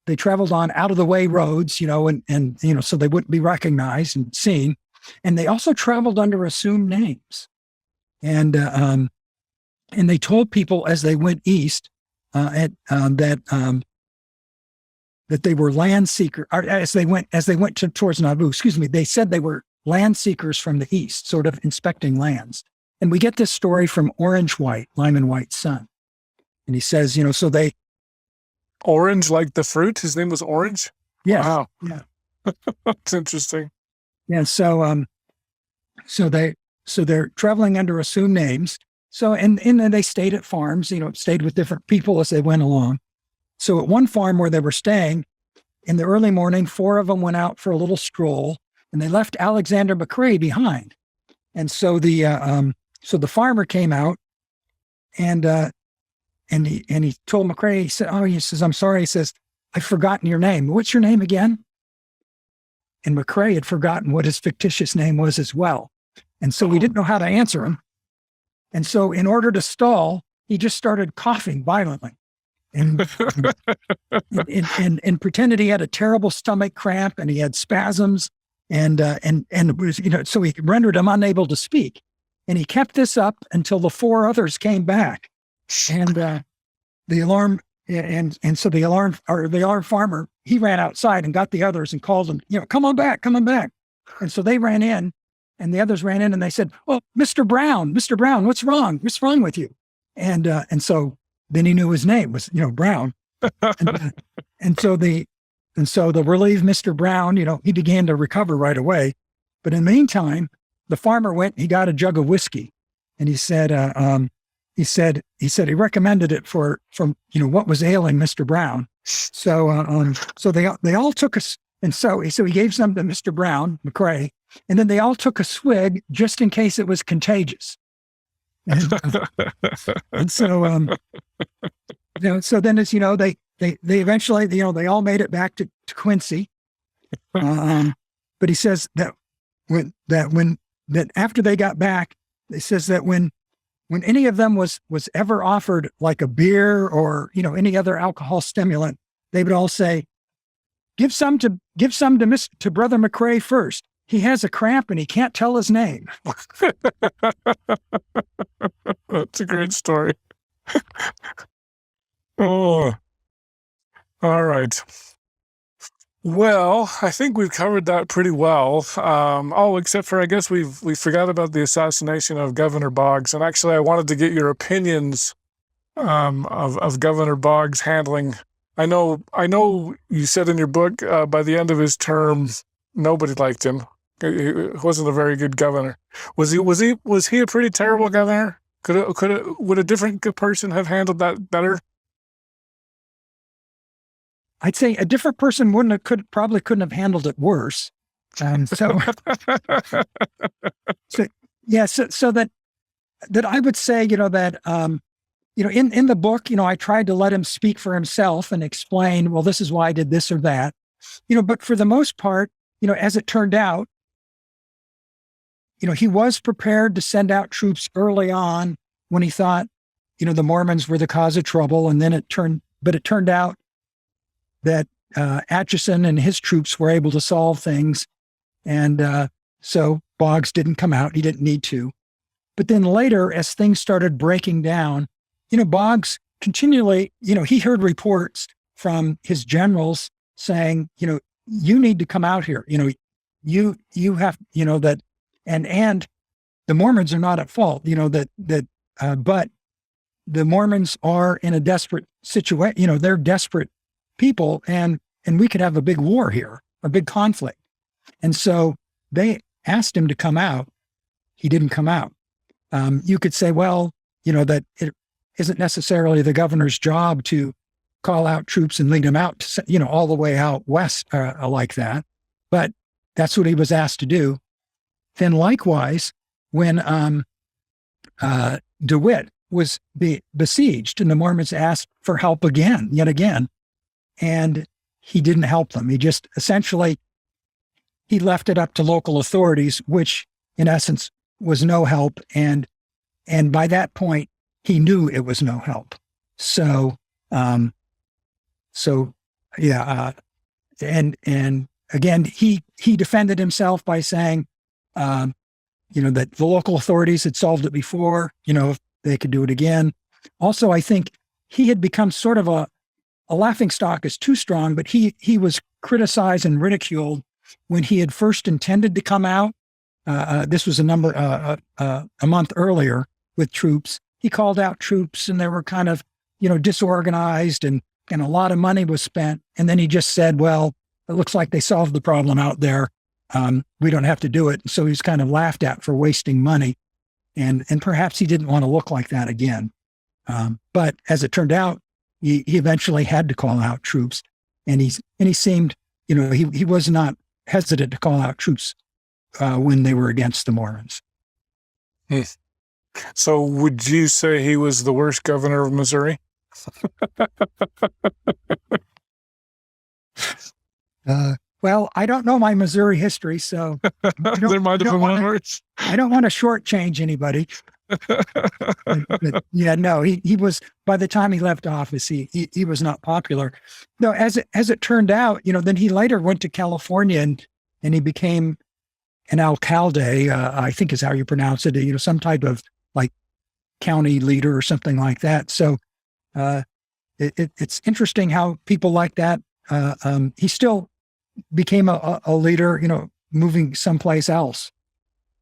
they traveled on out of the way roads, and so they wouldn't be recognized and seen. And they also traveled under assumed names. And they told people as they went east that they were land seekers, or as they went towards Nauvoo. Excuse me, they said they were land seekers from the east, sort of inspecting lands. And we get this story from Orange White, Lyman White's son, and he says, so they. Orange, like the fruit? His name was Orange? Yes. Wow. Yeah. That's interesting. Yeah. So they're traveling under assumed names. So, and then they stayed at farms, stayed with different people as they went along. So at one farm where they were staying, in the early morning, 4 of them went out for a little stroll, and they left Alexander McCrae behind. And so the farmer came out, and he told McCrae, he said, I'm sorry. He says, I've forgotten your name. What's your name again? And McCrae had forgotten what his fictitious name was as well. And so he didn't know how to answer him. And so in order to stall, he just started coughing violently and pretended he had a terrible stomach cramp and he had spasms and it was, so he rendered him unable to speak. And he kept this up until the 4 others came back. And the alarm farmer, he ran outside and got the others and called them, come on back. And so they ran in, and the others ran in, and they said, well, Mr. Brown, what's wrong? What's wrong with you? And so then he knew his name was, Brown. And so the And so the relieved Mr. Brown, he began to recover right away. But in the meantime, the farmer went, he got a jug of whiskey, and he said he recommended it from what was ailing Mr. Brown. So they all took us, and so he gave some to Mr. Brown, McCrae, and then they all took a swig just in case it was contagious. And so so then as they eventually they all made it back to Quincy, but he says that after they got back, he says that when any of them was ever offered like a beer or any other alcohol stimulant, they would all say, give some to Brother McCrae first. He has a cramp and he can't tell his name. That's a great story. Oh, all right. Well, I think we've covered that pretty well. Except for I guess we forgot about the assassination of Governor Boggs. And actually, I wanted to get your opinions of Governor Boggs' handling. I know you said in your book by the end of his term, nobody liked him. He wasn't a very good governor. Was he a pretty terrible governor? Would a different person have handled that better? I'd say a different person probably couldn't have handled it worse. So that I would say, that, in the book, I tried to let him speak for himself and explain, well, this is why I did this or that, but for the most part, as it turned out, he was prepared to send out troops early on when he thought, the Mormons were the cause of trouble. And then it turned out that Atchison and his troops were able to solve things. And so Boggs didn't come out. He didn't need to. But then later, as things started breaking down, Boggs continually, he heard reports from his generals saying, you need to come out here. You have, that, and the Mormons are not at fault, but the Mormons are in a desperate situation. They're desperate people, and we could have a big war here, a big conflict. And so they asked him to come out. He didn't come out. You could say, well, that it isn't necessarily the governor's job to call out troops and lead them out to, all the way out west like that. But that's what he was asked to do. Then likewise, when DeWitt was besieged and the Mormons asked for help yet again, and he didn't help them. He just essentially, he left it up to local authorities, which in essence was no help. And by that point, he knew it was no help. So yeah. And again, he defended himself by saying, that the local authorities had solved it before, if they could do it again. Also, I think he had become sort of a laughingstock is too strong, but he was criticized and ridiculed when he had first intended to come out. This was a month earlier with troops. He called out troops and they were kind of, disorganized and a lot of money was spent. And then he just said, well, it looks like they solved the problem out there. We don't have to do it. So he's kind of laughed at for wasting money. And perhaps he didn't want to look like that again. But as it turned out, he eventually had to call out troops. And he seemed, he was not hesitant to call out troops when they were against the Mormons. So would you say he was the worst governor of Missouri? Well, I don't know my Missouri history, so there might have been one worse. I don't want to shortchange anybody. But yeah, no, he was, by the time he left office, he was not popular. No, as it turned out, then he later went to California and he became an alcalde, I think is how you pronounce it, some type of like county leader or something like that. So it's interesting how people like that, he still became a leader, moving someplace else.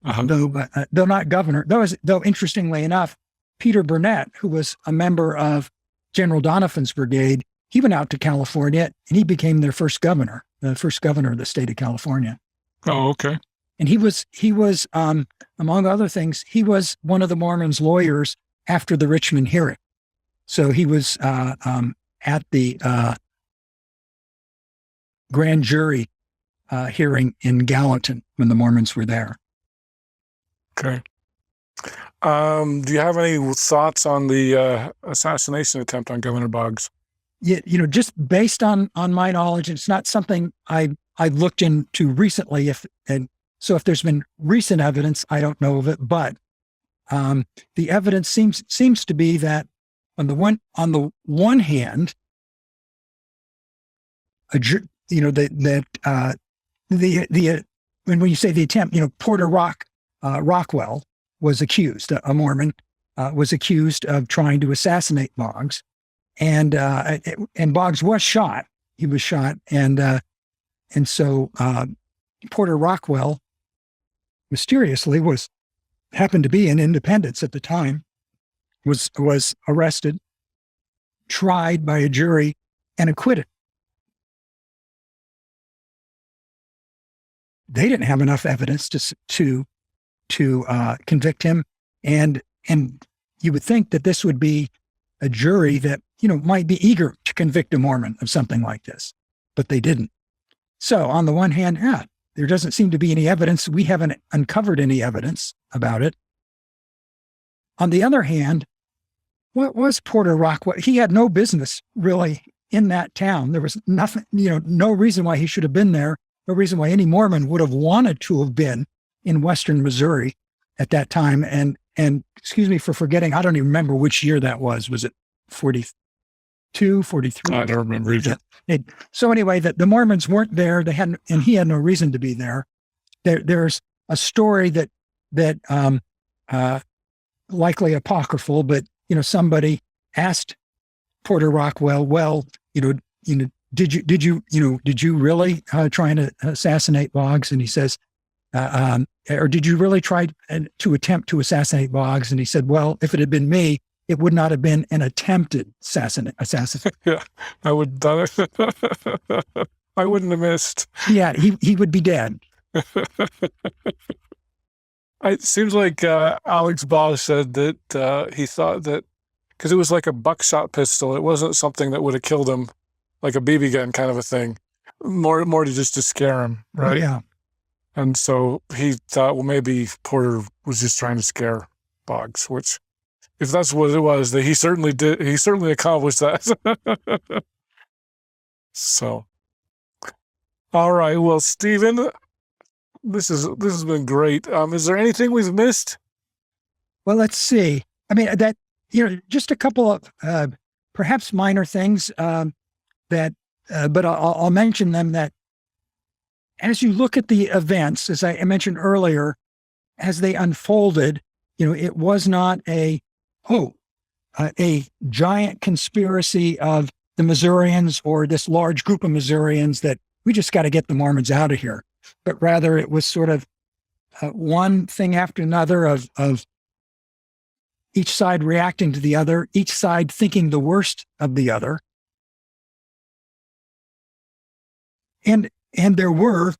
Though not governor. Though interestingly enough, Peter Burnett, who was a member of General Doniphan's brigade, he went out to California and he became their first governor, the first governor of the state of California. Oh, okay. And he was among other things, he was one of the Mormons' lawyers after the Richmond hearing. So he was at the grand jury hearing in Gallatin when the Mormons were there. Okay. Do you have any thoughts on the assassination attempt on Governor Boggs? Yeah, just based on my knowledge, it's not something I looked into recently. So if there's been recent evidence, I don't know of it. But the evidence seems to be that on the one hand, when you say the attempt, Porter Rockwell was accused, a Mormon, was accused of trying to assassinate Boggs, and Boggs was shot. He was shot, and so Porter Rockwell mysteriously happened to be in Independence at the time, was arrested, tried by a jury, and acquitted. They didn't have enough evidence to convict him, and you would think that this would be a jury that might be eager to convict a Mormon of something like this, but they didn't. So on the one hand, there doesn't seem to be any evidence. We haven't uncovered any evidence about it. On the other hand, what was Porter Rockwell? He had no business really in that town. There was nothing, no reason why he should have been there. No reason why any Mormon would have wanted to have been in Western Missouri at that time. And excuse me for forgetting, I don't even remember which year that was. Was it 42, 43? I don't remember either. So anyway, the Mormons weren't there. They hadn't, and he had no reason to be there. There's a story that likely apocryphal, but somebody asked Porter Rockwell, well, did you really try to assassinate Boggs? And he says, or did you really try to attempt to assassinate Boggs? And he said, well, if it had been me, it would not have been an attempted assassination. Yeah, I wouldn't have missed. Yeah, he would be dead. It seems like Alex Boggs said that he thought that because it was like a buckshot pistol, it wasn't something that would have killed him, like a BB gun kind of a thing, more to scare him, right? Yeah. And so he thought, well, maybe Porter was just trying to scare Boggs, which, if that's what it was, that he certainly did. He certainly accomplished that. So, all right. Well, Steven, this has been great. Is there anything we've missed? Well, let's see. I mean, just a couple of perhaps minor things but I'll mention them. That as you look at the events, as I mentioned earlier, as they unfolded, it was not a giant conspiracy of the Missourians or this large group of Missourians that we just got to get the Mormons out of here. But rather it was sort of one thing after another of each side reacting to the other, each side thinking the worst of the other. And there were,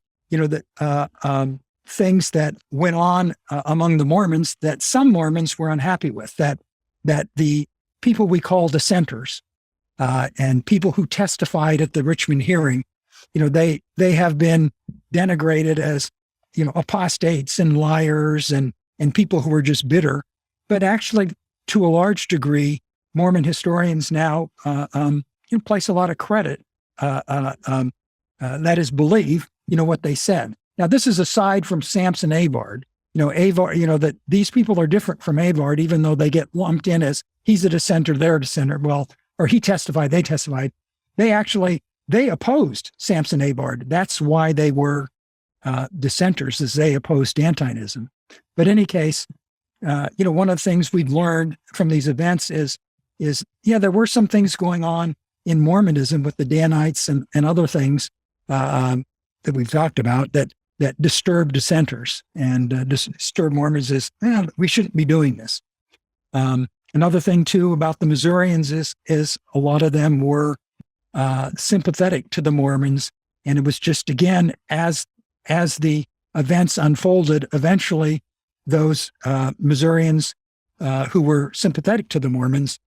things that went on among the Mormons that some Mormons were unhappy with, that the people we call dissenters and people who testified at the Richmond hearing, they have been denigrated as, apostates and liars and people who are just bitter. But actually, to a large degree, Mormon historians now place a lot of credit, that is, believe, what they said. Now, this is aside from Samson Avard. Avard, that these people are different from Avard, even though they get lumped in as he's a dissenter, they're a dissenter. Well, or he testified, they testified. They opposed Samson Avard. That's why they were dissenters, as they opposed Dantinism. But in any case, one of the things we've learned from these events is there were some things going on in Mormonism with the Danites and other things that we've talked about that disturb dissenters and disturb Mormons. Is we shouldn't be doing this. Another thing too about the Missourians is a lot of them were sympathetic to the Mormons. And it was just, again, as the events unfolded, eventually those Missourians who were sympathetic to the Mormons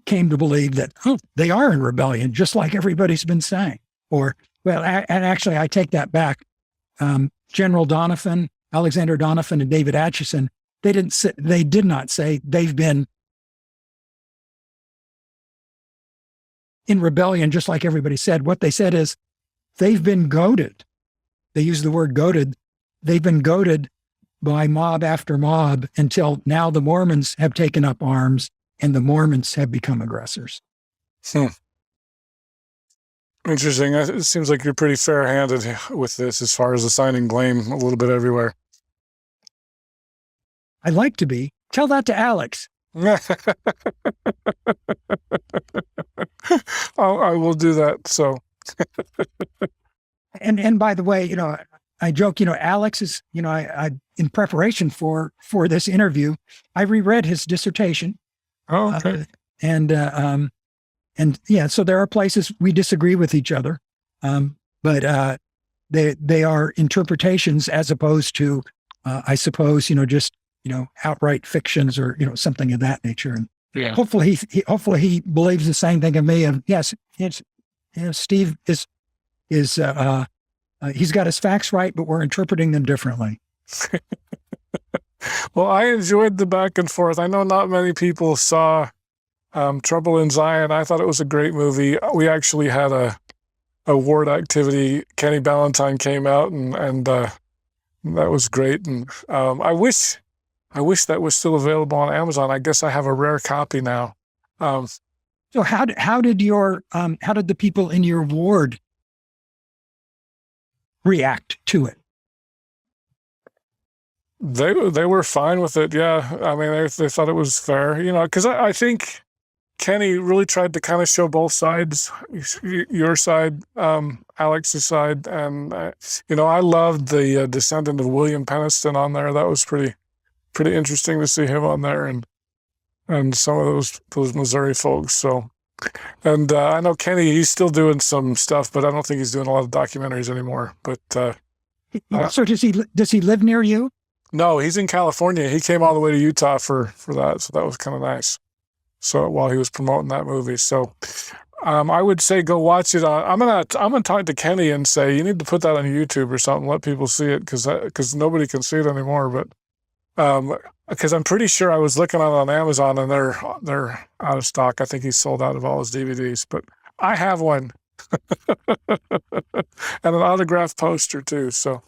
came to believe that, oh, they are in rebellion, just like everybody's been saying. Or, well, and actually, I take that back. General Donovan, Alexander Donovan, and David Atchison, they did not say they've been in rebellion, just like everybody said. What they said is they've been goaded. They use the word goaded. They've been goaded by mob after mob until now the Mormons have taken up arms and the Mormons have become aggressors. Interesting. It seems like you're pretty fair-handed with this as far as assigning blame a little bit everywhere. I'd like to be. Tell that to Alex. I will do that. So, and by the way, I joke. Alex is. I in preparation for this interview, I reread his dissertation. Oh, okay. And yeah, so there are places we disagree with each other, but they are interpretations as opposed to, I suppose, just outright fictions or something of that nature. And yeah, hopefully he believes the same thing of me. And yes, Steve is he's got his facts right, but we're interpreting them differently. Well, I enjoyed the back and forth. I know not many people saw Trouble in Zion. I thought it was a great movie. We actually had a award activity. Kenny Ballantyne came out, and that was great. And I wish that was still available on Amazon. I guess I have a rare copy now. So how did the people in your ward react to it? They were fine with it. Yeah, I mean they thought it was fair. Because I think Kenny really tried to kind of show both sides, your side, Alex's side, and I loved the descendant of William Peniston on there. That was pretty interesting to see him on there, and some of those Missouri folks. So, and I know Kenny, he's still doing some stuff, but I don't think he's doing a lot of documentaries anymore. But so does he live near you? No, he's in California. He came all the way to Utah for that, so that was kind of nice. So while he was promoting that movie, so I would say go watch it. I'm gonna talk to Kenny and say you need to put that on YouTube or something. Let people see it because nobody can see it anymore. But because I'm pretty sure I was looking at it on Amazon and they're out of stock. I think he's sold out of all his DVDs, but I have one and an autographed poster too. So.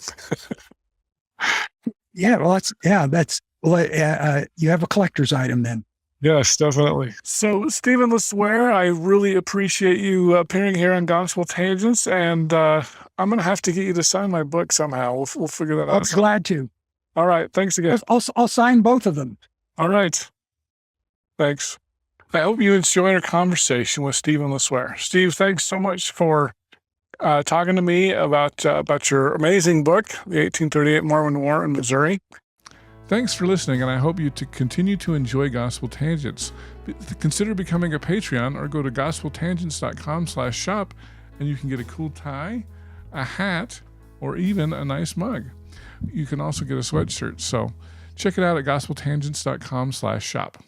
Yeah, well, you have a collector's item then. Yes, definitely. So, Steven LeSueur, I really appreciate you appearing here on Gospel Tangents, and I'm going to have to get you to sign my book somehow. We'll figure that out. I'll be glad to. All right, thanks again. I'll sign both of them. All right, thanks. I hope you enjoyed our conversation with Steven LeSueur. Steve, thanks so much for talking to me about your amazing book, The 1838 Mormon War in Missouri. Thanks for listening, and I hope you to continue to enjoy Gospel Tangents. Consider becoming a Patreon or go to gospeltangents.com/shop, and you can get a cool tie, a hat, or even a nice mug. You can also get a sweatshirt. So check it out at gospeltangents.com/shop.